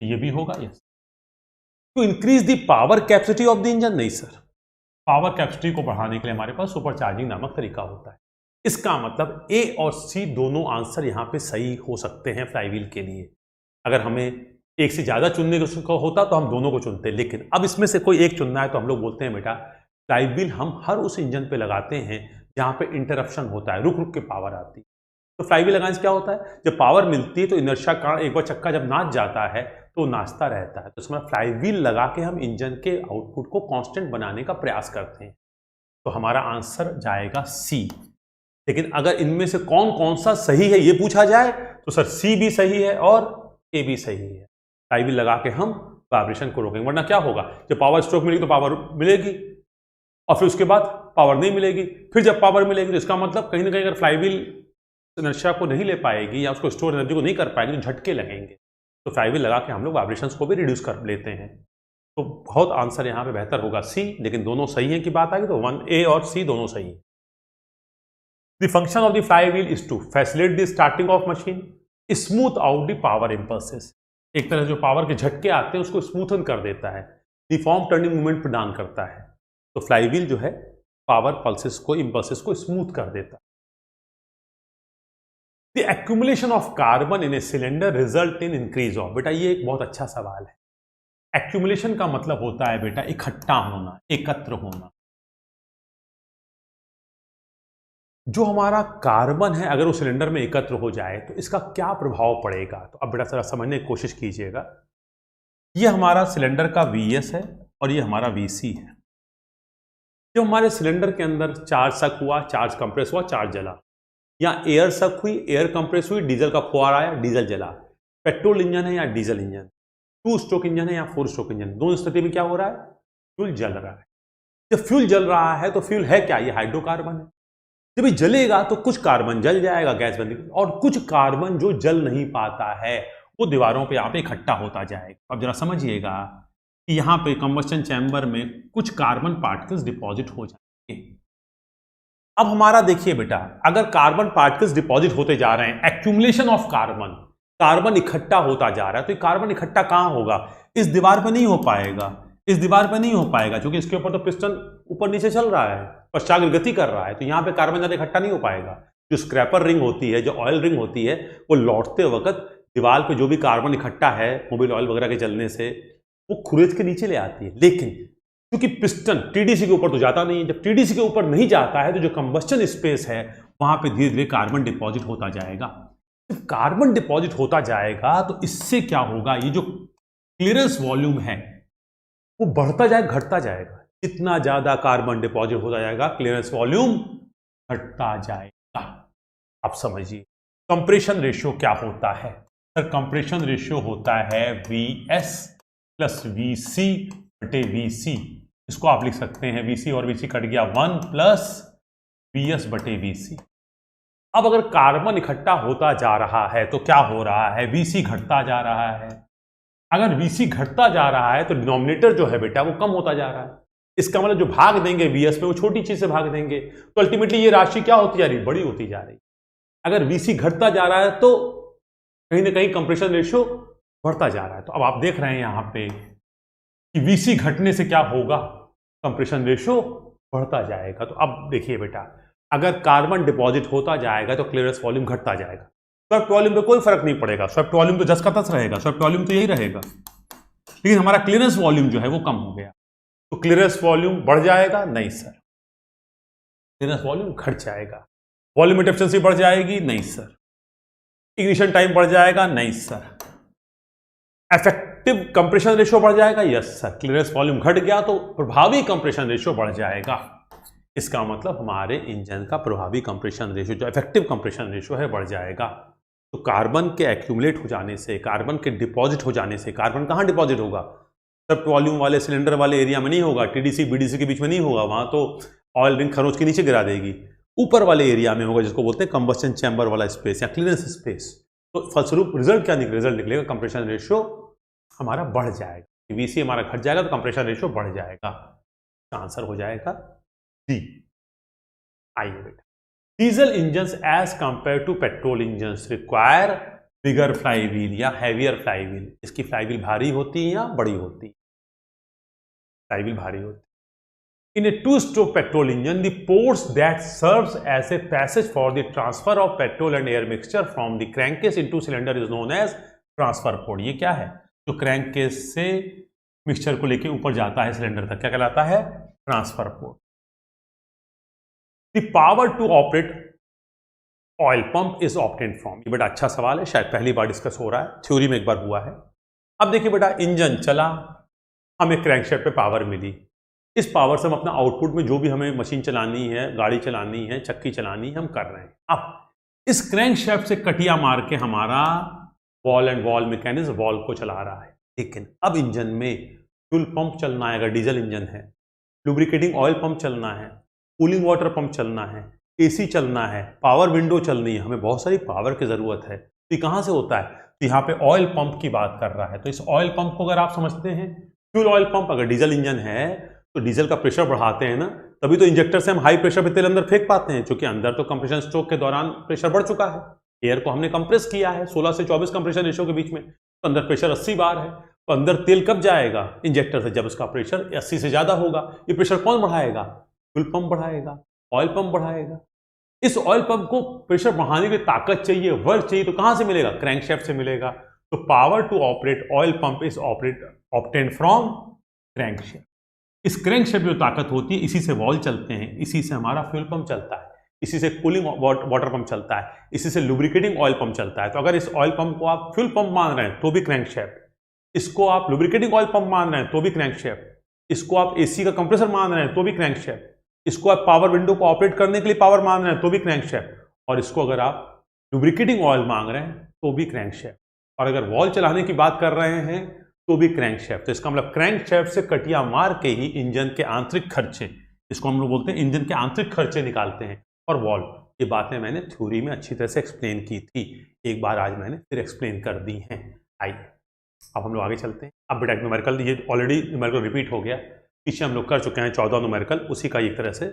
ये भी होगा, yes. To increase the power capacity of the engine, नहीं सर, पावर कैपेसिटी को बढ़ाने के लिए हमारे पास सुपर चार्जिंग नामक तरीका होता है। इसका मतलब ए और सी दोनों आंसर यहां पे सही हो सकते हैं फ्लाईव्हील के लिए। अगर हमें एक से ज्यादा चुनने का होता तो हम दोनों को चुनते, लेकिन अब इसमें से कोई एक चुनना है तो हम लोग बोलते हैं बेटा फ्लाईव्हील हम हर उस इंजन पे लगाते हैं जहां पे इंटरप्शन होता है, रुक रुक के पावर आती है। तो फ्लाईव्हील लगाने से क्या होता है, जब पावर मिलती है तो इनर्शिया कारण एक बार चक्का जब नाच जाता है तो नाचता रहता है। तो इसमें फ्लाईव्हील लगा के हम इंजन के आउटपुट को कांस्टेंट बनाने का प्रयास करते हैं, तो हमारा आंसर जाएगा सी। लेकिन अगर इनमें से कौन कौन सा सही है ये पूछा जाए तो सर सी भी सही है और ए भी सही है। फ्लाईव्हील लगा के हम वाइब्रेशन को रोकेंगे, वरना क्या होगा, जब पावर स्ट्रोक मिलेगी तो पावर मिलेगी और फिर उसके बाद पावर नहीं मिलेगी, फिर जब पावर मिलेगी तो इसका मतलब कहीं ना कहीं अगर फ्लाईव्हील इनर्शिया को नहीं ले पाएगी या उसको स्टोर एनर्जी को नहीं कर पाएगी तो झटके लगेंगे। तो फ्लाईव्हील लगा के हम लोग वाइब्रेशंस को भी रिड्यूस कर लेते हैं। तो बहुत आंसर यहाँ पे बेहतर होगा सी, लेकिन दोनों सही है की बात आएगी तो 1A और सी दोनों सही है। The function of the flywheel is to facilitate the starting of machine, smooth out the power impulses, एक तरह जो पावर के झटके आते हैं उसको स्मूथन कर देता है, यूनिफॉर्म टर्निंग मूवमेंट प्रदान करता है। तो फ्लाईव्हील जो है पावर पल्सेस को, इंपल्सेस को स्मूथ कर देता है। The accumulation of carbon in a cylinder result in increase of, बेटा ये एक बहुत अच्छा सवाल है। एक्यूमुलेशन का मतलब होता है बेटा इकट्ठा होना, एकत्र होना। जो हमारा कार्बन है अगर वो सिलेंडर में एकत्र हो जाए तो इसका क्या प्रभाव पड़ेगा, तो अब बेटा जरा समझने की कोशिश कीजिएगा। ये हमारा सिलेंडर का Vs है और ये हमारा Vc है। जब हमारे सिलेंडर के अंदर चार्ज सक हुआ, चार्ज कंप्रेस हुआ, चार्ज जला, या एयर सक हुई, एयर कंप्रेस हुई, डीजल का फुहार आया, डीजल जला। पेट्रोल इंजन है या डीजल इंजन, 2 स्ट्रोक इंजन है या 4 स्ट्रोक इंजन, दोनों स्थिति में क्या हो रहा है, फ्यूल जल रहा है। जब फ्यूल जल रहा है तो फ्यूल है क्या, ये हाइड्रोकार्बन है। जब ये जलेगा तो कुछ कार्बन जल जाएगा, गैस बनेगी, और कुछ कार्बन जो जल नहीं पाता है वो दीवारों पे यहाँ पे इकट्ठा होता जाएगा। अब जरा समझिएगा कि यहाँ पे कंबस्शन चैम्बर में कुछ कार्बन पार्टिकल्स डिपॉजिट हो जाएंगे। अब हमारा देखिए बेटा, अगर कार्बन पार्टिकल्स डिपॉजिट होते जा रहे हैं, एक्यूमुलेशन ऑफ कार्बन, कार्बन इकट्ठा होता जा रहा है, तो ये कार्बन इकट्ठा कहां होगा? इस दीवार पर नहीं हो पाएगा, इस दीवार पर नहीं हो पाएगा, क्योंकि इसके ऊपर तो पिस्टन ऊपर नीचे चल रहा है, पश्चात गति कर रहा है, तो यहां पे कार्बन ज्यादा इकट्ठा नहीं हो पाएगा। जो स्क्रैपर रिंग होती है, जो ऑयल रिंग होती है, वो लौटते वक्त दीवार पे जो भी कार्बन इकट्ठा है मोबिल ऑयल वगैरह के जलने से, वो खुरेद के नीचे ले आती है। लेकिन क्योंकि पिस्टन टीडीसी के ऊपर तो जाता नहीं है, जब टीडीसी के ऊपर नहीं जाता है तो जो कंबस्टन स्पेस है वहां पे धीरे धीरे कार्बन डिपॉजिट होता जाएगा। जब कार्बन डिपॉजिट होता जाएगा तो इससे क्या होगा, ये जो क्लियरेंस वॉल्यूम है वो बढ़ता जाएगा, घटता जाएगा। जितना ज्यादा कार्बन डिपॉजिट होता जाएगा क्लियरेंस वॉल्यूम घटता जाएगा। आप समझिए कंप्रेशन रेशियो क्या होता है सर? कंप्रेशन रेशियो होता है VS प्लस VC बटे VC। इसको आप लिख सकते हैं VC और VC कट गया 1 प्लस VS बटे VC। अब अगर कार्बन इकट्ठा होता जा रहा है तो क्या हो रहा है? VC घटता जा रहा है। अगर VC घटता जा रहा है तो डिनोमिनेटर जो है बेटा वो कम होता जा रहा है। इसका मतलब जो भाग देंगे VS में वो छोटी चीज से भाग देंगे, तो अल्टीमेटली ये राशि क्या होती जा रही है? बड़ी होती जा रही है। अगर VC घटता जा रहा है तो कहीं ना कहीं कंप्रेशन रेशियो बढ़ता जा रहा है। तो अब आप देख रहे हैं यहां पे कि VC घटने से क्या होगा? कंप्रेशन रेशियो बढ़ता जाएगा। तो अब देखिए बेटा, अगर कार्बन डिपॉजिट होता जाएगा तो क्लियरेंस वॉल्यूम घटता जाएगा। स्वेप्ट वॉल्यूम पे कोई फर्क नहीं पड़ेगा, स्वेप्ट वॉल्यूम तो जस का तस रहेगा, स्वेप्ट वॉल्यूम तो यही रहेगा, लेकिन हमारा क्लियरेंस वॉल्यूम जो है वो कम हो गया। तो क्लियरेंस वॉल्यूम बढ़ जाएगा? नहीं सर, क्लियरेंस वॉल्यूम घट जाएगा। वॉल्यूमेट्रिक एफिशिएंसी बढ़ जाएगी? नहीं सर। इग्निशन टाइम बढ़ जाएगा? नहीं सर। इफेक्टिव कंप्रेशन रेशियो बढ़ जाएगा? Yes sir. क्लियरेंस वॉल्यूम घट गया तो प्रभावी कंप्रेशन रेशियो बढ़ जाएगा। इसका मतलब हमारे इंजन का प्रभावी कंप्रेशन रेशियो, जो इफेक्टिव कंप्रेशन रेशियो है, बढ़ जाएगा। तो कार्बन के एक्यूमुलेट हो जाने से, कार्बन के डिपॉजिट हो जाने से, कार्बन कहां डिपॉजिट होगा? सब वॉल्यूम वाले सिलेंडर वाले एरिया में नहीं होगा, टीडीसी बीडीसी के बीच में नहीं होगा, वहां तो ऑयल रिंग खरोंच के नीचे गिरा देगी। ऊपर वाले एरिया में होगा, जिसको बोलते हैं कंबस्टन चैम्बर वाला स्पेस या क्लियरेंस स्पेस। तो फलस्वरूप रिजल्ट क्या निकलेगा? रिजल्ट निकलेगा कंप्रेशन रेशियो हमारा बढ़ जाएगा। VC हमारा घट जाएगा तो कंप्रेशन रेशियो बढ़ जाएगा। आंसर हो जाएगा डी। आइए बेटा, diesel engines as compare to petrol engines require bigger flywheel या हैवियर फ्लाईव्हील। इसकी फ्लाईव्हील भारी होती है या बड़ी होती है? फ्लाईव्हील भारी होती है। In a two-stroke petrol engine, the ports that serves as a passage for the transfer of petrol and air mixture from the crankcase into cylinder is known as transfer port। ये क्या है? जो क्रैंककेस से मिक्सचर को लेके ऊपर जाता है सिलेंडर तक, क्या कहलाता है? Transfer port. The power to operate oil pump is obtained from. ये बेटा अच्छा सवाल है, शायद पहली बार डिस्कस हो रहा है, थ्योरी में एक बार हुआ है। अब देखिए बेटा, इंजन चला, हमें क्रैंकशाफ्ट पे पावर मिली। इस पावर से हम अपना आउटपुट में जो भी हमें मशीन चलानी है, गाड़ी चलानी है, चक्की चलानी है, हम कर रहे हैं। अब इस क्रैंकशाफ्ट से कटिया मार के हमारा wall and wall mechanism wall को चला रहा है। लेकिन अब इंजन में फ्यूल पंप चलना है, अगर डीजल इंजन है, लुब्रिकेटिंग ऑयल पंप चलना है, कूलिंग वाटर पंप चलना है, AC चलना है, पावर विंडो चलनी है, हमें बहुत सारी पावर की जरूरत है। तो ये कहाँ से होता है? तो यहाँ पे ऑयल पंप की बात कर रहा है। तो इस ऑयल पंप को अगर आप समझते हैं, फ्यूल ऑयल पंप, अगर डीजल इंजन है तो डीजल का प्रेशर बढ़ाते हैं ना, तभी तो इंजेक्टर से हम हाई प्रेशर पे तेल अंदर फेंक पाते हैं, क्योंकि अंदर तो कंप्रेशन स्ट्रोक के दौरान प्रेशर बढ़ चुका है, एयर को हमने कंप्रेस किया है 16 से 24 कंप्रेशन रेशियो के बीच में, तो अंदर प्रेशर 80 बार है। तो अंदर तेल कब जाएगा? इंजेक्टर से, जब उसका प्रेशर 80 से ज्यादा होगा। ये प्रेशर कौन बढ़ाएगा? फ्यूल पंप बढ़ाएगा, ऑयल पंप बढ़ाएगा। इस ऑयल पंप को प्रेशर बढ़ाने की ताकत चाहिए, वर्क चाहिए, तो कहां से मिलेगा? क्रैंकशाफ्ट से मिलेगा। तो power to operate oil pump is obtained from crankshaft. इस क्रैंकशाफ्ट में जो ताकत होती है, इसी से वॉल चलते हैं, इसी से हमारा फ्यूल पंप चलता है, इसी से कूलिंग वाटर पंप चलता है, इसी से लुब्रिकेटिंग ऑयल पंप चलता है। तो अगर इस ऑयल पंप को आप फ्यूल पंप मान रहे हैं तो भी क्रैंकशाफ्ट, इसको आप लुब्रिकेटिंग ऑयल पंप मान रहे हैं तो भी क्रैंकशाफ्ट, इसको आप AC का कंप्रेसर मान रहे हैं तो भी क्रैंकशाफ्ट, इसको आप पावर विंडो को ऑपरेट करने के लिए पावर मान रहे हैं तो भी क्रैंकशाफ्ट, और इसको अगर आप लुब्रिकेटिंग ऑयल मांग रहे हैं तो भी क्रैंकशाफ्ट, और अगर वॉल चलाने की बात कर रहे हैं तो भी क्रैंकशाफ्ट। तो इसका मतलब क्रैंकशाफ्ट से कटिया मार के ही इंजन के आंतरिक खर्चे, इसको हम लोग बोलते हैं इंजन के आंतरिक खर्चे निकालते हैं, और वॉल। ये बातें मैंने थ्योरी में अच्छी तरह से एक्सप्लेन की थी, एक बार आज मैंने फिर एक्सप्लेन कर दी हैं। आइए अब हम लोग आगे चलते हैं। अब बेटा न्यूमेरिकल, ये ऑलरेडी न्यूमेरिकल रिपीट हो गया, पीछे हम लोग कर चुके हैं 14 न्यूमेरिकल, उसी का एक तरह से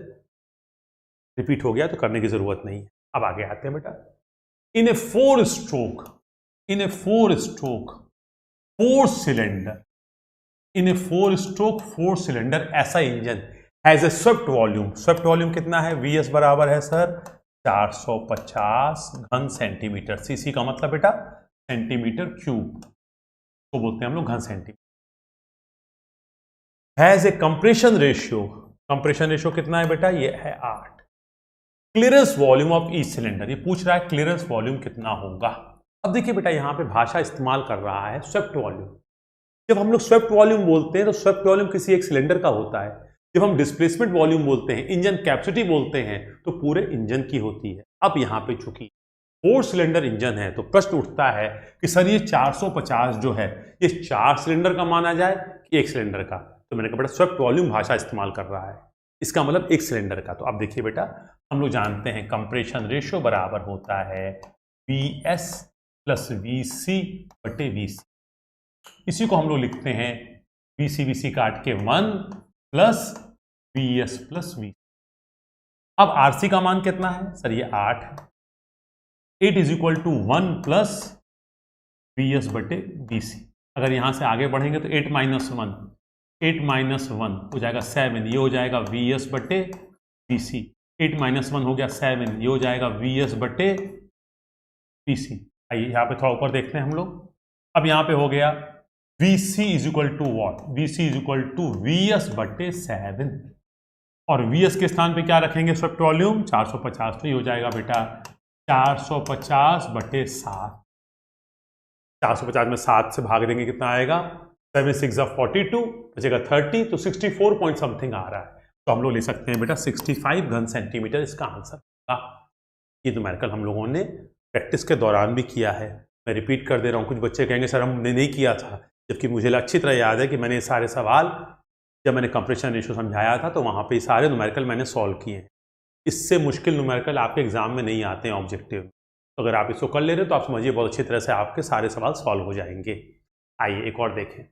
रिपीट हो गया तो करने की जरूरत नहीं है। अब आगे आते हैं बेटा। इन ए फोर स्ट्रोक फोर सिलेंडर ऐसा engine has a swept volume कितना है? वीएस बराबर है सर 450 घन सेंटीमीटर। सीसी का मतलब बेटा सेंटीमीटर क्यूब को बोलते हैं हम लोग घन centimetre. Has a compression ratio कितना है बेटा? ये है 8। Clearance volume of each cylinder, ये पूछ रहा है क्लियरेंस वॉल्यूम कितना होगा। अब देखिए बेटा यहां पे भाषा इस्तेमाल कर रहा है स्वेप्ट वॉल्यूम। जब हम लोग स्वेप्ट वॉल्यूम बोलते हैं तो स्वेप्ट वॉल्यूम किसी एक सिलेंडर का होता है। जब हम डिस्प्लेसमेंट वॉल्यूम बोलते हैं, इंजन कैपेसिटी बोलते हैं, तो पूरे इंजन की होती है। अब यहां पे चूंकि 4 सिलेंडर इंजन है तो प्रश्न उठता है कि सर ये 450 जो है ये 4 सिलेंडर का माना जाए कि एक सिलेंडर का? तो मैंने कहा बेटा स्वेप्ट वॉल्यूम भाषा इस्तेमाल कर रहा है, इसका मतलब एक सिलेंडर का। तो अब देखिए बेटा हम लोग जानते हैं कंप्रेशन रेशियो बराबर होता है Vs प्लस Vc बटे Vc। इसी को हम लोग लिखते हैं Vc काट के 1 प्लस Vs प्लस Vc। अब Rc का मान कितना है सर? ये 8 है। 8 is equal to 1 plus Vs बटे Vc। अगर यहां से आगे बढ़ेंगे तो 8 माइनस 1 हो जाएगा 7, ये हो जाएगा Vs बटे Vc। 8 माइनस 1 हो गया 7, ये हो जाएगा Vs बटे Vc। आइए यहाँ पे थोड़ा ऊपर देखते हैं हम लोग। अब यहाँ पे हो गया Vc is equal to what? Vc is equal to Vs बटे 7 और Vs के स्थान पे क्या रखेंगे? स्वेप्ट वॉल्यूम 450, तो ये हो जाएगा बेटा 450 बटे 7। 450 में 7 से भाग देंगे कितना आएगा? 7 6 42, बचेगा 30, तो 64 पॉइंट समथिंग आ रहा है। तो हम लोग ले सकते हैं बेटा 65 घन सेंटीमीटर इसका आंसर होगा। ये न्यूमेरिकल हम लोगों ने प्रैक्टिस के दौरान भी किया है। मैं रिपीट कर दे रहा हूँ, कुछ बच्चे कहेंगे सर हमने नहीं किया था, जबकि मुझे अच्छी तरह याद है कि मैंने ये सारे सवाल जब मैंने कंप्रेशन रेशियो समझाया था तो वहाँ पे ये सारे न्यूमेरिकल मैंने सॉल्व किए हैं। इससे मुश्किल न्यूमेरिकल आपके एग्जाम में नहीं आते हैं ऑब्जेक्टिव। तो अगर आप इसको कर ले रहे हो तो आप समझिए बहुत अच्छी तरह से आपके सारे सवाल सॉल्व हो जाएंगे। आइए एक और देखें।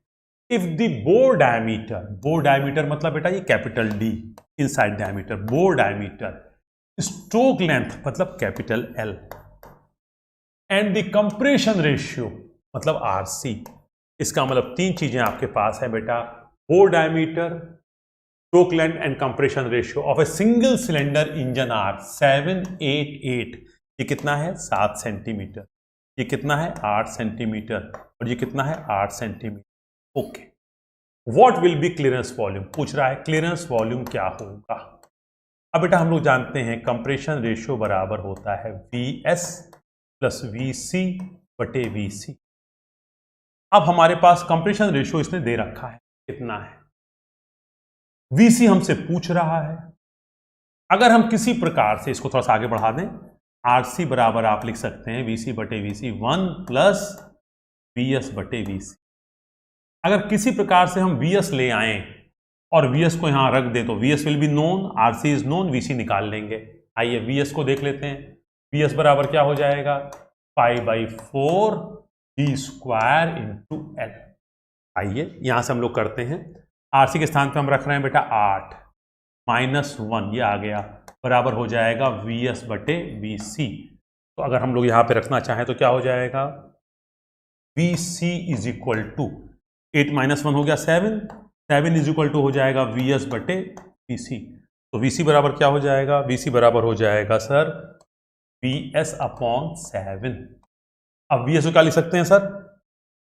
इफ द बोर डायमीटर मतलब बेटा ये capital D inside diameter, bore diameter, stroke length मतलब capital L, and the compression ratio मतलब आरसी। इसका मतलब 3 चीजें आपके पास है बेटा, bore diameter, stroke length and compression ratio of a single cylinder engine are 788। ये कितना है? 7 सेंटीमीटर। ये कितना है? 8 सेंटीमीटर। और ये कितना है? 8 centimetre. Okay, what will be clearance volume? पूछ रहा है क्लियरेंस वॉल्यूम क्या होगा। अब बेटा हम लोग जानते हैं कंप्रेशन रेशियो बराबर होता है Vs प्लस Vc बटे Vc। अब हमारे पास कंप्रेशन रेशियो इसने दे रखा है, कितना है? Vc हमसे पूछ रहा है। अगर हम किसी प्रकार से इसको थोड़ा सा आगे बढ़ा दें, Rc बराबर आप लिख सकते हैं Vc बटे Vc 1 प्लस Vs बटे Vc। अगर किसी प्रकार से हम Vs ले आए और Vs को यहां रख दें तो Vs will be known, Rc is known, Vc निकाल लेंगे। आइए Vs को देख लेते हैं। Vs बराबर क्या हो जाएगा? π/4 d स्क्वायर इंटू एल। आइए यहां से हम लोग करते हैं। Rc के स्थान पे हम रख रहे हैं बेटा 8 माइनस 1, ये आ गया, बराबर हो जाएगा Vs बटे Vc। तो अगर हम लोग यहां पे रखना चाहें तो क्या हो जाएगा? Vc is equal to 8 minus 1 हो गया 7 इज इक्वल टू हो जाएगा Vs बटे Vc। तो Vc बराबर क्या हो जाएगा? Vc बराबर हो जाएगा सर Vs अपॉन 7। अब Vs को क्या लिख सकते हैं सर?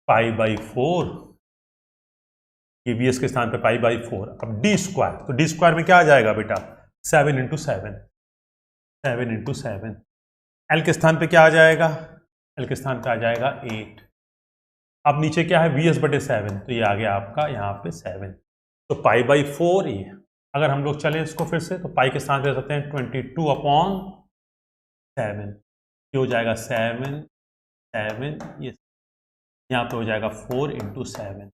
π/4। ये Vs के स्थान पे π/4। अब d स्क्वायर, तो d स्क्वायर में क्या आ जाएगा बेटा? 7 इंटू 7। L के स्थान पे क्या आ जाएगा? L के स्थान पे आ जाएगा 8। अब नीचे क्या है? Vs बटे 7, तो ये आ गया आपका यहाँ पे 7। तो π/4 ये, अगर हम लोग चलें इसको फिर से तो पाई के स्थान पे रख सकते हैं 22 अपॉन 7। ये हो जाएगा 7 ये यहाँ पे हो जाएगा 4 इंटू 7।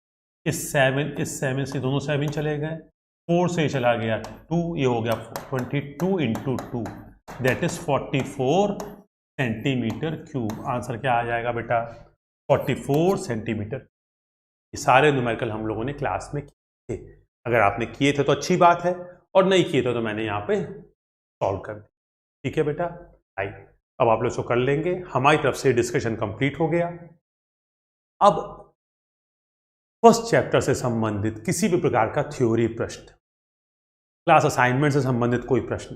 इस 7 से दोनों 7 चले गए, 4 से चला गया 2, ये हो गया 22 into 2 that is 44 centimetre cube. Answer क्या आ जाएगा बेटा? 44 सेंटीमीटर। ये सारे न्यूमेरिकल हम लोगों ने क्लास में किए थे। अगर आपने किए थे तो अच्छी बात है, और नहीं किए थे तो मैंने यहाँ पे सॉल्व कर दिया। ठीक है बेटा, आई अब आप लोग इसको कर लेंगे। हमारी तरफ से डिस्कशन कंप्लीट हो गया। अब फर्स्ट चैप्टर से संबंधित किसी भी प्रकार का थ्योरी प्रश्न, क्लास असाइनमेंट से संबंधित कोई प्रश्न,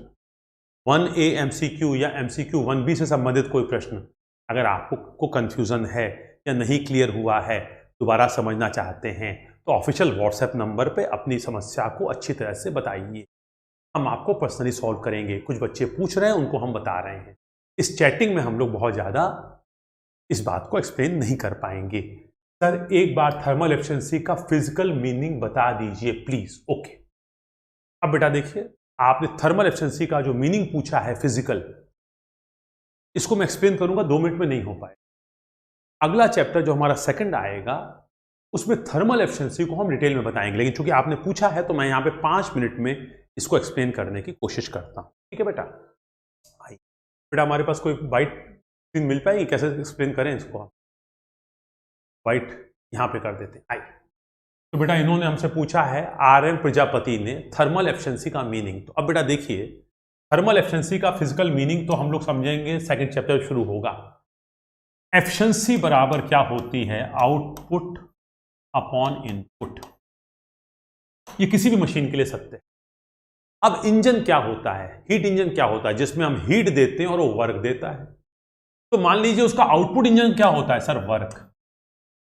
1A MCQ या MCQ 1B से संबंधित कोई प्रश्न, अगर आपको कंफ्यूजन है या नहीं क्लियर हुआ है, दोबारा समझना चाहते हैं, तो ऑफिशियल व्हाट्सएप नंबर पे अपनी समस्या को अच्छी तरह से बताइए, हम आपको पर्सनली सॉल्व करेंगे। कुछ बच्चे पूछ रहे हैं, उनको हम बता रहे हैं। इस चैटिंग में हम लोग बहुत ज़्यादा इस बात को एक्सप्लेन नहीं कर पाएंगे। सर एक बार थर्मल एफिशिएंसी का फिजिकल मीनिंग बता दीजिए प्लीज। ओके, अब बेटा देखिए, आपने थर्मल एफिशिएंसी का जो मीनिंग पूछा है फिजिकल, इसको मैं एक्सप्लेन करूंगा, 2 मिनट में नहीं हो पाए। अगला चैप्टर जो हमारा सेकंड आएगा, उसमें थर्मल एफिशिएंसी को हम डिटेल में बताएंगे, लेकिन चूंकि आपने पूछा है तो मैं यहाँ पे 5 मिनट में इसको एक्सप्लेन करने की कोशिश करता हूँ। ठीक है बेटा, आइए बेटा, हमारे पास कोई वाइट स्क्रीन मिल पाएगी, कैसे एक्सप्लेन करें इसको? हम वाइट यहाँ पे कर देते हैं। आइए, तो बेटा इन्होंने हमसे पूछा है, RM प्रजापति ने थर्मल एफिशिएंसी का मीनिंग। तो अब बेटा देखिए, थर्मल एफिशिएंसी का फिजिकल मीनिंग तो हम लोग समझेंगे, सेकंड चैप्टर शुरू होगा। एफिशिएंसी बराबर क्या होती है? Output upon input. ये किसी भी मशीन के लिए सत्य है। अब इंजन क्या होता है? हीट इंजन क्या होता है? जिसमें हम हीट देते हैं और वो वर्क देता है। तो मान लीजिए उसका आउटपुट इंजन क्या होता है? Sir work.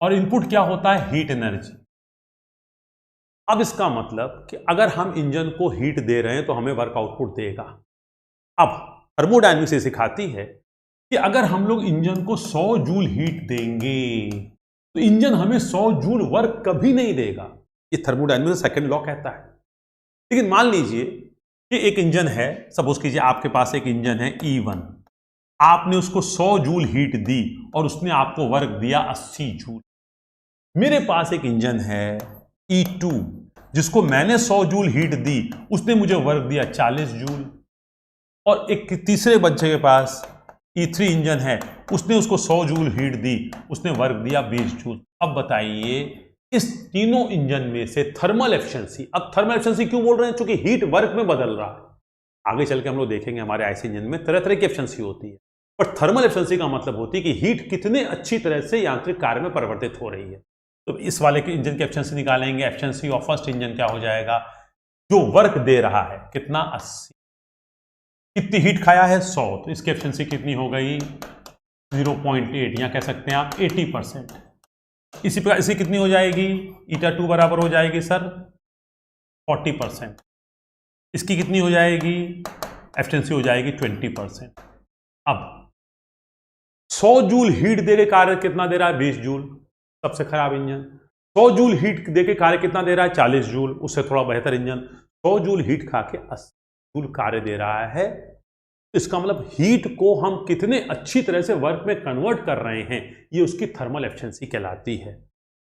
और इनपुट क्या होता है? Heat energy. अब इसका मतलब कि अगर हम इंजन को हीट दे रहे हैं तो हमें वर्क आउटपुट देगा। अब थर्मोडायनेमिक्स ये सिखाती है कि अगर हम लोग इंजन को 100 जूल हीट देंगे तो इंजन हमें 100 जूल वर्क कभी नहीं देगा। ये थर्मोडायनेमिक्स का सेकंड लॉ कहता है। लेकिन मान लीजिए कि एक इंजन है, सपोज कीजिए आपके पास एक इंजन है E1, आपने उसको 100 जूल हीट दी और उसने आपको वर्क दिया 80 जूल। मेरे पास एक इंजन है E2, जिसको मैंने 100 जूल हीट दी, उसने मुझे वर्क दिया 40 जूल। और एक तीसरे बच्चे के पास E3 इंजन है, उसने उसको 100 जूल हीट दी, उसने वर्क दिया 20 जूल। अब बताइए, इस तीनों इंजन में से थर्मल एफिशिएंसी, अब थर्मल एफिशिएंसी क्यों बोल रहे हैं? क्योंकि हीट वर्क में बदल रहा है। आगे चल के हम लोग देखेंगे हमारे आईसी इंजन में तरह तरह की एफिशिएंसी होती है, पर थर्मल एफिशिएंसी का मतलब होती है कि हीट कितने अच्छी तरह से यांत्रिक कार्य में परिवर्तित हो रही है। तो इस वाले के इंजन की एफिशिएंसी निकालेंगे। एफिशिएंसी ऑफ फर्स्ट इंजन क्या हो जाएगा? जो वर्क दे रहा है कितना? 80। कितनी हीट खाया है? 100। तो इसकी एफिशिएंसी कितनी हो गई? 0.8, या कह सकते हैं आप 80%। इसी प्रकार इसकी कितनी हो जाएगी? ईटा2 बराबर हो जाएगी सर 40%। इसकी कितनी हो जाएगी? एफिशिएंसी हो जाएगी 20%। अब 100 जूल हीट दे के कार्य कितना दे रहा है? 20 जूल, सबसे खराब इंजन। 100 जूल हीट दे के कार्य कितना दे रहा है? 40 जूल, उससे थोड़ा बेहतर इंजन। 100 जूल हीट खा के 80 जूल कार्य दे रहा है। इसका मतलब हीट को हम कितने अच्छी तरह से वर्क में कन्वर्ट कर रहे हैं, ये उसकी थर्मल एफिशिएंसी कहलाती है।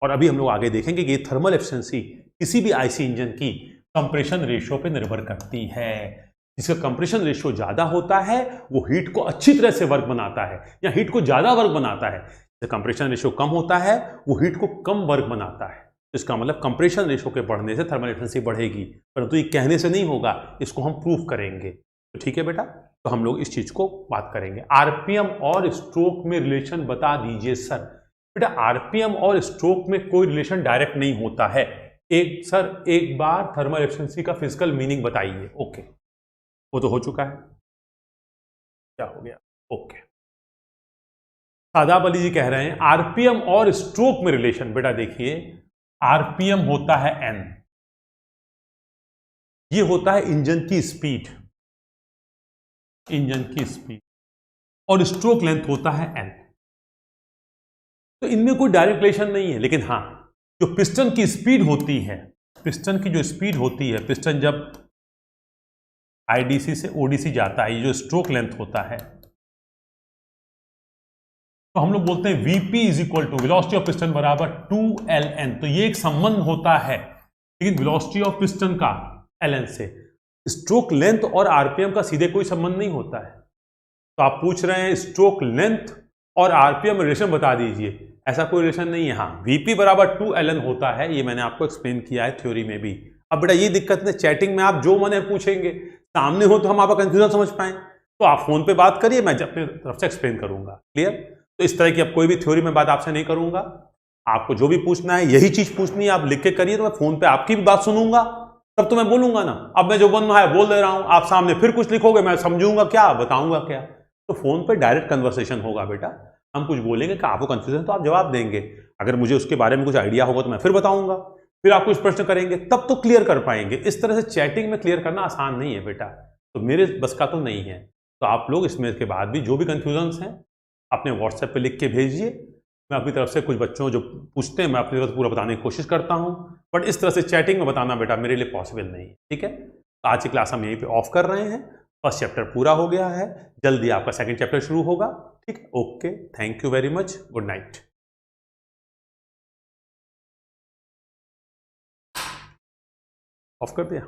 और अभी हम लोग आगे देखेंगे कि ये थर्मल एफिशिएंसी किसी भी आईसी इंजन की कंप्रेशन रेशियो पे निर्भर करती है। जिसका कंप्रेशन रेशियो ज्यादा होता है वो हीट को अच्छी तरह से वर्क बनाता है, या हीट को ज्यादा वर्क बनाता है। जब कंप्रेशन रेशियो कम होता है वो हीट को कम वर्क बनाता है। इसका मतलब कंप्रेशन रेशियो के बढ़ने से थर्मल एफिशिएंसी बढ़ेगी, परंतु ये कहने से नहीं होगा, इसको हम प्रूव करेंगे। तो ठीक है बेटा, तो हम लोग इस चीज को बात करेंगे। आरपीएम और स्ट्रोक में रिलेशन बता दीजिए सर। बेटा आरपीएम और स्ट्रोक में कोई रिलेशन डायरेक्ट नहीं होता है। एक बार थर्मल एफिशिएंसी का फिजिकल मीनिंग बताइए। ओके, वो तो हो चुका है। क्या हो गया? ओके, सादाब अली जी कह रहे हैं आरपीएम और स्ट्रोक में रिलेशन। बेटा देखिए, आरपीएम होता है एन, ये होता है इंजन की स्पीड, इंजन की स्पीड, और स्ट्रोक लेंथ होता है एन। तो इनमें कोई डायरेक्ट रिलेशन नहीं है, लेकिन हां, जो पिस्टन की स्पीड होती है, पिस्टन की जो स्पीड होती है, पिस्टन जब आईडीसी से ओडीसी जाता है, ये जो स्ट्रोक लेंथ होता है, तो हम लोग बोलते हैं VP is equal to velocity of piston बराबर 2ln। तो ये एक संबंध होता है, लेकिन वेलोसिटी ऑफ पिस्टन का ln से स्ट्रोक लेंथ और आरपीएम का सीधे कोई संबंध नहीं होता है। तो आप पूछ रहे हैं स्ट्रोक लेंथ और आरपीएम रिलेशन बता दीजिए, ऐसा कोई रिलेशन नहीं है। हाँ, वीपी बराबर 2ln होता है, ये मैंने आपको एक्सप्लेन किया है थ्योरी में भी। अब बेटा ये दिक्कत है, चैटिंग में आप जो मने पूछेंगे, सामने हो तो हम आपका कंफ्यूजन समझ पाए। तो आप फोन पे बात करिए, मैं अपनी तरफ से एक्सप्लेन करूंगा। क्लियर? तो इस तरह की अब कोई भी थ्योरी में बात आपसे नहीं करूंगा। आपको जो भी पूछना है, यही चीज पूछनी है, आप लिख के करिए, तो मैं फोन पे आपकी भी बात सुनूंगा, तब तो मैं बोलूंगा ना। अब मैं जो बनना है बोल दे रहा हूं, आप सामने फिर कुछ लिखोगे, मैं समझूंगा क्या, बताऊंगा क्या। तो फोन पे डायरेक्ट कन्वर्सेशन होगा बेटा। हम कुछ बोलेंगे कि आपको कंफ्यूजन, तो आप जवाब देंगे। अगर मुझे उसके बारे में कुछ आइडिया होगा तो मैं फिर बताऊंगा, फिर आप कुछ प्रश्न करेंगे, तब तो क्लियर कर पाएंगे। इस तरह से चैटिंग में क्लियर करना आसान नहीं है बेटा, तो मेरे बस का तो नहीं है। तो आप लोग इसमें के बाद भी जो भी कंफ्यूजन्स हैं अपने व्हाट्सएप पे लिख के भेजिए। मैं अपनी तरफ से कुछ बच्चों जो पूछते हैं, मैं अपनी तरफ से पूरा बताने की कोशिश करता हूँ, बट इस तरह से चैटिंग में बताना बेटा मेरे लिए पॉसिबल नहीं है। ठीक है? तो आज की क्लास हम यहीं पे ऑफ कर रहे हैं। फर्स्ट चैप्टर पूरा हो गया है, जल्दी आपका सेकंड चैप्टर शुरू होगा। ठीक है? Okay, thank you very much, good night. Of कर दिया।